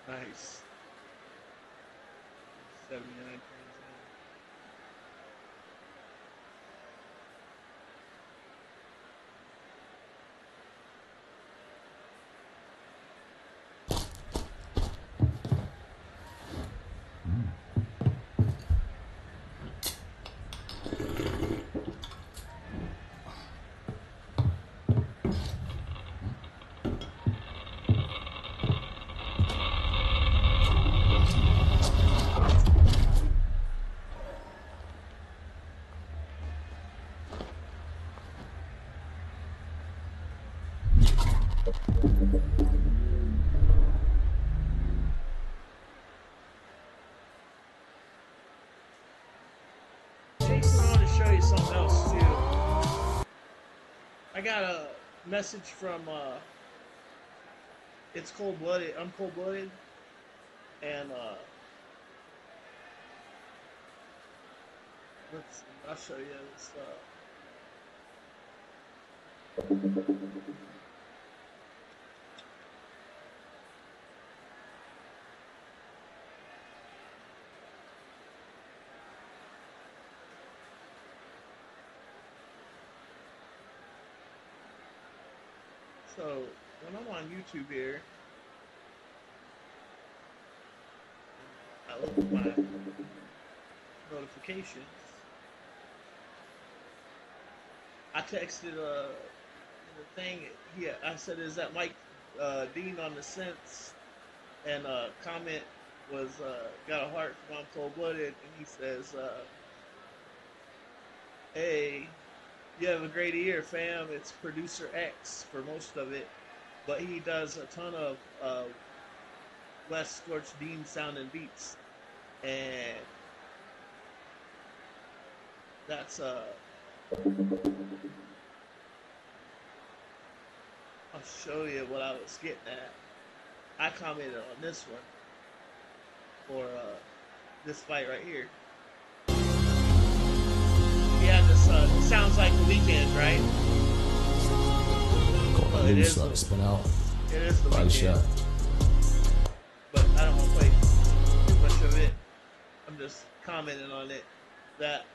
Nice. 79 turns in. Jason, I want to show you something else too. I got a message from it's Cold Blooded. I'm Cold Blooded, and I'll show you this. So when I'm on YouTube here, I look at my notifications. I texted the thing. I said, "Is that Mike Dean on the Sense?" And comment was got a heart from I'm Cold Blooded, and he says, "Hey, you have a great ear, fam. It's Producer X for most of it, but he does a ton of West Scorch Dean sounding beats, and that's I'll show you what I was getting at. I commented on this one for this fight right here. Yeah, this sounds like The Weeknd, right? Well, it is. Spin out. It is The Body Weeknd. shot. But I don't want to play too much of it. I'm just commenting on it. That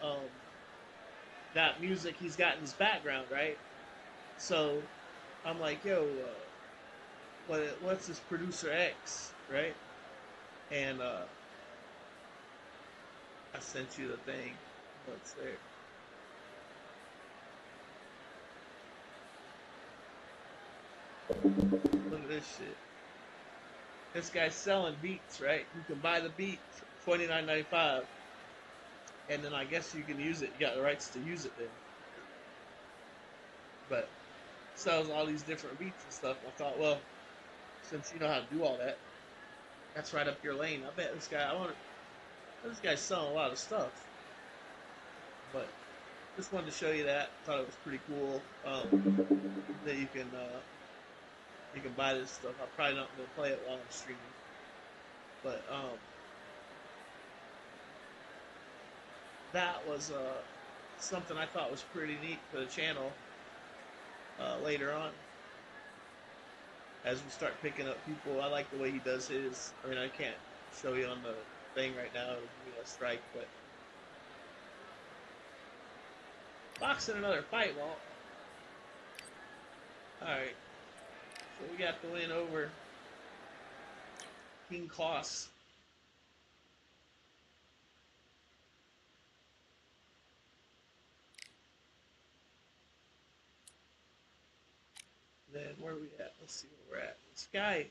that music he's got in his background, right? So I'm like, yo, what's this Producer X, right? And I sent you the thing. What's there? Look at this shit. This guy's selling beats, right? You can buy the beat for $29.95, and then I guess you can use it. You got the rights to use it then. But sells all these different beats and stuff. I thought, well, since you know how to do all that, that's right up your lane. I bet this guy. This guy's selling a lot of stuff. But just wanted to show you that. Thought it was pretty cool that you can buy this stuff. I'm probably not gonna play it while I'm streaming, but that was something I thought was pretty neat for the channel. Later on, as we start picking up people, I like the way he does his. I mean, I can't show you on the thing right now; it'll give me a strike. But boxing another fight, Walt. All right. So we got the win over King Koss. Then where are we at? Let's see where we're at. This guy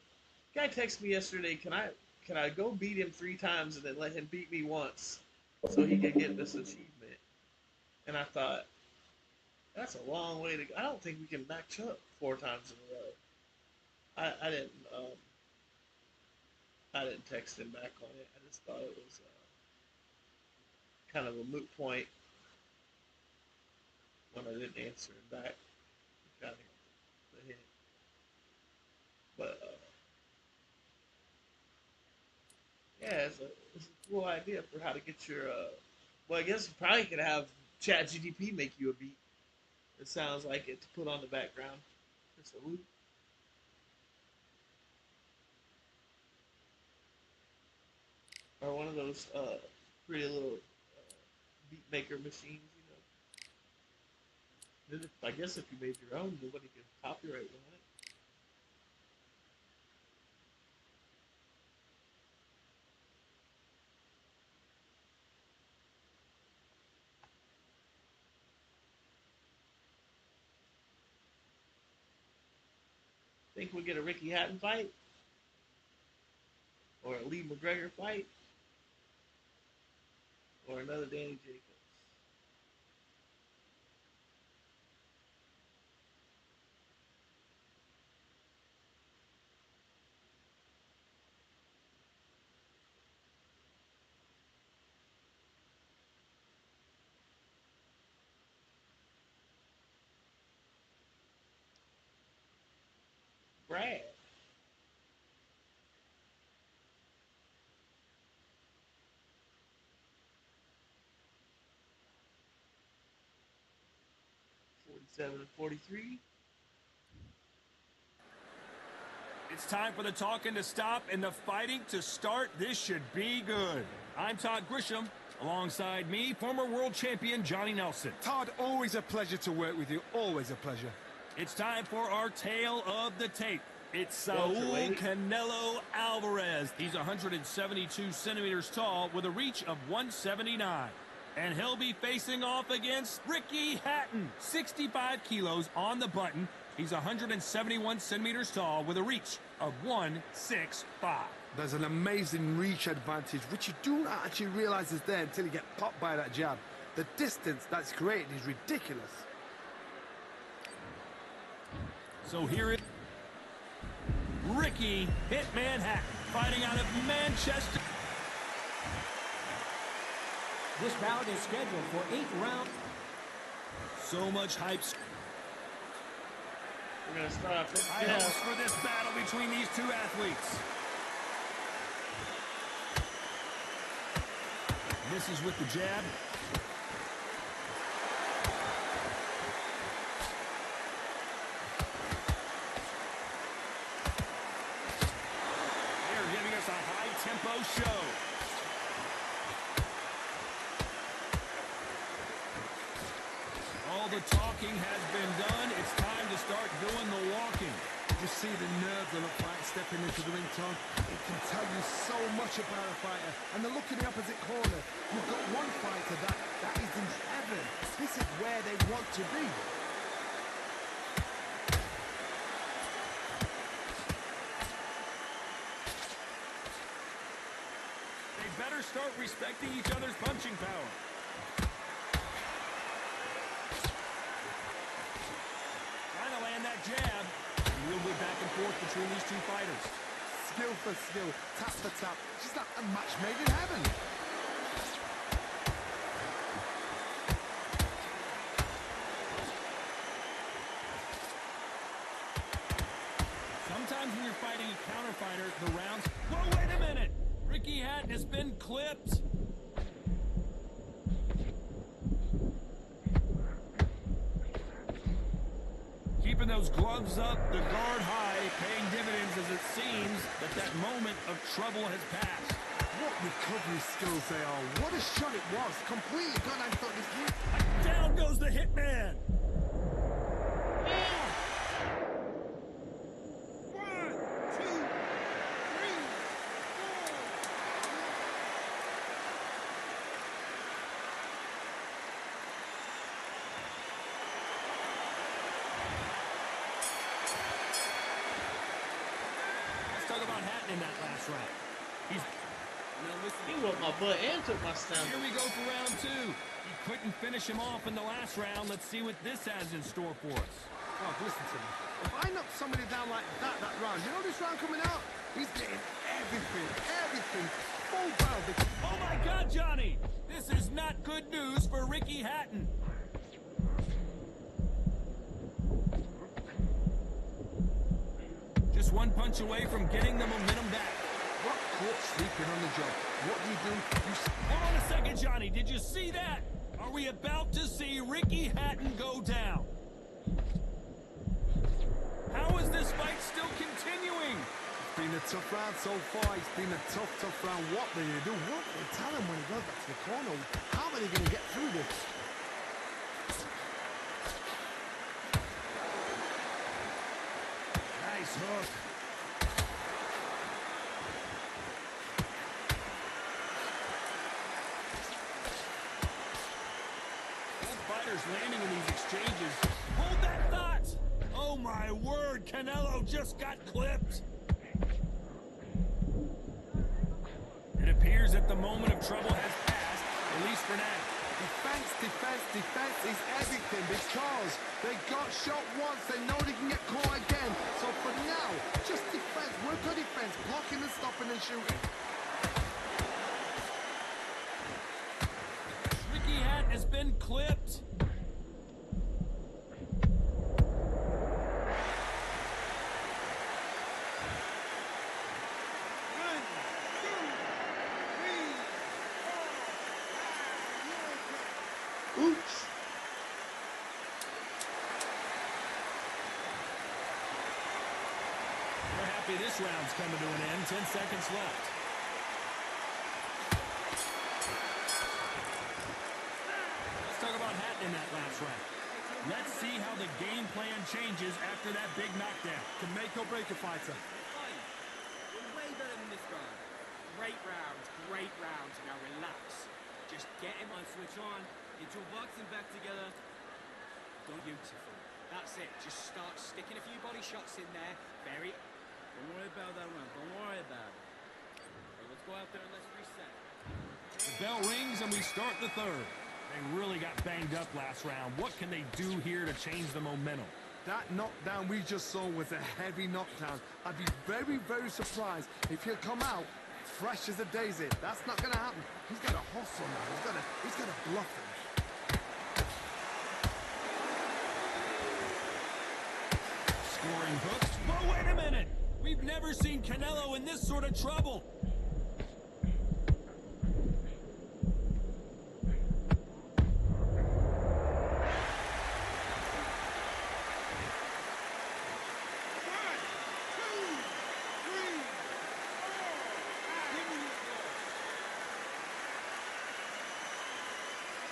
texted me yesterday. Can I go beat him 3 times and then let him beat me once so he can get this achievement? And I thought, that's a long way to go. I don't think we can match up 4 times in a row. I didn't text him back on it. I just thought it was kind of a moot point when I didn't answer him back. Kind of the hint. But yeah, it's a cool idea for how to get your. Well, I guess you probably could have ChatGPT make you a beat. It sounds like it to put on the background. Just a loop. Or one of those pretty little beat maker machines, you know. Then I guess if you made your own, nobody could copyright on it. Think we'll get a Ricky Hatton fight? Or a Lee McGregor fight? Or another Danny Jacobs? Brad. And 43. It's time for the talking to stop and the fighting to start. This should be good. I'm Todd Grisham. Alongside me, former world champion Johnny Nelson. Todd, always a pleasure to work with you. Always a pleasure. It's time for our tale of the tape. It's Saul Canelo Alvarez. He's 172 centimeters tall with a reach of 179. And he'll be facing off against Ricky Hatton, 65 kilos on the button. He's 171 centimeters tall with a reach of 165. There's an amazing reach advantage, which you do not actually realize is there until you get popped by that jab. The distance that's created is ridiculous. So here is Ricky Hitman Hatton fighting out of Manchester. This bout is scheduled for 8 rounds. So much hype. We're going to start off with for this battle between these two athletes. Misses with the jab. They're giving us a high-tempo show. All the talking has been done. It's time to start doing the walking. You see the nerves of a fight stepping into the ring, Tom. It can tell you so much about a fighter. And the look in the opposite corner. You've got one fighter that is in heaven. This is where they want to be. They better start respecting each other's punching power. Trying to land that jab. Real good back and forth between these two fighters. Skill for skill, tap for tap. Just like a match made in heaven. Sometimes when you're fighting a counter fighter, the rounds... Whoa, wait a minute! Ricky Hatton has been clipped. Keeping those gloves up, the guard high, paying dividends as it seems that moment of trouble has passed. What recovery skills they are. What a shot it was. Completely gone. I thought this hit. Down goes the Hitman. In that last round. He whooped my butt and took my stomach. Here we go for round 2. He couldn't finish him off in the last round. Let's see what this has in store for us. Oh, listen to me. If I knock somebody down like that round, you know this round coming out? He's getting everything. Full pound. Oh my God, Johnny! This is not good news for Ricky Hatton. Just one punch away from getting the momentum back. What caught sleeping on the job? What do you do? Hold on a second, Johnny. Did you see that? Are we about to see Ricky Hatton go down? How is this fight still continuing? It's been a tough round so far. It's been a tough round. What do you do? What do you tell him when he goes back to the corner? How are they going to get through this? Nice hook. Both fighters landing in these exchanges. Hold that thought! Oh my word, Canelo just got clipped. It appears that the moment of trouble has passed, at least for now. Defense is everything because they got shot once, they know they can get caught again. So for now, just defense, work on defense, blocking and stopping and shooting. Ricky Hatton has been clipped. Oops. We're happy this round's coming to an end. 10 seconds left. Let's talk about Hatton in that last round. Let's see how the game plan changes after that big knockdown. Can make or break a fighter. You're way better than this guy. Great round, great round. Now relax. Just get him on, switch on. Get your boxing back together. Don't beautiful. That's it. Just start sticking a few body shots in there. Don't worry about that round. Don't worry about it. Okay, let's go out there and let's reset. The bell rings and we start the third. They really got banged up last round. What can they do here to change the momentum? That knockdown we just saw was a heavy knockdown. I'd be very, very surprised if he'll come out fresh as a daisy. That's not going to happen. He's got to hustle now. He's got to bluff him. Scoring hooks. But wait a minute! We've never seen Canelo in this sort of trouble.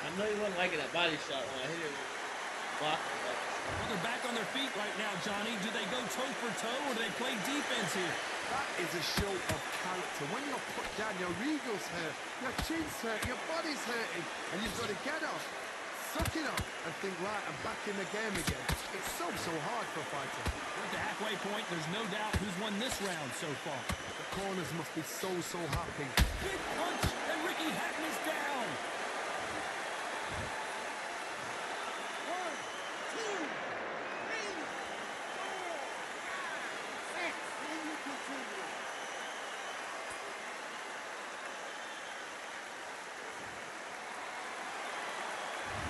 I know he wasn't liking that body shot when I hit it with blocking. Well, they're back on their feet right now, Johnny. Do they go toe for toe or do they play defense here? That is a show of character. When you're put down, your eagle's hurt, your chin's hurt, your body's hurting, and you've got to get up, suck it up, and think, right, I'm back in the game again. It's so hard for a fighter. At the halfway point, there's no doubt who's won this round so far. The corners must be so happy. Big punch, and Ricky Hatton is down.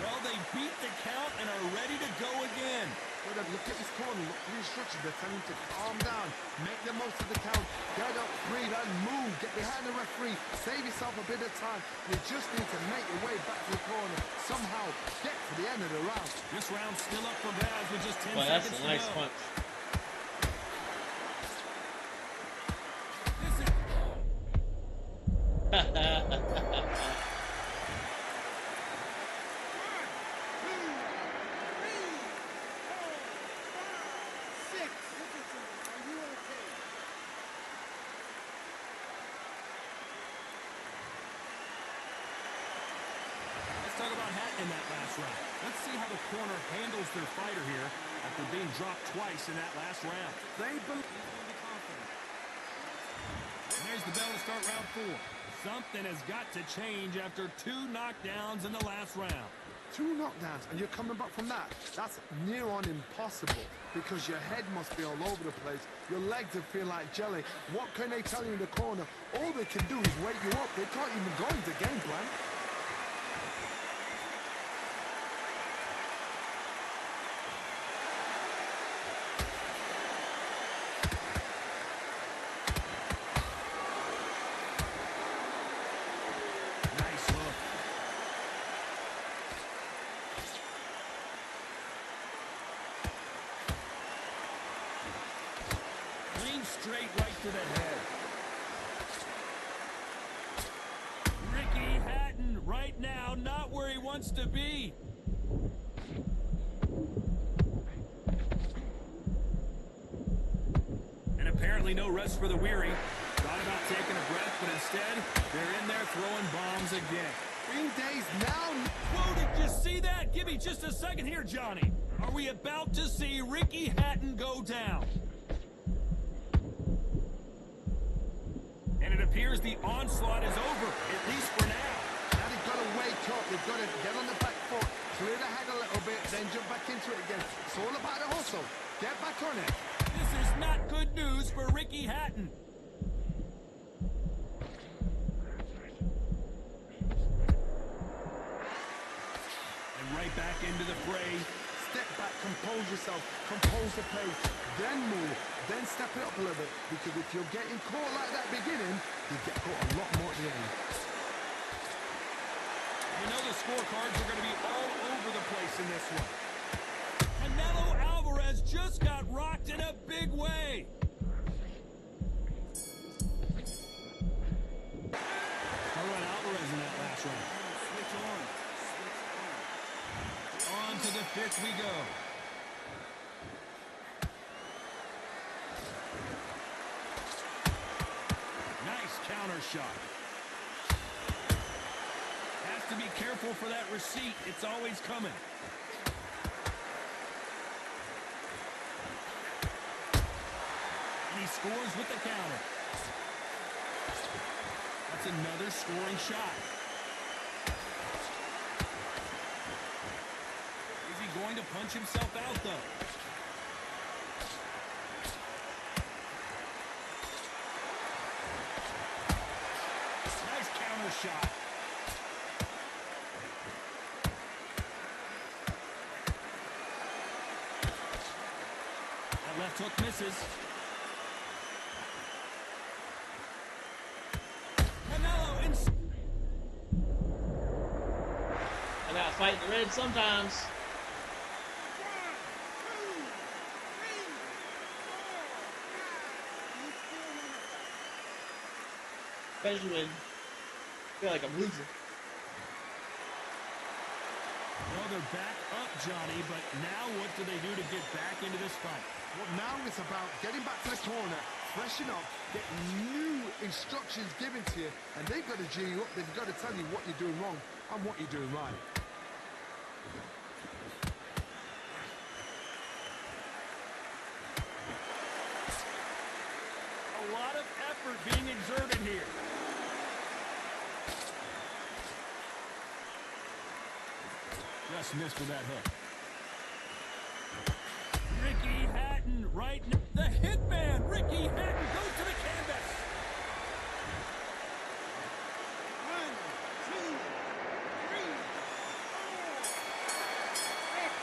Well, they beat the count and are ready to go again. Look at this corner, look at the instructions. They're telling him to calm down, make the most of the count, get up, breathe, and move. Get behind the referee, save yourself a bit of time. You just need to make your way back to the corner. Somehow, get to the end of the round. This round's still up for grabs with just 10 Boy, seconds that's a nice punch. This is... Talk about Hatton in that last round. Let's see how the corner handles their fighter here after being dropped twice in that last round. They believe. And there's the bell to start round 4. Something has got to change after 2 knockdowns in the last round. 2 knockdowns, and you're coming back from that. That's near on impossible because your head must be all over the place. Your legs will feel like jelly. What can they tell you in the corner? All they can do is wake you up. They can't even go into game plan. Straight right to the head. Ricky Hatton right now not where he wants to be. And apparently no rest for the weary. Thought about taking a breath, but instead they're in there throwing bombs again. 3 days now. Whoa, did you see that? Give me just a second here, Johnny. Are we about to see Ricky Hatton go down? And it appears the onslaught is over, at least for now. Now they've got to wake up. They've got to get on the back foot, clear the head a little bit, then jump back into it again. It's all about the hustle. Get back on it. This is not good news for Ricky Hatton. And right back into the fray. Step back, compose yourself, compose the pace, then move, then step it up a little bit. Because if you're getting caught like that beginning, you get caught a lot more at the end. You know the scorecards are going to be all over the place in this one. Canelo Alvarez just got rocked in a big way. How about Alvarez in that last round? Switch on. On to the 5th we go. Nice counter shot. Has to be careful for that receipt. It's always coming. And he scores with the counter. That's another scoring shot. Is he going to punch himself out, though? Nice counter shot. That left hook misses. I gotta fight the red sometimes. Especially when I feel like I'm losing. Well, they're back up, Johnny, but now what do they do to get back into this fight? Well, now it's about getting back to the corner, freshen up, get new instructions given to you, and they've got to G you up. They've got to tell you what you're doing wrong and what you're doing right. A lot of effort being exerted here. Just missed for that hook. Ricky Hatton right now. The hitman, Ricky Hatton, goes to the canvas. 1, 2, 3, 4, 5, 6, 7.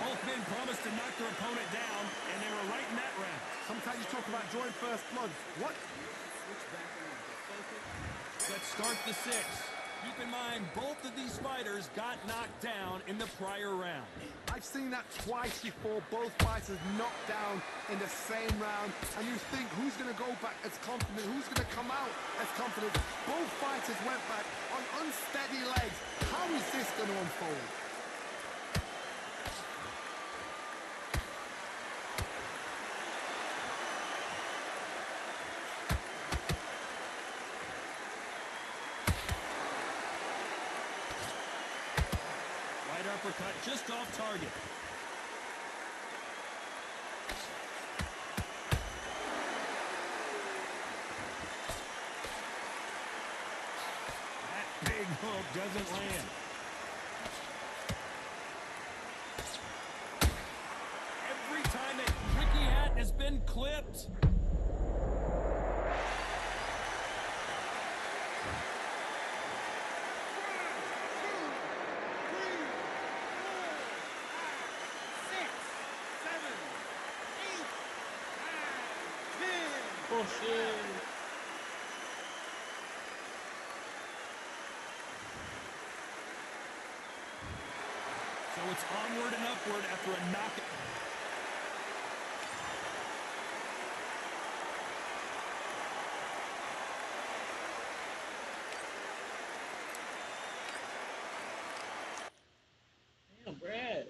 Both men promised to knock their opponent down, and they were right in that round. Sometimes you talk about drawing first blood. What? Let's start the 6th. Keep in mind, both of these fighters got knocked down in the prior round. I've seen that twice before. Both fighters knocked down in the same round. And you think, who's going to go back as confident? Who's going to come out as confident? Both fighters went back on unsteady legs. How is this going to unfold? Uppercut just off target. That big hook doesn't land. Every time that Ricky Hatton has been clipped. Bullshit. So it's onward and upward after a knockout. Damn, Brad.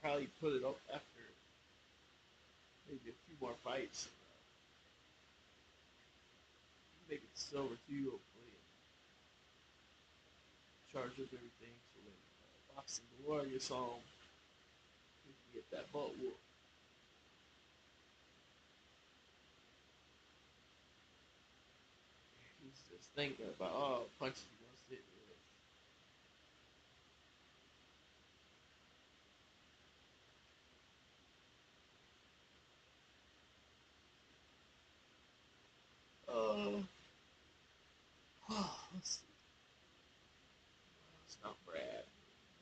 probably put it up after maybe a few more fights. Make it silver too, hopefully. Charge up everything so when Boxing Galore gets home, we can get that butt whoop. He's just thinking about all punches he wants to hit me with. Let's see. It's not Brad.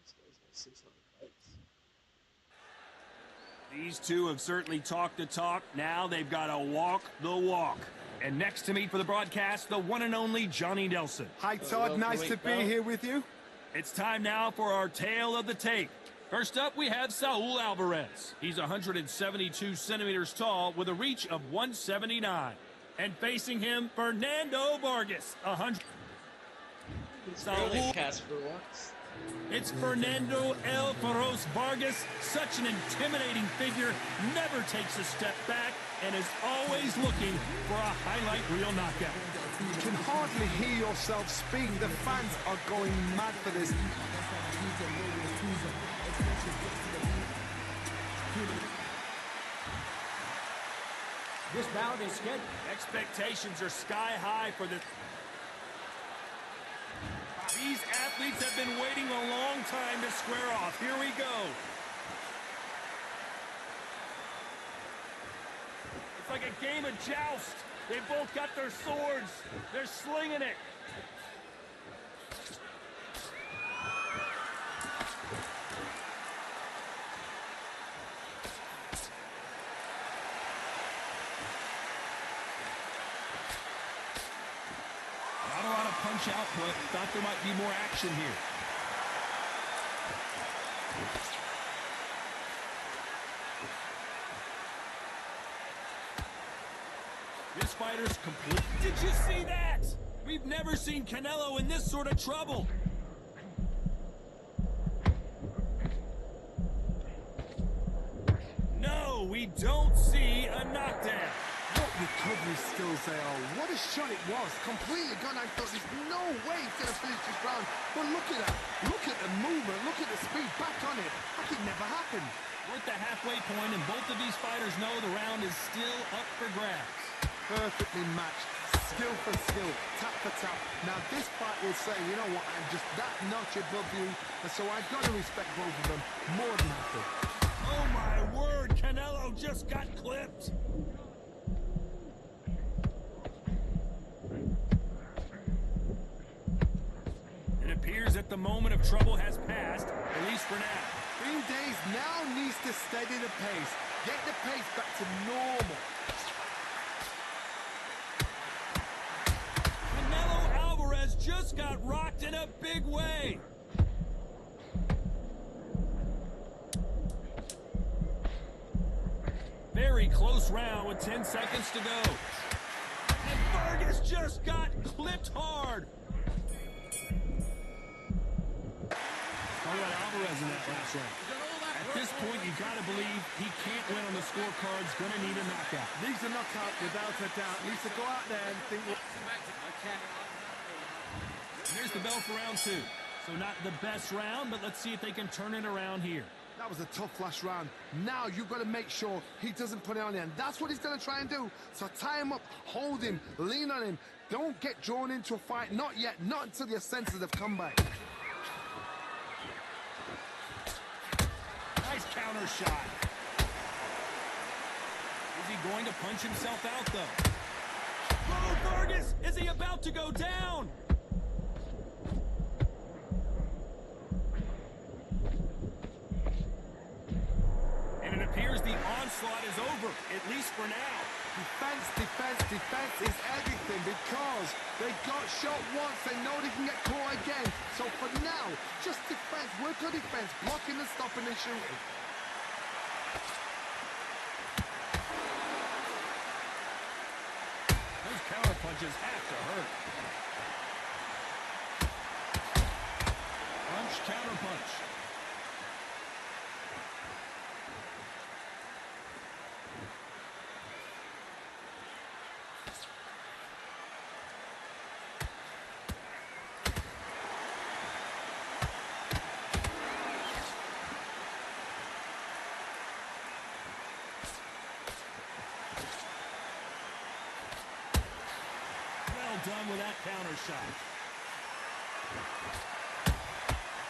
This guy's got 600 fights. These two have certainly talked the talk. Now they've got to walk the walk. And next to me for the broadcast, the one and only Johnny Nelson. Hi, Todd. Nice to be here with you. It's time now for our tale of the tape. First up, we have Saul Alvarez. He's 172 centimeters tall with a reach of 179. And facing him, Fernando Vargas, 100. Saul Casper once. It's Fernando El Feroz Vargas, such an intimidating figure, never takes a step back, and is always looking for a highlight reel knockout. You can hardly hear yourself speak. The fans are going mad for this. This bout is scheduled. Expectations are sky high for this. These athletes have been waiting a long time to square off. Here we go. It's like a game of joust. They both got their swords. They're slinging it. Not a lot of punch output. Thought there might be more action here. This fighter's complete. Did you see that? We've never seen Canelo in this sort of trouble. No, we don't see a knockdown. What recovery skills they are. What a shot it was. Completely gone. I thought there's no way he's going to finish this round. But look at that. Look at the movement. Look at the speed. Back on it. Like it never happened. We're at the halfway point, and both of these fighters know the round is still up for grabs. Perfectly matched. Skill for skill. Tap for tap. Now this fight will say, you know what, I'm just that notch above you. And so I've got to respect both of them more than happy. Oh my word, Canelo just got clipped. It appears that the moment of trouble has passed, at least for now. Green Days now needs to steady the pace. Get the pace back to normal. Canelo Alvarez just got rocked in a big way. Very close round with 10 seconds to go. And Vargas just got clipped hard. How about Alvarez in that last round? At this point, you got to believe he can't win on the scorecards. Going to need a knockout. Needs a knockout without a doubt. Needs to go out there and think. There's the bell for round two. So not the best round, but let's see if they can turn it around here. That was a tough last round. Now you've got to make sure he doesn't put it on the end. That's what he's going to try and do. So tie him up, hold him, lean on him. Don't get drawn into a fight. Not yet. Not until your senses have come back. Nice counter shot. Is he going to punch himself out, though? Oh, Vargas! Is he about to go down? And it appears the onslaught is over, at least for now. Defense, defense, defense is everything because they got shot once. They know they can get caught again. So for now, just defense, work on defense, blocking and stopping and shooting. Those counter punches have to hurt. Punch, counter punch. done with that counter shot.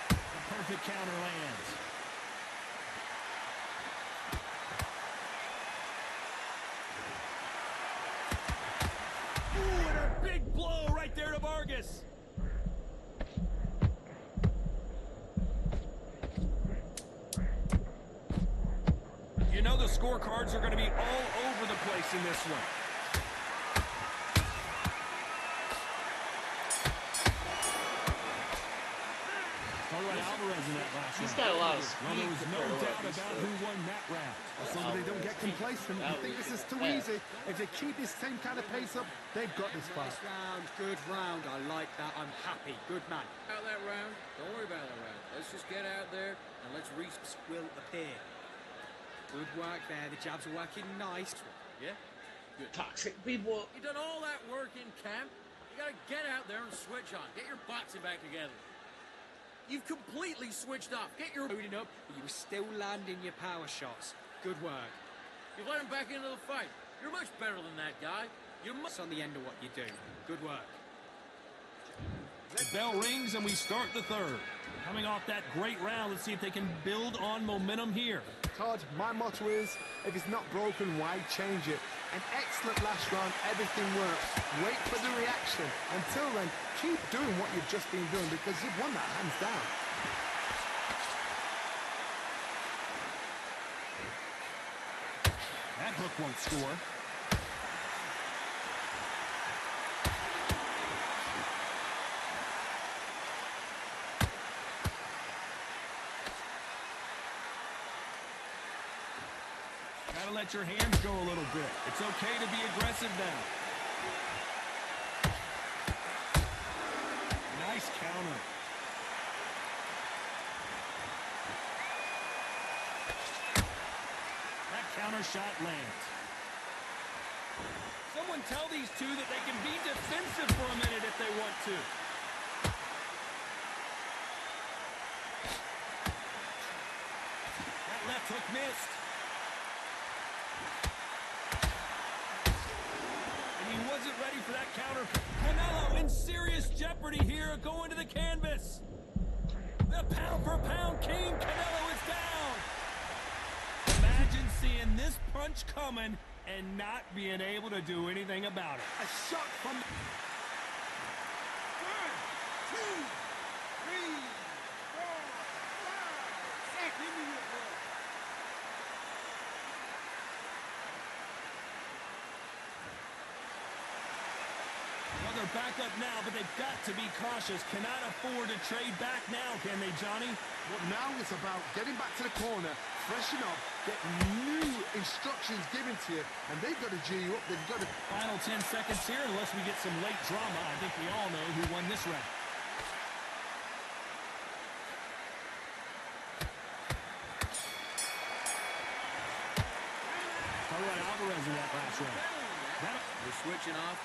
The perfect counter lands. Ooh, and a big blow right there to Vargas. You know the scorecards are going to be all over the place in this one. In that last He's round. got a lot of speed. Well, there was no doubt about who won that round. As long as they don't get complacent and think this is too easy, if they keep this same kind of pace up, they've got this far. Nice round, good round. I like that. I'm happy. Good man. Out that round. Don't worry about that round. Let's just get out there and let's reach. Will appear. Good work there. The jabs are working nice. Yeah? Good. Toxic people. You done all that work in camp. You gotta get out there and switch on. Get your boxing back together. You've completely switched off. Get your loading up, but you were still landing your power shots. Good work. You've let him back into the fight. You're much better than that guy. You're much on the end of what you do. Good work. The bell rings and we start the third. Coming off that great round, let's see if they can build on momentum here. Todd, my motto is, if it's not broken, why change it? An excellent last round, everything works. Wait for the reaction. Until then, keep doing what you've just been doing because you've won that hands down. That hook won't score. Gotta let your hands go a little bit. It's okay to be aggressive now. Nice counter. That counter shot lands. Someone tell these two that they can be defensive for a minute if they want to. That left hook missed. He wasn't ready for that counter. Canelo in serious jeopardy here, going to the canvas. The pound-for-pound king, Canelo, is down. Imagine seeing this punch coming and not being able to do anything about it. A shot from... 1, 2, 3, 4, 5, 6. Give me your ball. Well, they're back up now, but they've got to be cautious. Cannot afford to trade back now, can they, Johnny? Well, now it's about getting back to the corner, freshen up, get new instructions given to you, and they've got to G you up. They've got to... Final 10 seconds here, unless we get some late drama. I think we all know who won this round. All right, Alvarez in that last round. We're switching off.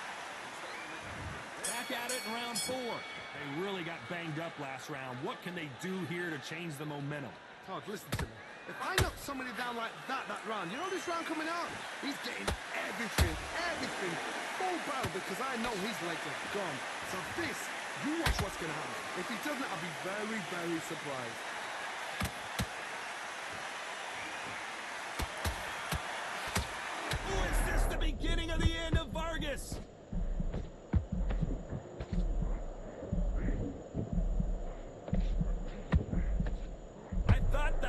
Back at it in round 4. They really got banged up last round. What can they do here to change the momentum? Todd, listen to me. If I knock somebody down like that round, you know this round coming out? He's getting everything, full barrel because I know his legs are gone. So this, you watch what's going to happen. If he doesn't, I'll be very, very surprised. Oh, is this the beginning of the end of Vargas?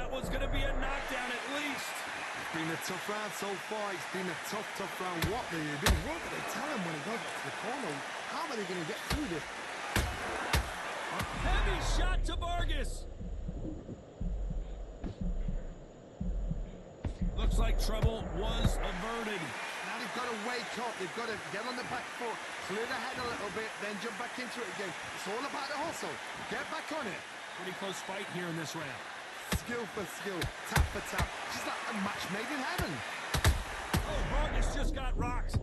Was going to be a knockdown at least. It's been a tough round so far. It's been a tough round. What do you do? What do they tell him when he goes back to the corner? How are they going to get through this? A heavy shot to Vargas. Looks like trouble was averted. Now they've got to wake up. They've got to get on the back foot, clear the head a little bit, then jump back into it again. It's all about the hustle. Get back on it. Pretty close fight here in this round. Skill for skill, tap for tap. Just like a match made in heaven. Oh, Vargas just got rocked.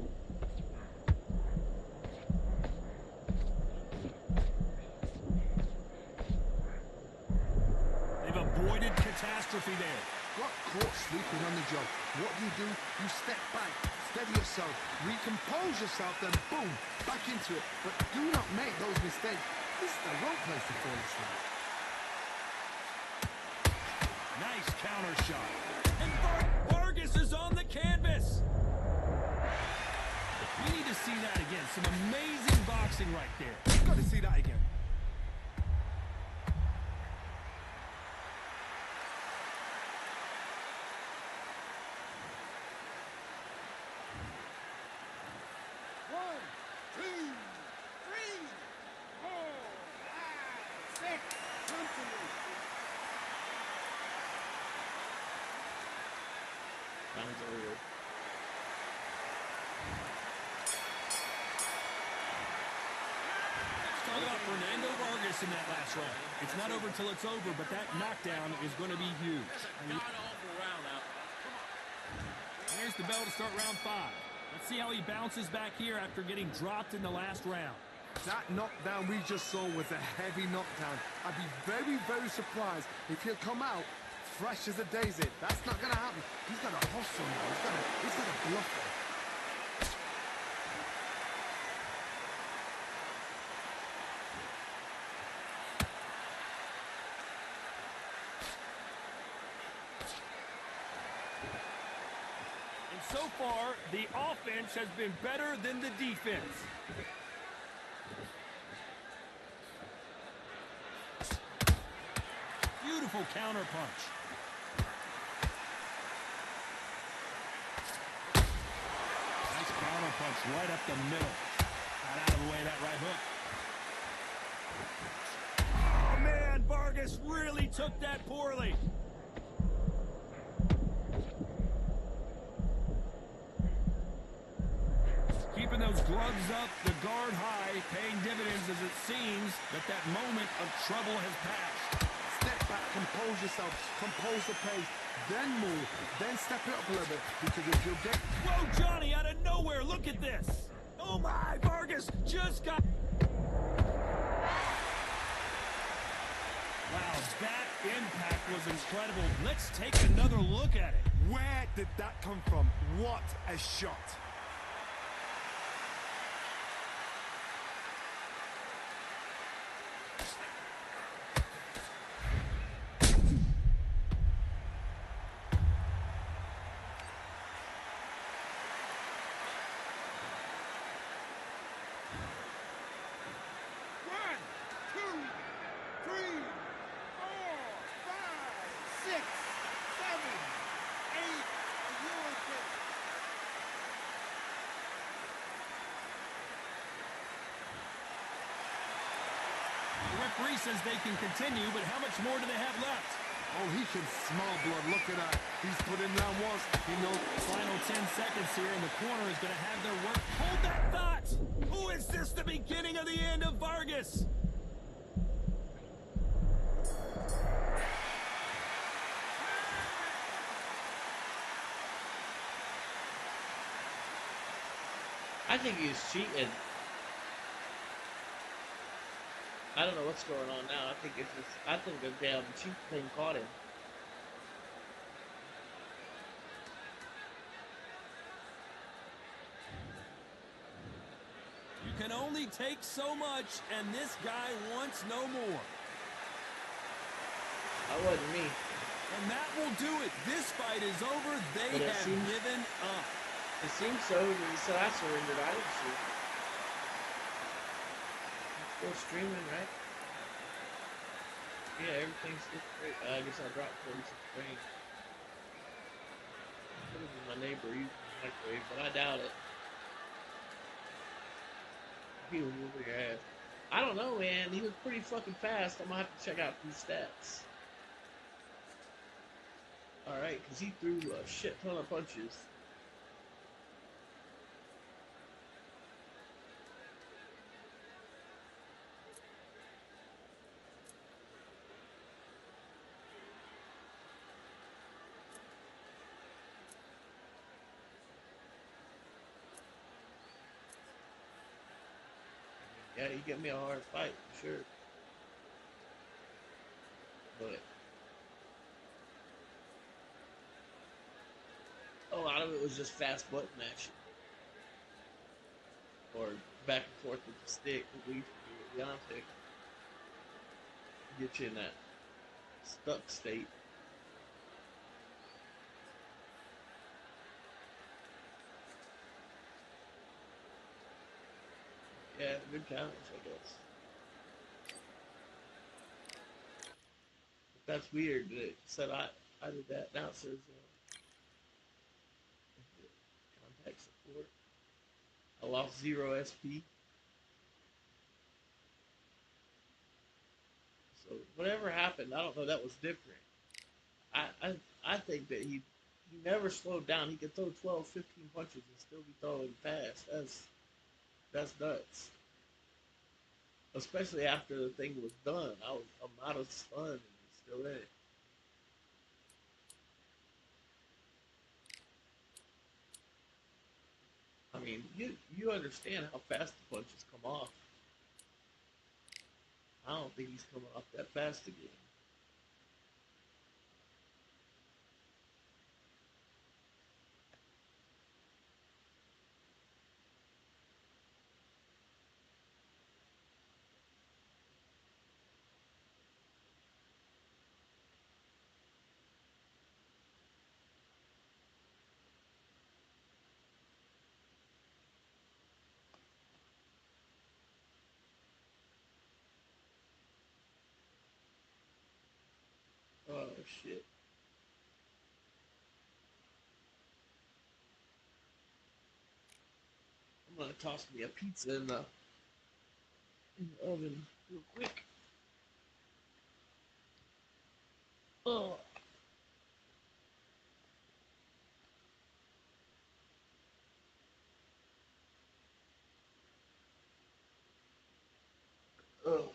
They've avoided catastrophe there. Got caught sleeping on the job. What do? You step back, steady yourself, recompose yourself, then boom, back into it. But do not make those mistakes. This is the wrong place to fall asleep. Nice counter shot. And Vargas is on the canvas. We need to see that again. Some amazing boxing right there. You've got to see that again. Talk about Fernando Vargas in that last round. It's not over till it's over, but that knockdown is going to be huge. Here's the bell to start round 5. Let's see how he bounces back here after getting dropped in the last round. That knockdown we just saw was a heavy knockdown. I'd be very, very surprised if he'll come out fresh as a daisy. That's not going to happen. He's got a hustle now. He's got a bluffer. And so far, the offense has been better than the defense. Beautiful counter punch. Nice counter punch right up the middle. Got out of the way of that right hook. Oh, man, Vargas really took that poorly. Keeping those gloves up, the guard high, paying dividends as it seems that moment of trouble has passed. Step back, compose yourself, compose the pace, then move, then step it up a little bit, because if you get... Whoa, Johnny, out of nowhere, look at this! Oh my, Vargas just got... Wow, that impact was incredible. Let's take another look at it. Where did that come from? What a shot! The referee says they can continue, but how much more do they have left? Oh, he can smell blood. Look at that. He's put in round once. He knows. Final 10 seconds here, and the corner is going to have their work. Hold that thought! Who is this the beginning of the end of Vargas? I think he's cheating. I don't know what's going on now. I think the damn cheat thing caught him. You can only take so much, and this guy wants no more. That wasn't me. And that will do it. This fight is over. They have given up. It seems so. He said I surrendered. I didn't see. Still streaming, right? Yeah, everything's still great. I guess I dropped 46 frames. Could have been my neighbor using the microwave, but I doubt it. He was over your ass. I don't know, man. He was pretty fucking fast. I'm gonna have to check out these stats. Alright, because he threw a shit ton of punches. Yeah, he gave me a hard fight, for sure. But was just fast button action. Or back and forth with the stick, as we used to do with Deontay. Get you in that stuck state. Yeah, good challenge, I guess. But that's weird that it said I did that. Now it says contact support. I lost 0 SP. So whatever happened, I don't know. That was different. I think that he never slowed down. He could throw 12, 15 punches and still be throwing fast. That's nuts. Especially after the thing was done. I'm out of stun and he's still in it. I mean, you understand how fast the punches come off. I don't think he's coming off that fast again. Oh shit. I'm gonna toss me a pizza in the oven real quick. Oh. Oh.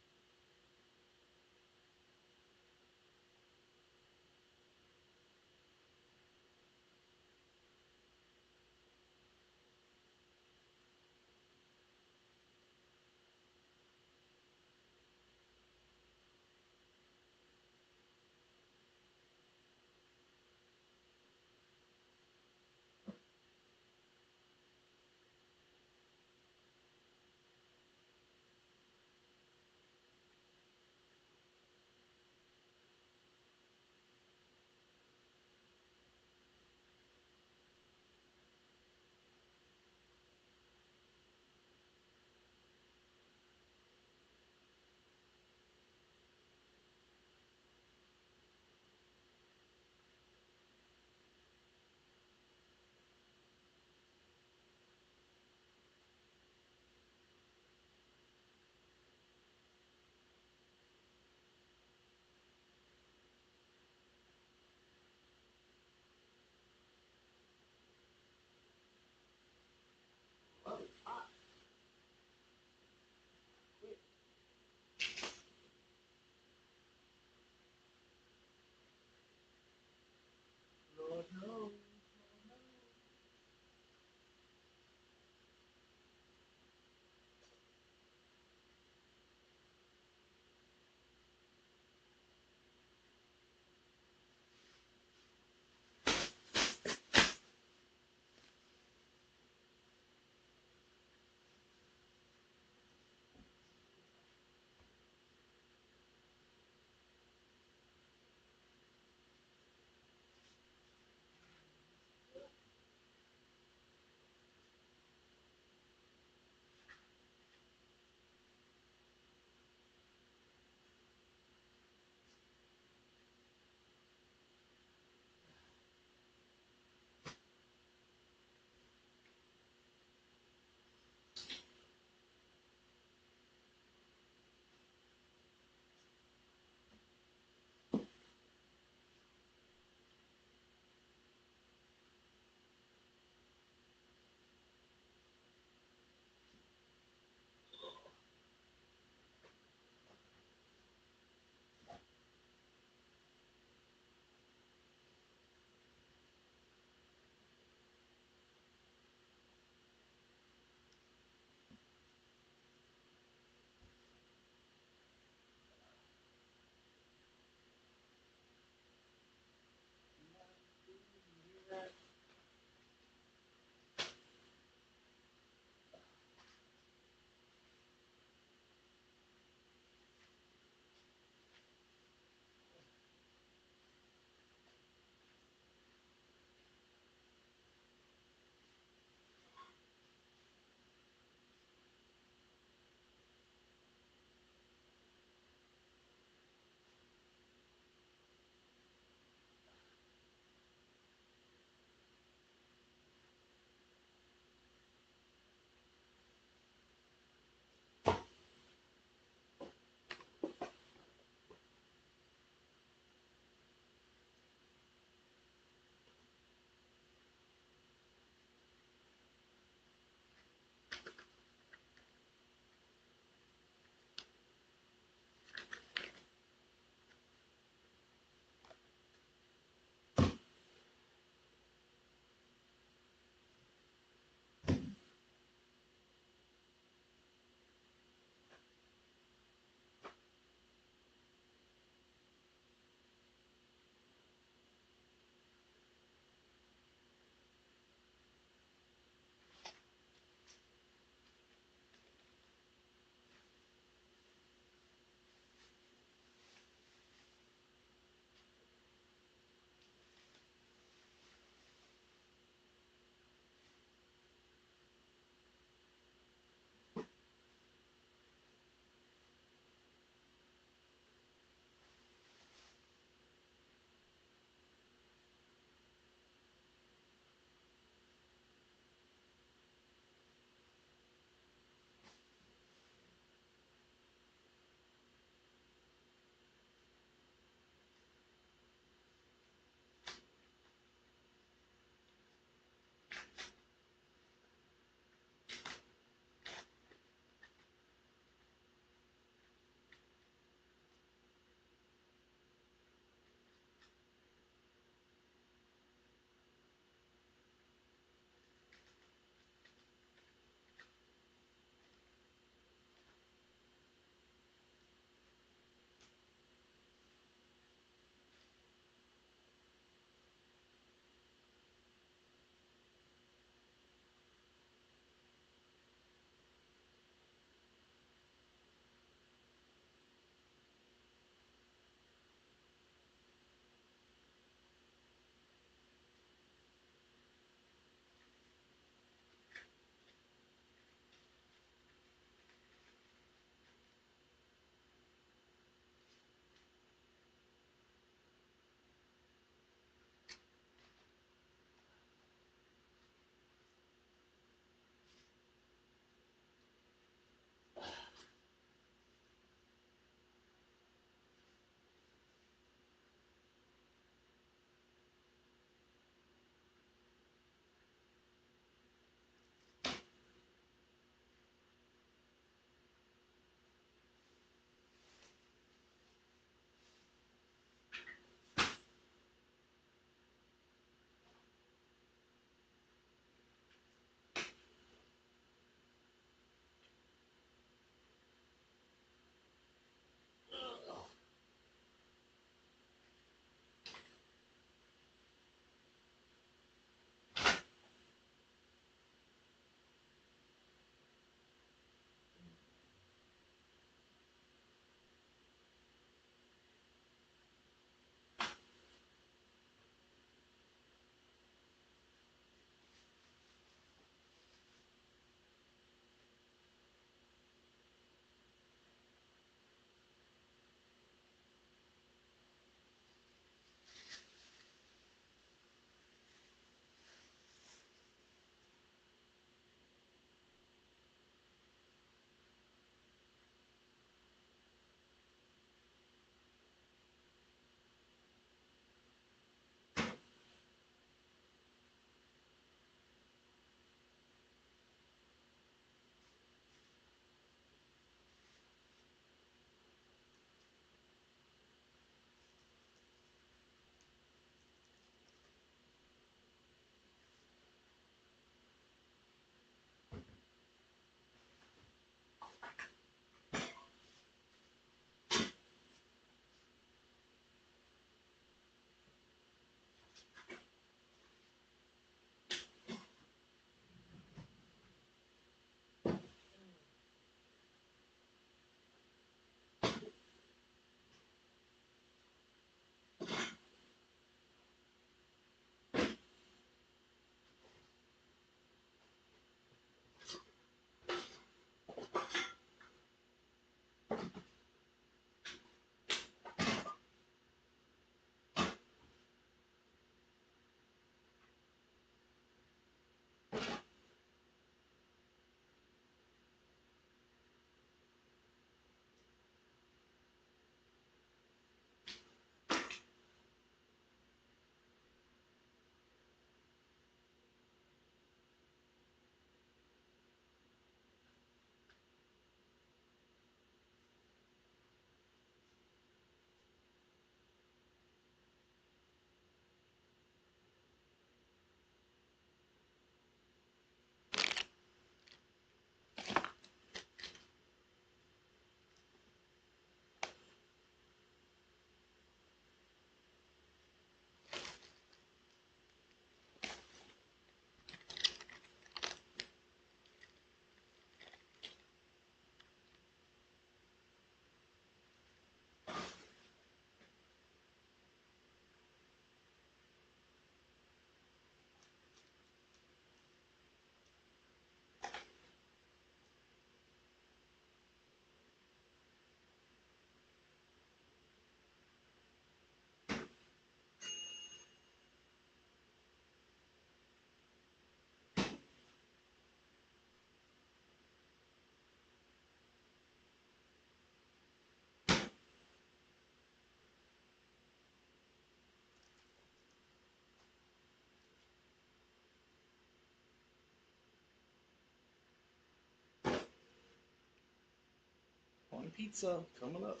Hawaiian pizza coming up.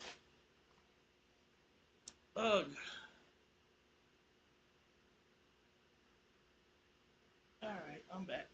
Ugh. All right, I'm back.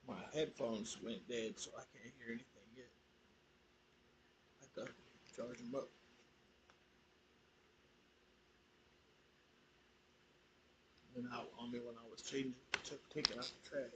My headphones went dead, so I can't hear anything yet. I have to charge them up. Went out on me when I was taking out the trash.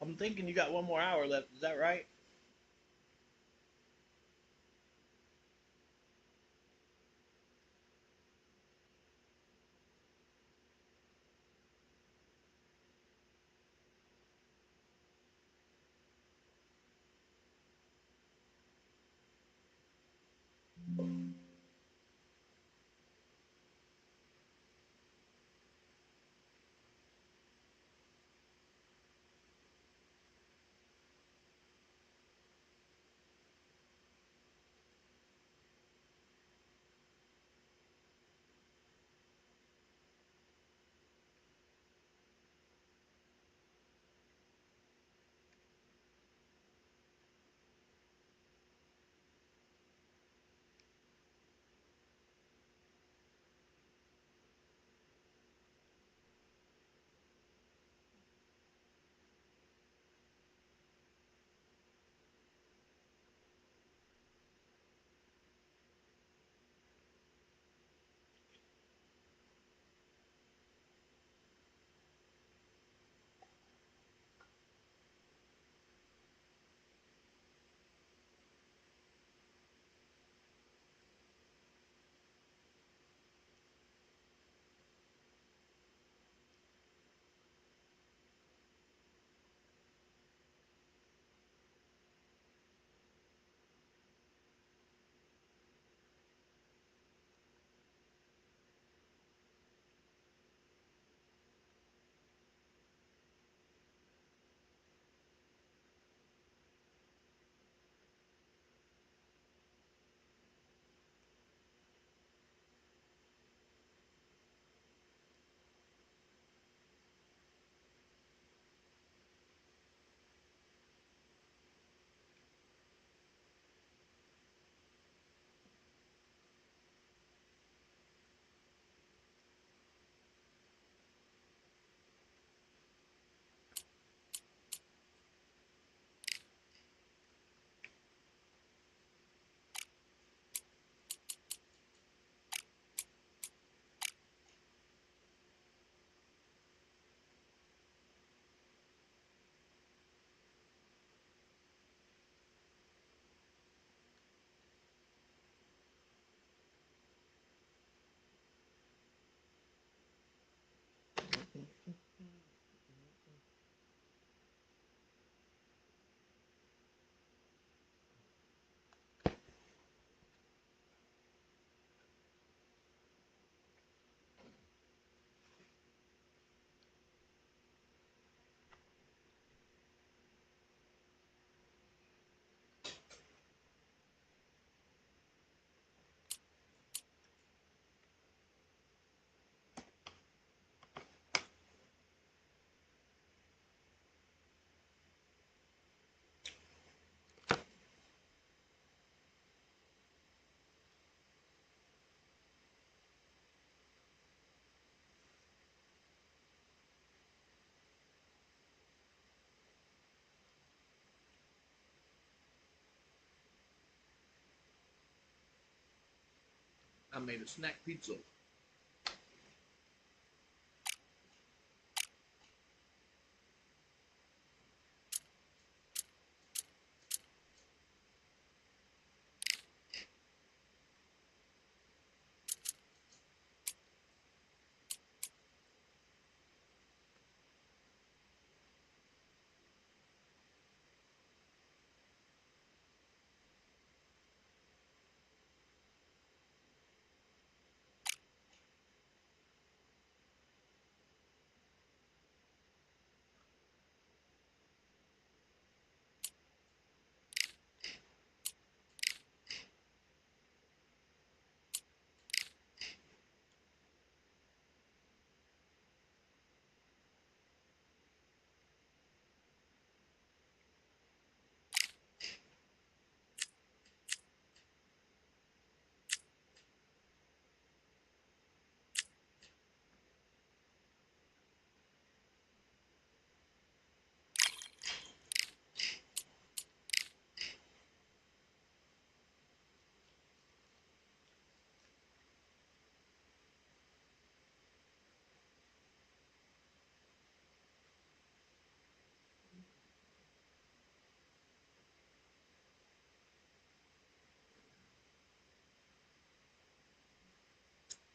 I'm thinking you got one more hour left. Is that right? I made a snack pizza.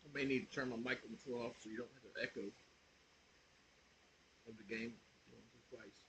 I may need to turn my microphone off so you don't have the echo of the game once or twice.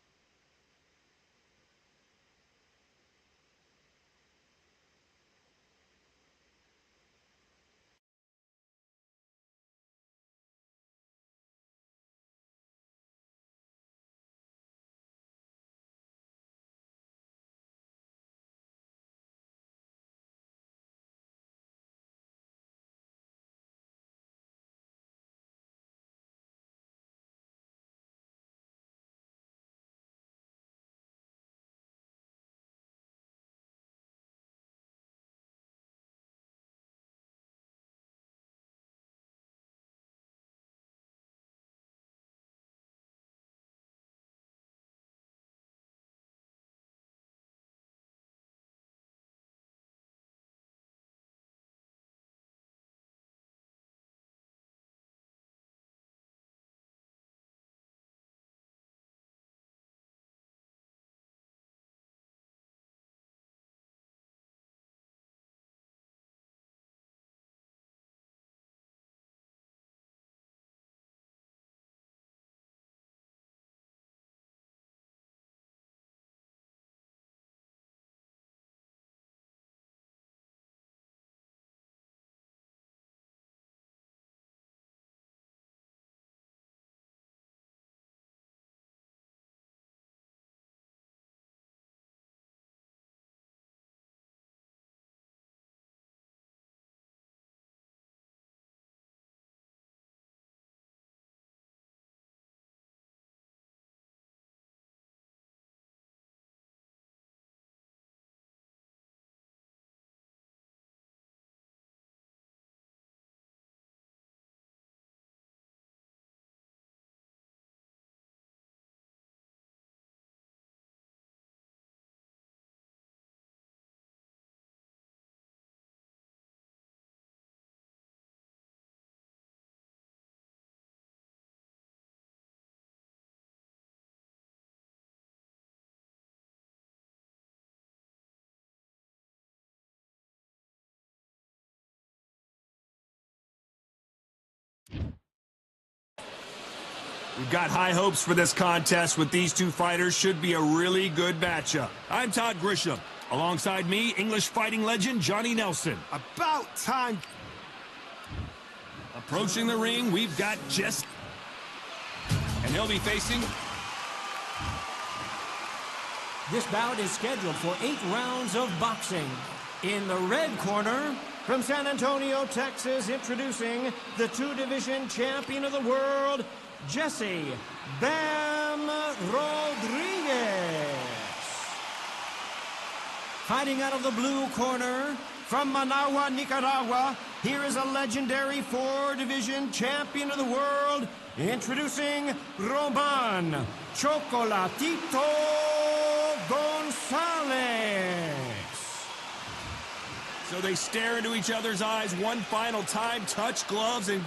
We've got high hopes for this contest with these two fighters. Should be a really good matchup. I'm Todd Grisham. Alongside me, English fighting legend Johnny Nelson. About time. Approaching the ring, we've got Jess. And he'll be facing... This bout is scheduled for 8 rounds of boxing. In the red corner, from San Antonio, Texas, introducing the 2-division champion of the world, Jesse Bam Rodriguez. Fighting out of the blue corner, from Managua, Nicaragua, here is a legendary 4-division champion of the world, introducing Roman Chocolatito Gonzalez. So they stare into each other's eyes one final time, touch gloves, and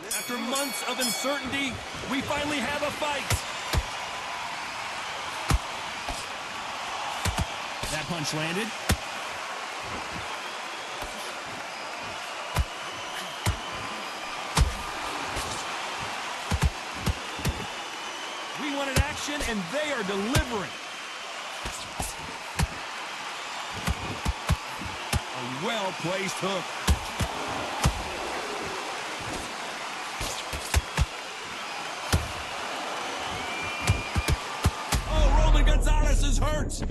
after months of uncertainty, we finally have a fight. That punch landed. We wanted action, and they are delivering. A well-placed hook. Oh, Roman Gonzalez is hurt.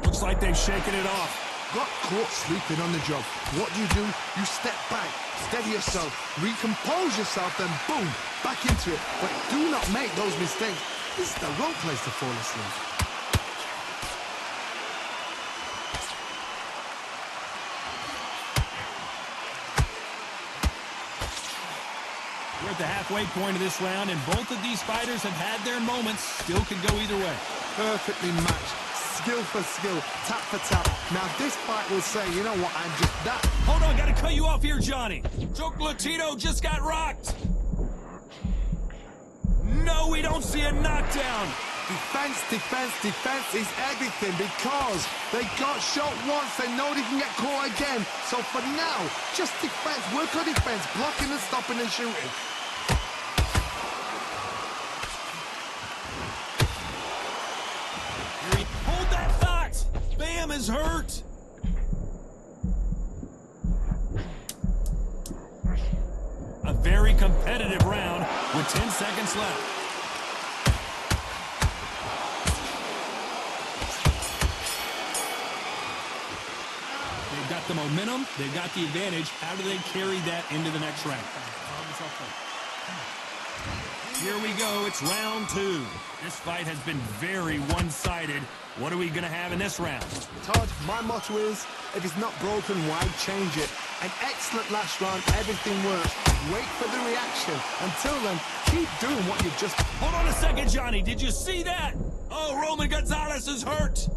Looks like they've shaken it off. Got caught sleeping on the job. What do? You step back, steady yourself, recompose yourself, then boom, back into it. But do not make those mistakes. This is the wrong place to fall asleep. We're at the halfway point of this round, and both of these fighters have had their moments. Still could go either way. Perfectly matched. Skill for skill, tap for tap. Now this fight will say, you know what, I'm just that. Hold on, gotta cut you off here, Johnny. Chocolatito just got rocked. No, we don't see a knockdown. Defense, defense, defense is everything because they got shot once, they know they can get caught again. So for now, just defense, work on defense, blocking and stopping and shooting. Hold that thought! Bam is hurt! A very competitive round with 10 seconds left. They've got the momentum, they've got the advantage. How do they carry that into the next round? Here we go, it's round 2. This fight has been very one-sided. What are we going to have in this round? Todd, my motto is, if it's not broken, why change it? An excellent last round, everything works. Wait for the reaction. Until then, keep doing what you've just... Hold on a second, Johnny. Did you see that? Oh, Roman Gonzalez is hurt.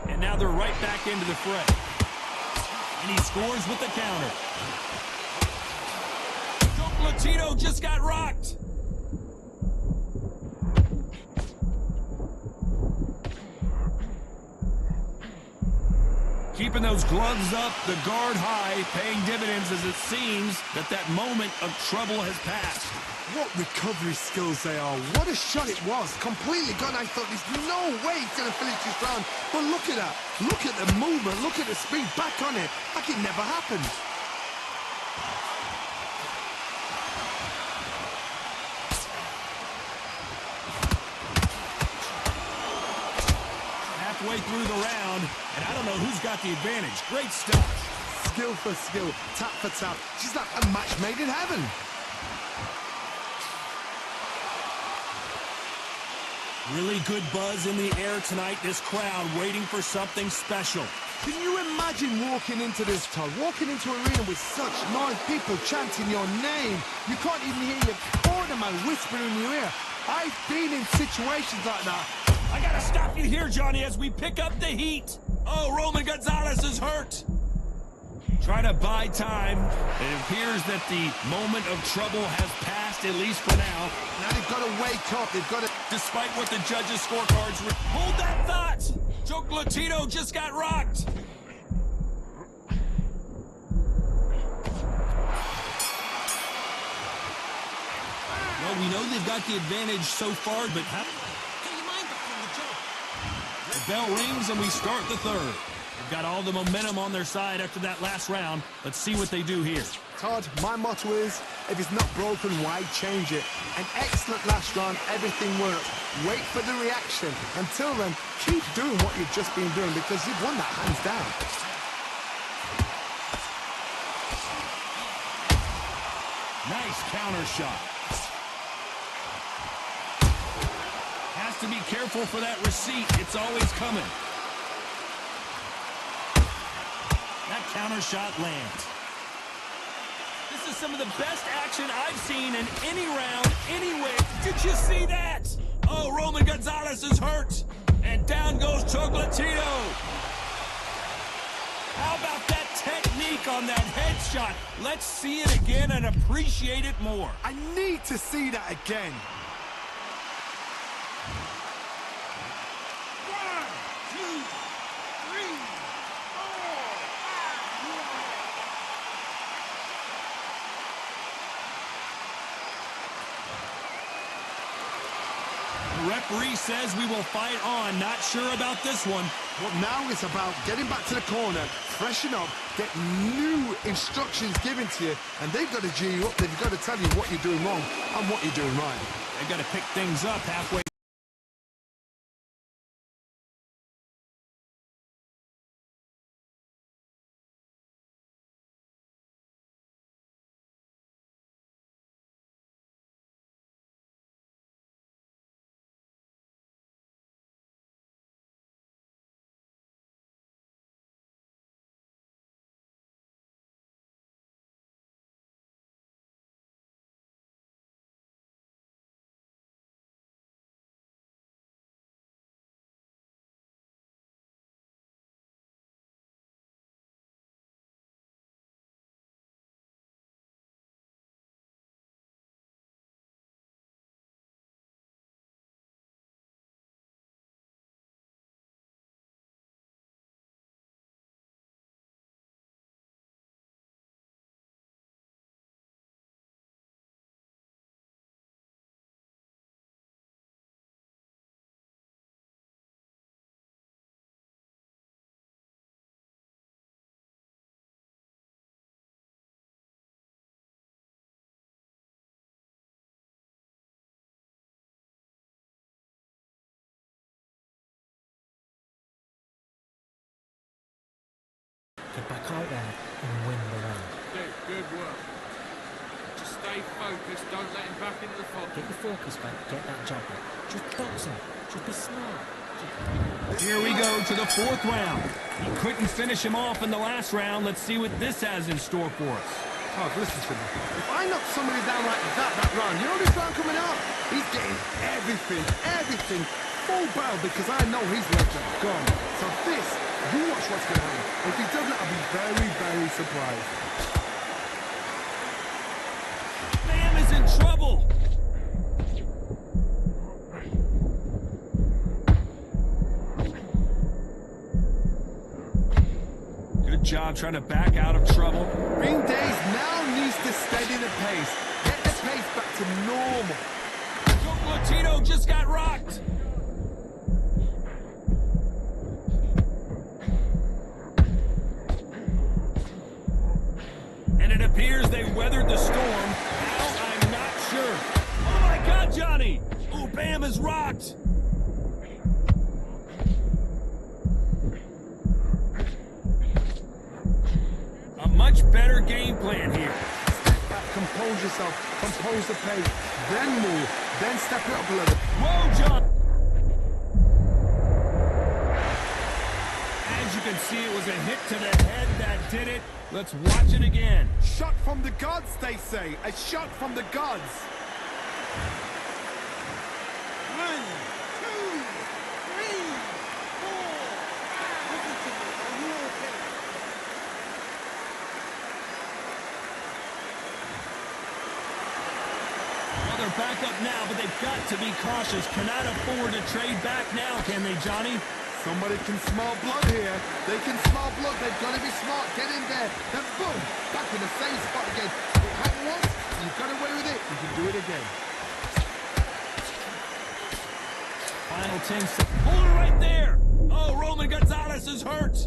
And now they're right back into the fray. And he scores with the counter. Chocolatito just got rocked. Keeping those gloves up, the guard high, paying dividends as it seems that moment of trouble has passed. What recovery skills they are. What a shot it was. Completely gone. I thought there's no way he's going to finish this round. But look at that. Look at the movement. Look at the speed. Back on it. Like it never happened. Halfway through the round, and I don't know who's got the advantage. Great stuff. Skill for skill, tap for tap. She's like a match made in heaven. Really good buzz in the air tonight. This crowd waiting for something special. Can you imagine walking into this, Todd? Walking into an arena with such noise, people chanting your name. You can't even hear your cornerman whispering in your ear. I've been in situations like that. I gotta stop you here, Johnny, as we pick up the heat. Oh, Roman Gonzalez is hurt. Trying to buy time. It appears that the moment of trouble has passed, at least for now. Now they've got to wake up. They've got to... Despite what the judges' scorecards... Hold that thought! Chocolatito just got rocked. Well, we know they've got the advantage so far, but how... The bell rings and we start the third. They've got all the momentum on their side after that last round. Let's see what they do here. Todd, my motto is, if it's not broken, why change it? An excellent last round, everything works. Wait for the reaction. Until then, keep doing what you've just been doing because you've won that hands down. Nice counter shot. Has to be careful for that receipt. It's always coming. That counter shot lands. This is some of the best action I've seen in any round, anywhere. Did you see that? Oh, Roman Gonzalez is hurt. And down goes Chocolatito. How about that technique on that headshot? Let's see it again and appreciate it more. I need to see that again. The referee says we will fight on. Not sure about this one. Well, now it's about getting back to the corner, freshen up, get new instructions given to you, and they've got to G you up. They've got to tell you what you're doing wrong and what you're doing right. They've got to pick things up halfway. Get back out there and win the round. Good work. Just stay focused, don't let him back into the fight. Get your focus back, get that jab back. Just box him, just be smart. Here we go to the fourth round. He couldn't finish him off in the last round. Let's see what this has in store for us. Oh, listen to me. If I knock somebody down like that round, you know this round coming out? He's getting everything full barrel because I know his legs are gone. So this, you watch what's going to happen. If he doesn't, I'll be very surprised. Bam is in trouble. Good job trying to back out of trouble. Ring Days now needs to steady the pace. Get the pace back to normal. Chocolatito just got rocked. And it appears they weathered the storm. How? I'm not sure. Oh my God, Johnny! Ooh, Bam is rocked. A much better game plan here. Step back, compose yourself, compose the pace, then move, then step it up a little. Whoa, John! As you can see, it was a hit to the head that did it. Let's watch it again. Shot from the gods, they say. A shot from the gods. 1, 2, 3, 4. Listen to me. Are you okay? Well, they're back up now, but they've got to be cautious. Cannot afford to trade back now, can they, Johnny? Somebody can smell blood here. They can smell blood. They've got to be smart. Get in there. Then boom, back in the same spot again. It happened once. You got away with it. You can do it again. Final 10 seconds. Hold it right there. Oh, Roman Gonzalez is hurt.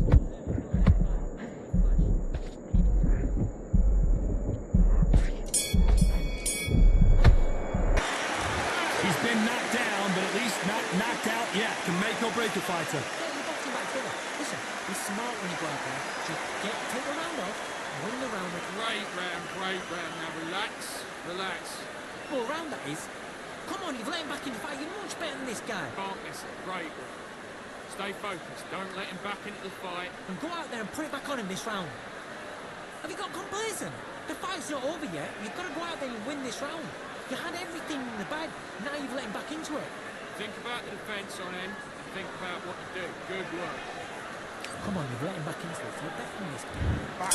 He's been knocked down, but at least not knocked out yet. Can make or break a fighter. Get your boxing back together. Listen, be smart when you go out there. Just take the round off, win the round. Great round. Now relax. Well, round that is. Come on, you've let him back in the fight. You're much better than this guy. Can't miss it. Great. Stay focused. Don't let him back into the fight. And go out there and put it back on him this round. Have you got complacent? The fight's not over yet. You've got to go out there and win this round. You had everything in the bag. Now you've let him back into it. Think about the defense on him, and think about what you do. Good work. Come on, you've let him back into it. You're better than this.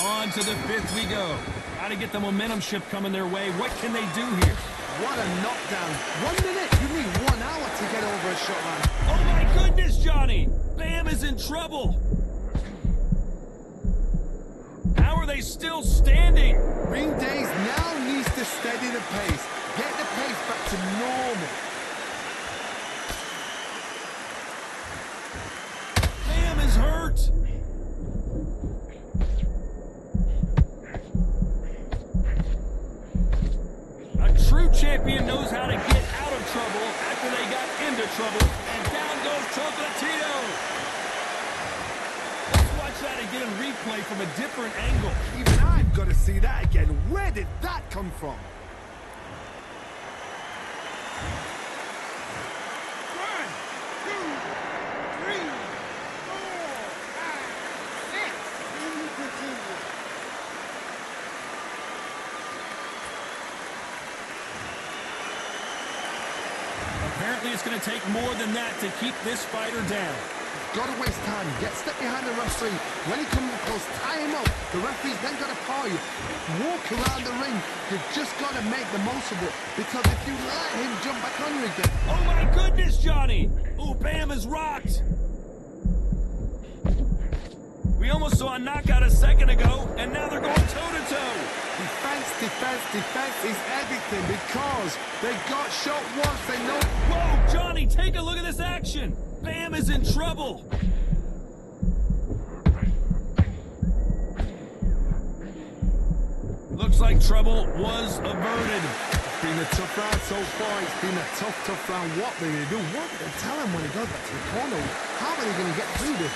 On to the fifth we go. Got to get the momentum shift coming their way. What can they do here? What a knockdown. 1 minute. You need 1 hour to get over a shot, man. Oh, my goodness, Johnny. Bam is in trouble. How are they still standing? Green Days now needs to steady the pace. Get the pace back to normal. Bam is hurt. A true champion knows how to get out of trouble after they got into trouble. And down goes Chocolatito. Let's watch that again in replay from a different angle. Even I've got to see that again. Where did that come from? Apparently it's going to take more than that to keep this fighter down. Got to waste time. Get step behind the referee. When he comes close, tie him up. The referee's then got to paw you. Walk around the ring. You've just got to make the most of it. Because if you let him jump back on you again... Oh my goodness, Johnny! Ooh, Bam is rocked! We almost saw a knockout a second ago, and now they're going toe-to-toe. Defense, defense, defense is everything because they got shot once, they know... Whoa, Johnny, take a look at this action! Bam is in trouble! Looks like trouble was averted. It's been a tough round so far. It's been a tough round. What are they going to do? What are they tell him when he goes back to the corner? How are they going to get through this?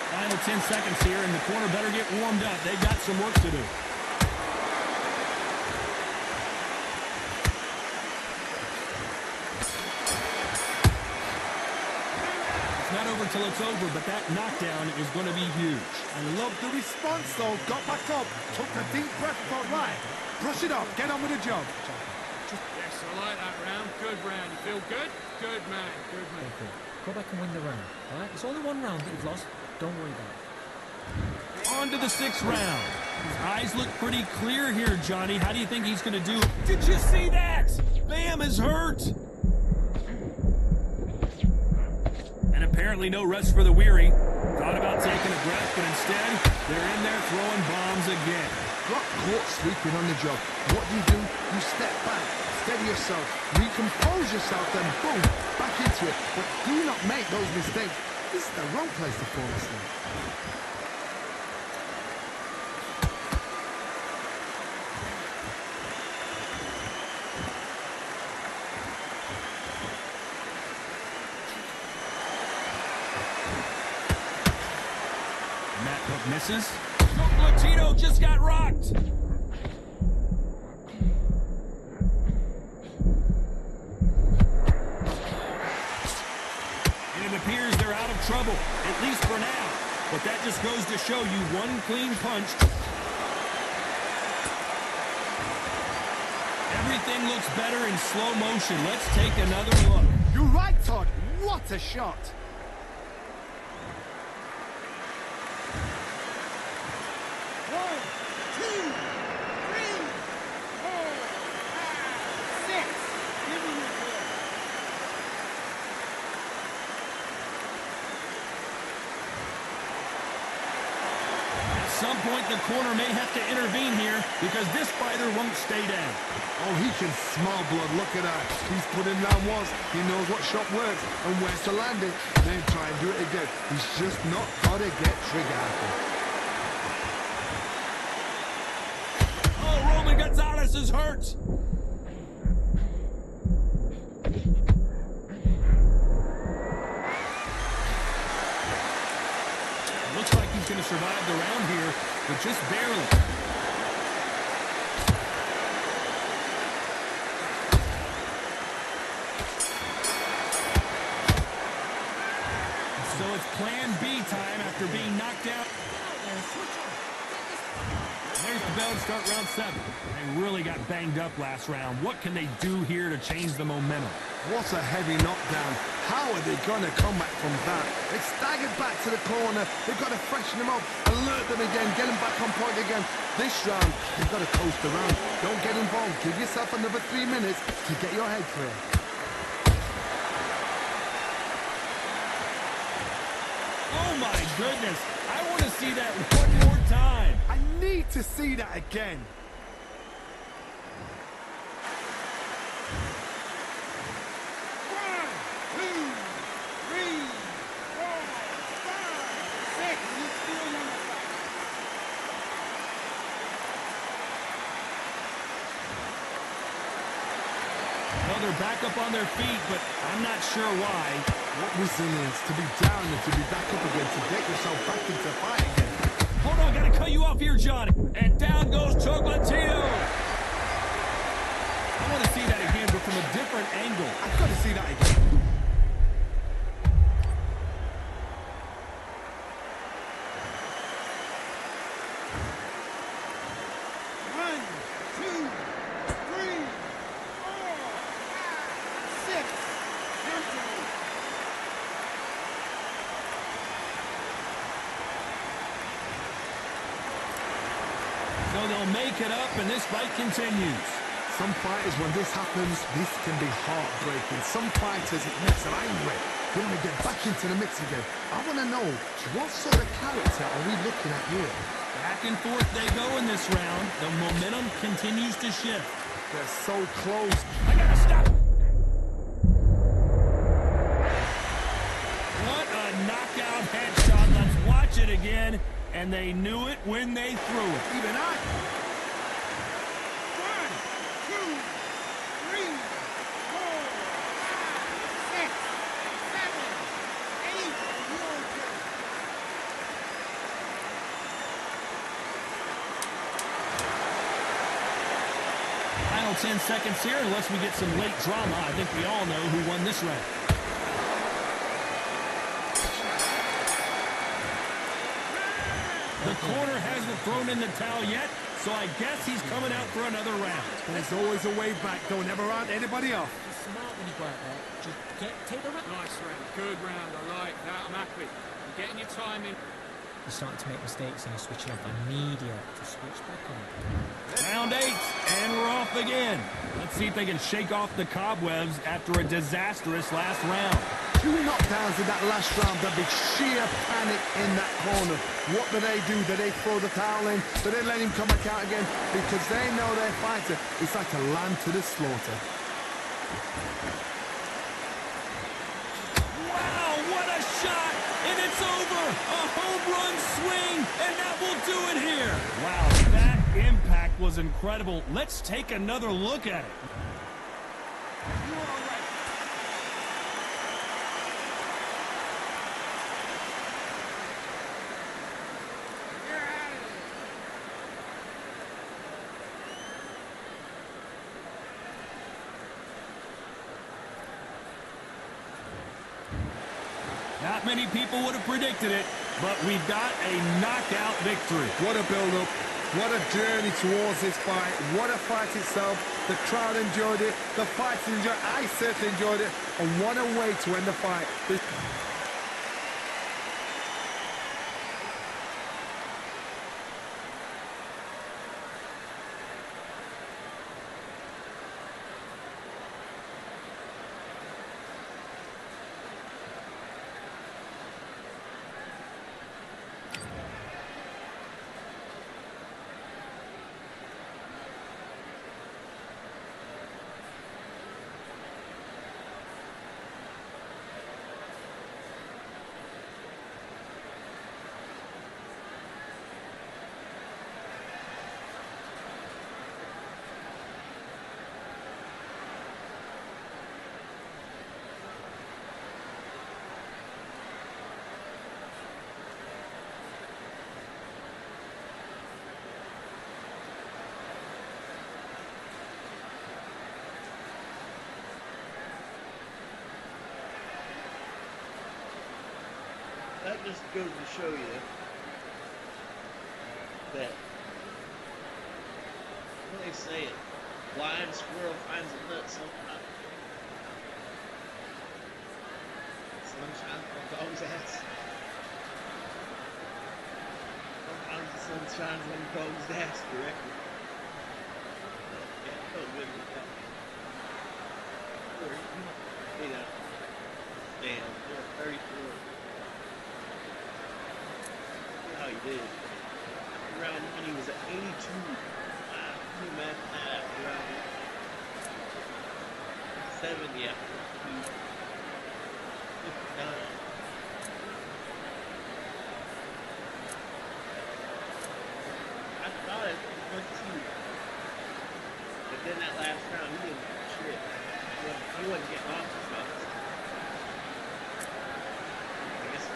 Final 10 seconds here, and the corner better get warmed up. They got some work to do. It's not over till it's over, but that knockdown is going to be huge. I love the response, though. Got back up, took a deep breath, thought, right, brush it off, get on with the job. Yes, I like that round. Good round. You feel good? Good man. Good man. Okay. Go back and win the round. All right? It's only 1 round that you've lost. Don't worry about it. On to the 6th round. His eyes look pretty clear here, Johnny. How do you think he's going to do? Did you see that? Bam is hurt. And apparently no rest for the weary. Thought about taking a breath, but instead, they're in there throwing bombs again. Got caught sleeping on the job. What do? You step back, steady yourself, recompose yourself, then boom, back into it. But do not make those mistakes. This is the wrong place to fall asleep. That hook misses. Chocolatito just got rocked. And it appears they're out of trouble, at least for now. But that just goes to show you one clean punch. Everything looks better in slow motion. Let's take another look. You're right, Todd. What a shot. At some point, the corner may have to intervene here because this fighter won't stay down. Oh, he can smell blood. Look at that. He's put him down once. He knows what shot works and where to land it. Then try and do it again. He's just not got to get trigger happy. Oh, Roman Gonzalez is hurt. Looks like he's going to survive the round here, but just barely. So it's plan B time after being knocked out. There's the bell to start round 7. They really got banged up last round. What can they do here to change the momentum? What a heavy knockdown. How are they going to come back from that? They staggered back to the corner. They've got to freshen them up, alert them again, get them back on point again. This round, they've got to coast around. Don't get involved. Give yourself another 3 minutes to get your head clear. Oh my goodness. I want to see that one more time. I need to see that again. Well, they're back up on their feet, but I'm not sure why. What resilience to be down and to be back up again, to get yourself back into fight again. Hold on, gotta cut you off here, Johnny. And down goes Chocolatito. I want to see that again, but from a different angle. I've got to see that again. So they'll make it up, and this fight continues. Some fighters, when this happens, this can be heartbreaking. Some fighters, it makes them angry. They want to get back into the mix again. I want to know, what sort of character are we looking at here? Back and forth they go in this round. The momentum continues to shift. They're so close. I gotta stop. What a knockout headshot. Let's watch it again. And they knew it when they threw it. Even I. 1, 2, 3, 4, 5, 6, 7, 8. Final 10 seconds here, unless we get some late drama. I think we all know who won this round. The corner hasn't thrown in the towel yet, so I guess he's coming out for another round. There's always a way back. Don't ever round anybody off. It's smart when you go out there. Just take the round. Nice round. Good round. I like that. I'm happy. You're getting your time in. You're starting to make mistakes and you're switching off immediate to switch back on. Round 8, and we're off again. Let's see if they can shake off the cobwebs after a disastrous last round. 2 knockdowns in that last round. There'll be sheer panic in that corner. What do? Do they throw the towel in? Do they let him come back out again? Because they know their fighter. It's like a lamb to the slaughter. Wow, what a shot! And it's over! A home run swing, and that will do it here! Wow, that impact was incredible. Let's take another look at it. Not many people would have predicted it, but we've got a knockout victory. What a build-up. What a journey towards this fight. What a fight itself. The crowd enjoyed it. The fighters enjoyed it. I certainly enjoyed it. And what a way to end the fight. That just goes to show you that What do they say? It blind squirrel finds a nut sometime. Sunshine from a dog's ass. Sometimes the sun shines on the dog's ass directly. Yeah, felt good with that. You know, damn, you're 34. How he did. Round one, he was at 82. Wow, can you imagine that after round one? 70 after 2. 59. I thought it was 2. But then that last round, he didn't do shit. He wasn't getting off the shots. I guess.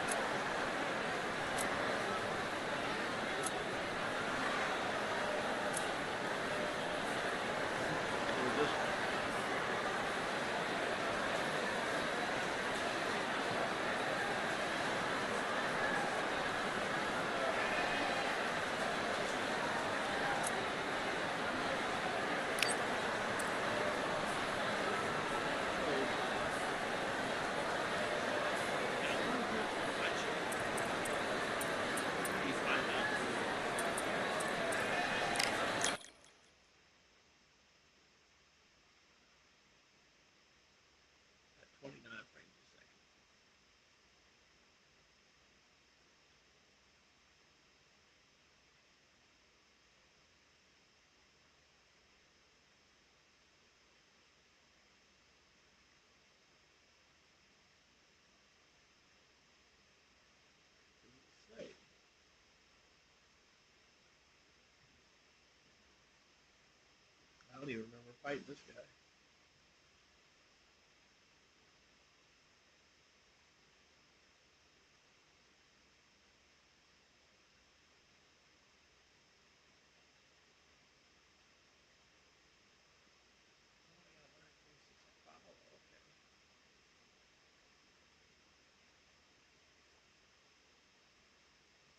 I don't even remember fighting this guy.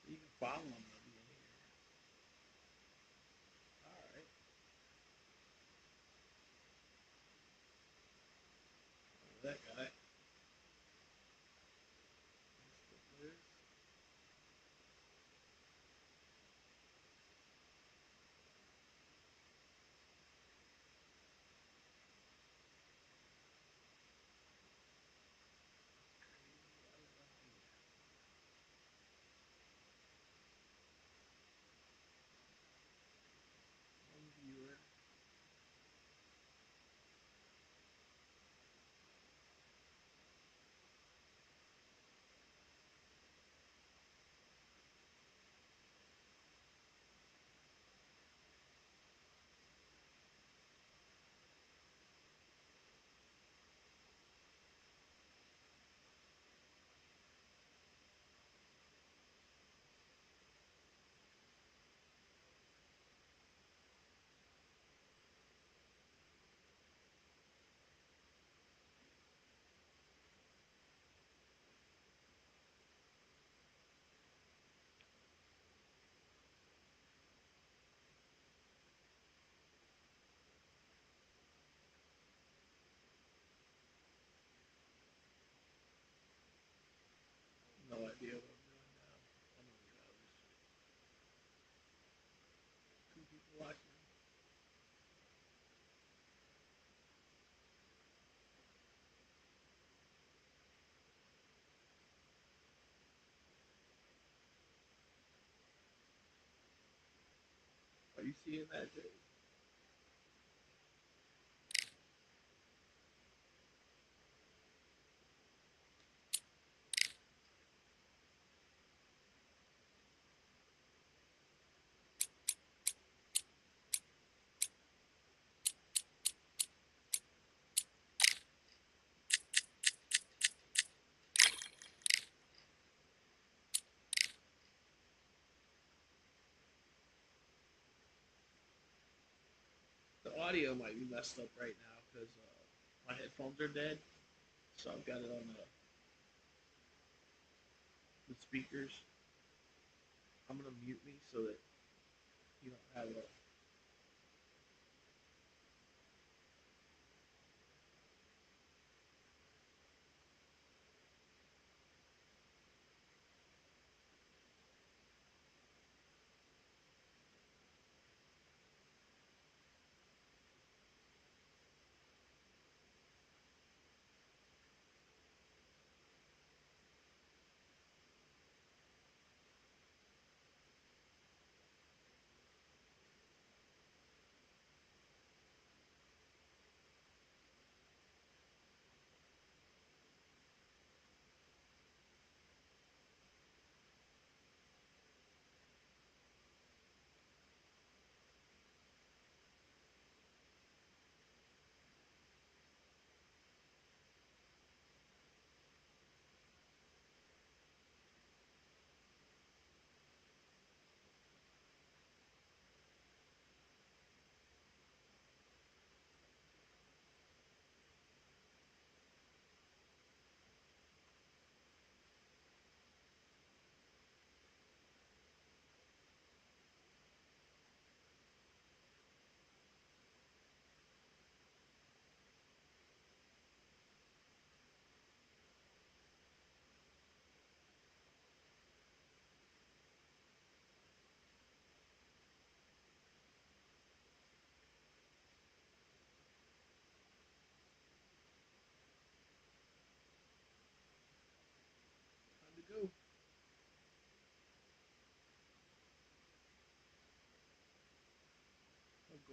You can follow him by being here. Alright. That guy. No idea what I'm doing now. I'm gonna get out of this shit. 2 people watching. Are you seeing that, Jay? The audio might be messed up right now because my headphones are dead. So I've got it on the speakers. I'm gonna mute me so that you don't have a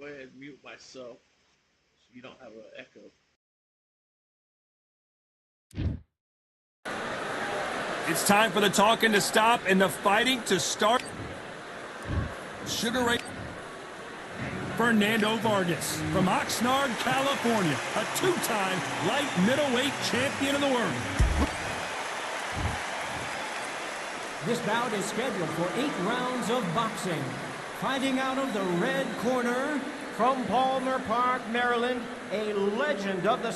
go ahead and mute myself so you don't have an echo. It's time for the talking to stop and the fighting to start. Sugar Ray Fernando Vargas from Oxnard, California, a two-time light middleweight champion of the world. This bout is scheduled for 8 rounds of boxing. Fighting out of the red corner, from Palmer Park, Maryland, a legend of the...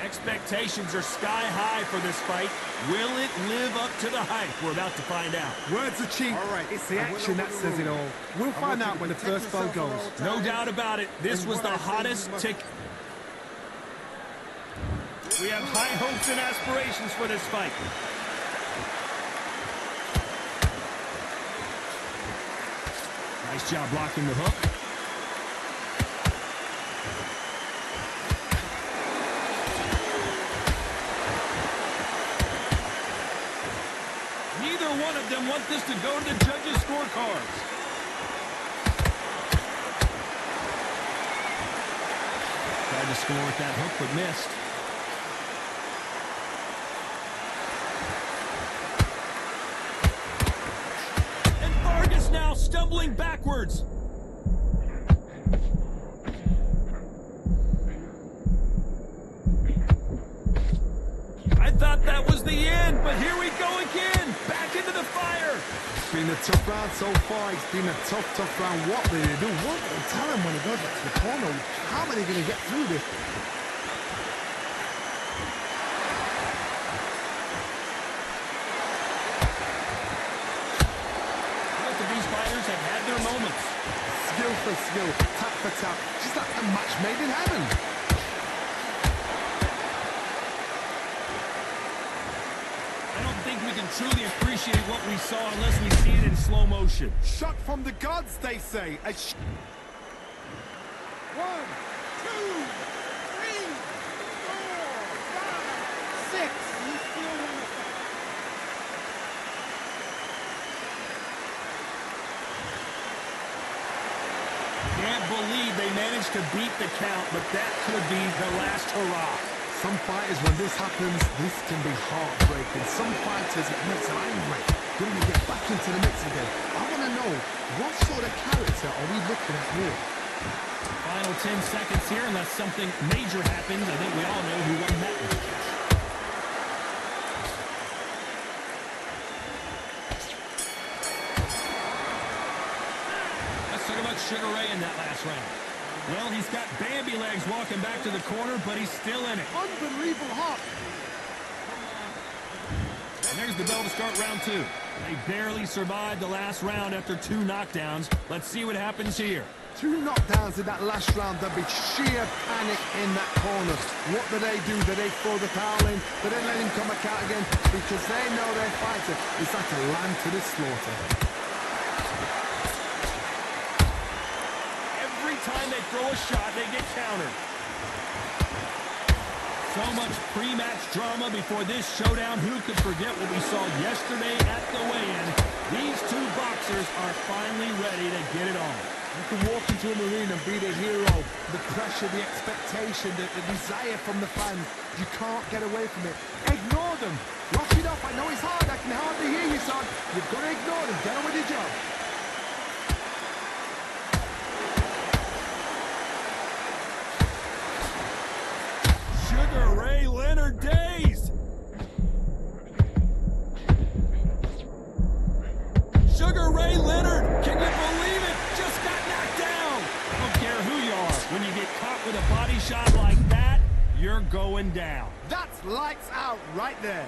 Expectations are sky high for this fight. Will it live up to the hype? We're about to find out. Words are cheap. All right, it's the action that says it all. We'll find out when the first bell goes. No doubt about it. This was the hottest tick. We have high hopes and aspirations for this fight. Nice job blocking the hook. Neither one of them want this to go to the judges' scorecards. Tried to score with that hook, but missed. And Vargas now stumbling backwards. I thought that was the end, but here we go again. Back into the fire. It's been a tough round so far. It's been a tough round. What do they do? What will tell them when he goes back to the corner? How are they going to get through this? Both of these fighters have had their moments. Skill for skill, tap for tap. Just like a match made in heaven. We can truly appreciate what we saw unless we see it in slow motion. Shot from the gods, they say. 1, 2, 3, 4, 5, 6. Can't believe they managed to beat the count, but that could be the last hurrah. Some fighters, when this happens, this can be heartbreaking. Some fighters, it makes them angry. Then we get back into the mix again. I want to know, what sort of character are we looking at here? Final 10 seconds here, unless something major happens. I think we all know who won that one. Let's talk about Sugar Ray in that last round. Well, he's got Bambi legs walking back to the corner, but he's still in it. Unbelievable hop. And there's the bell to start round 2. They barely survived the last round after 2 knockdowns. Let's see what happens here. 2 knockdowns in that last round. There'll be sheer panic in that corner. What do? Do they throw the towel in? Do they let him come back out again? Because they know their fighter is like a lamb to the slaughter. Time they throw a shot, they get countered. So much pre-match drama before this showdown. Who could forget what we saw yesterday at the weigh-in? These 2 boxers are finally ready to get it on. You can walk into an arena and be the hero. The pressure, the expectation, the desire from the fans. You can't get away from it. Ignore them. Rock it up. I know it's hard. I can hardly hear you, son. You've got to ignore them. Get on with your job. Ray Leonard dazed. Sugar Ray Leonard, can you believe it? Just got knocked down. I don't care who you are. When you get caught with a body shot like that, you're going down. That's lights out right there.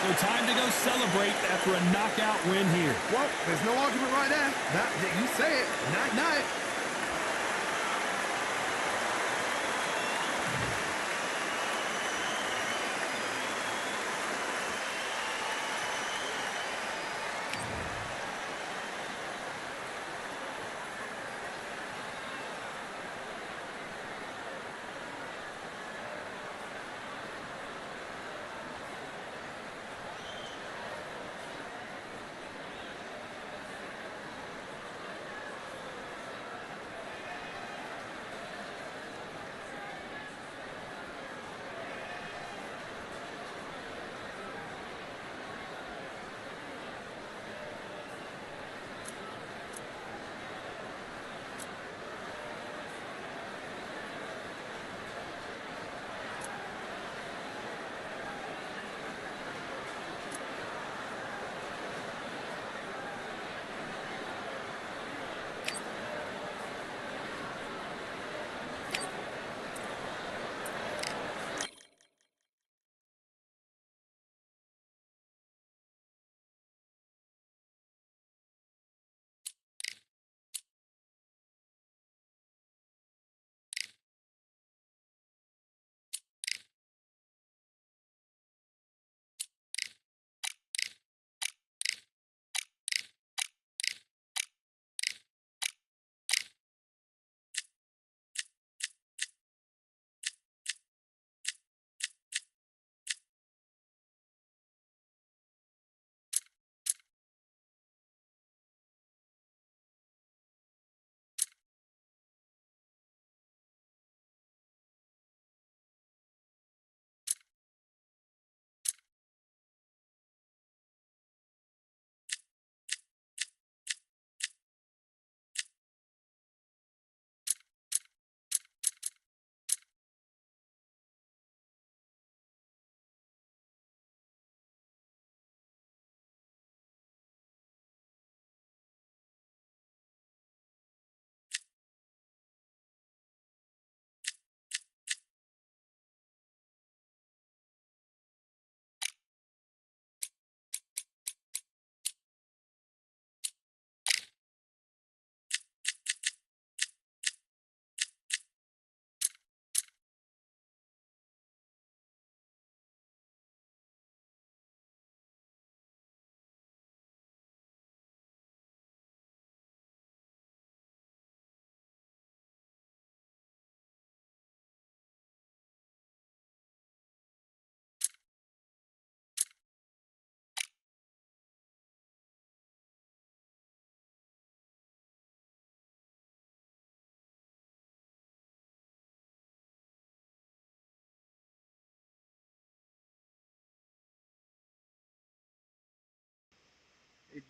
So time to go celebrate after a knockout win here. Well, there's no argument right there. You say it. Night-night.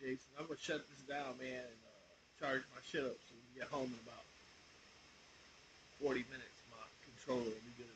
Jason. I'm gonna shut this down, man, and charge my shit up so we can get home in about 40 minutes. My controller will be good.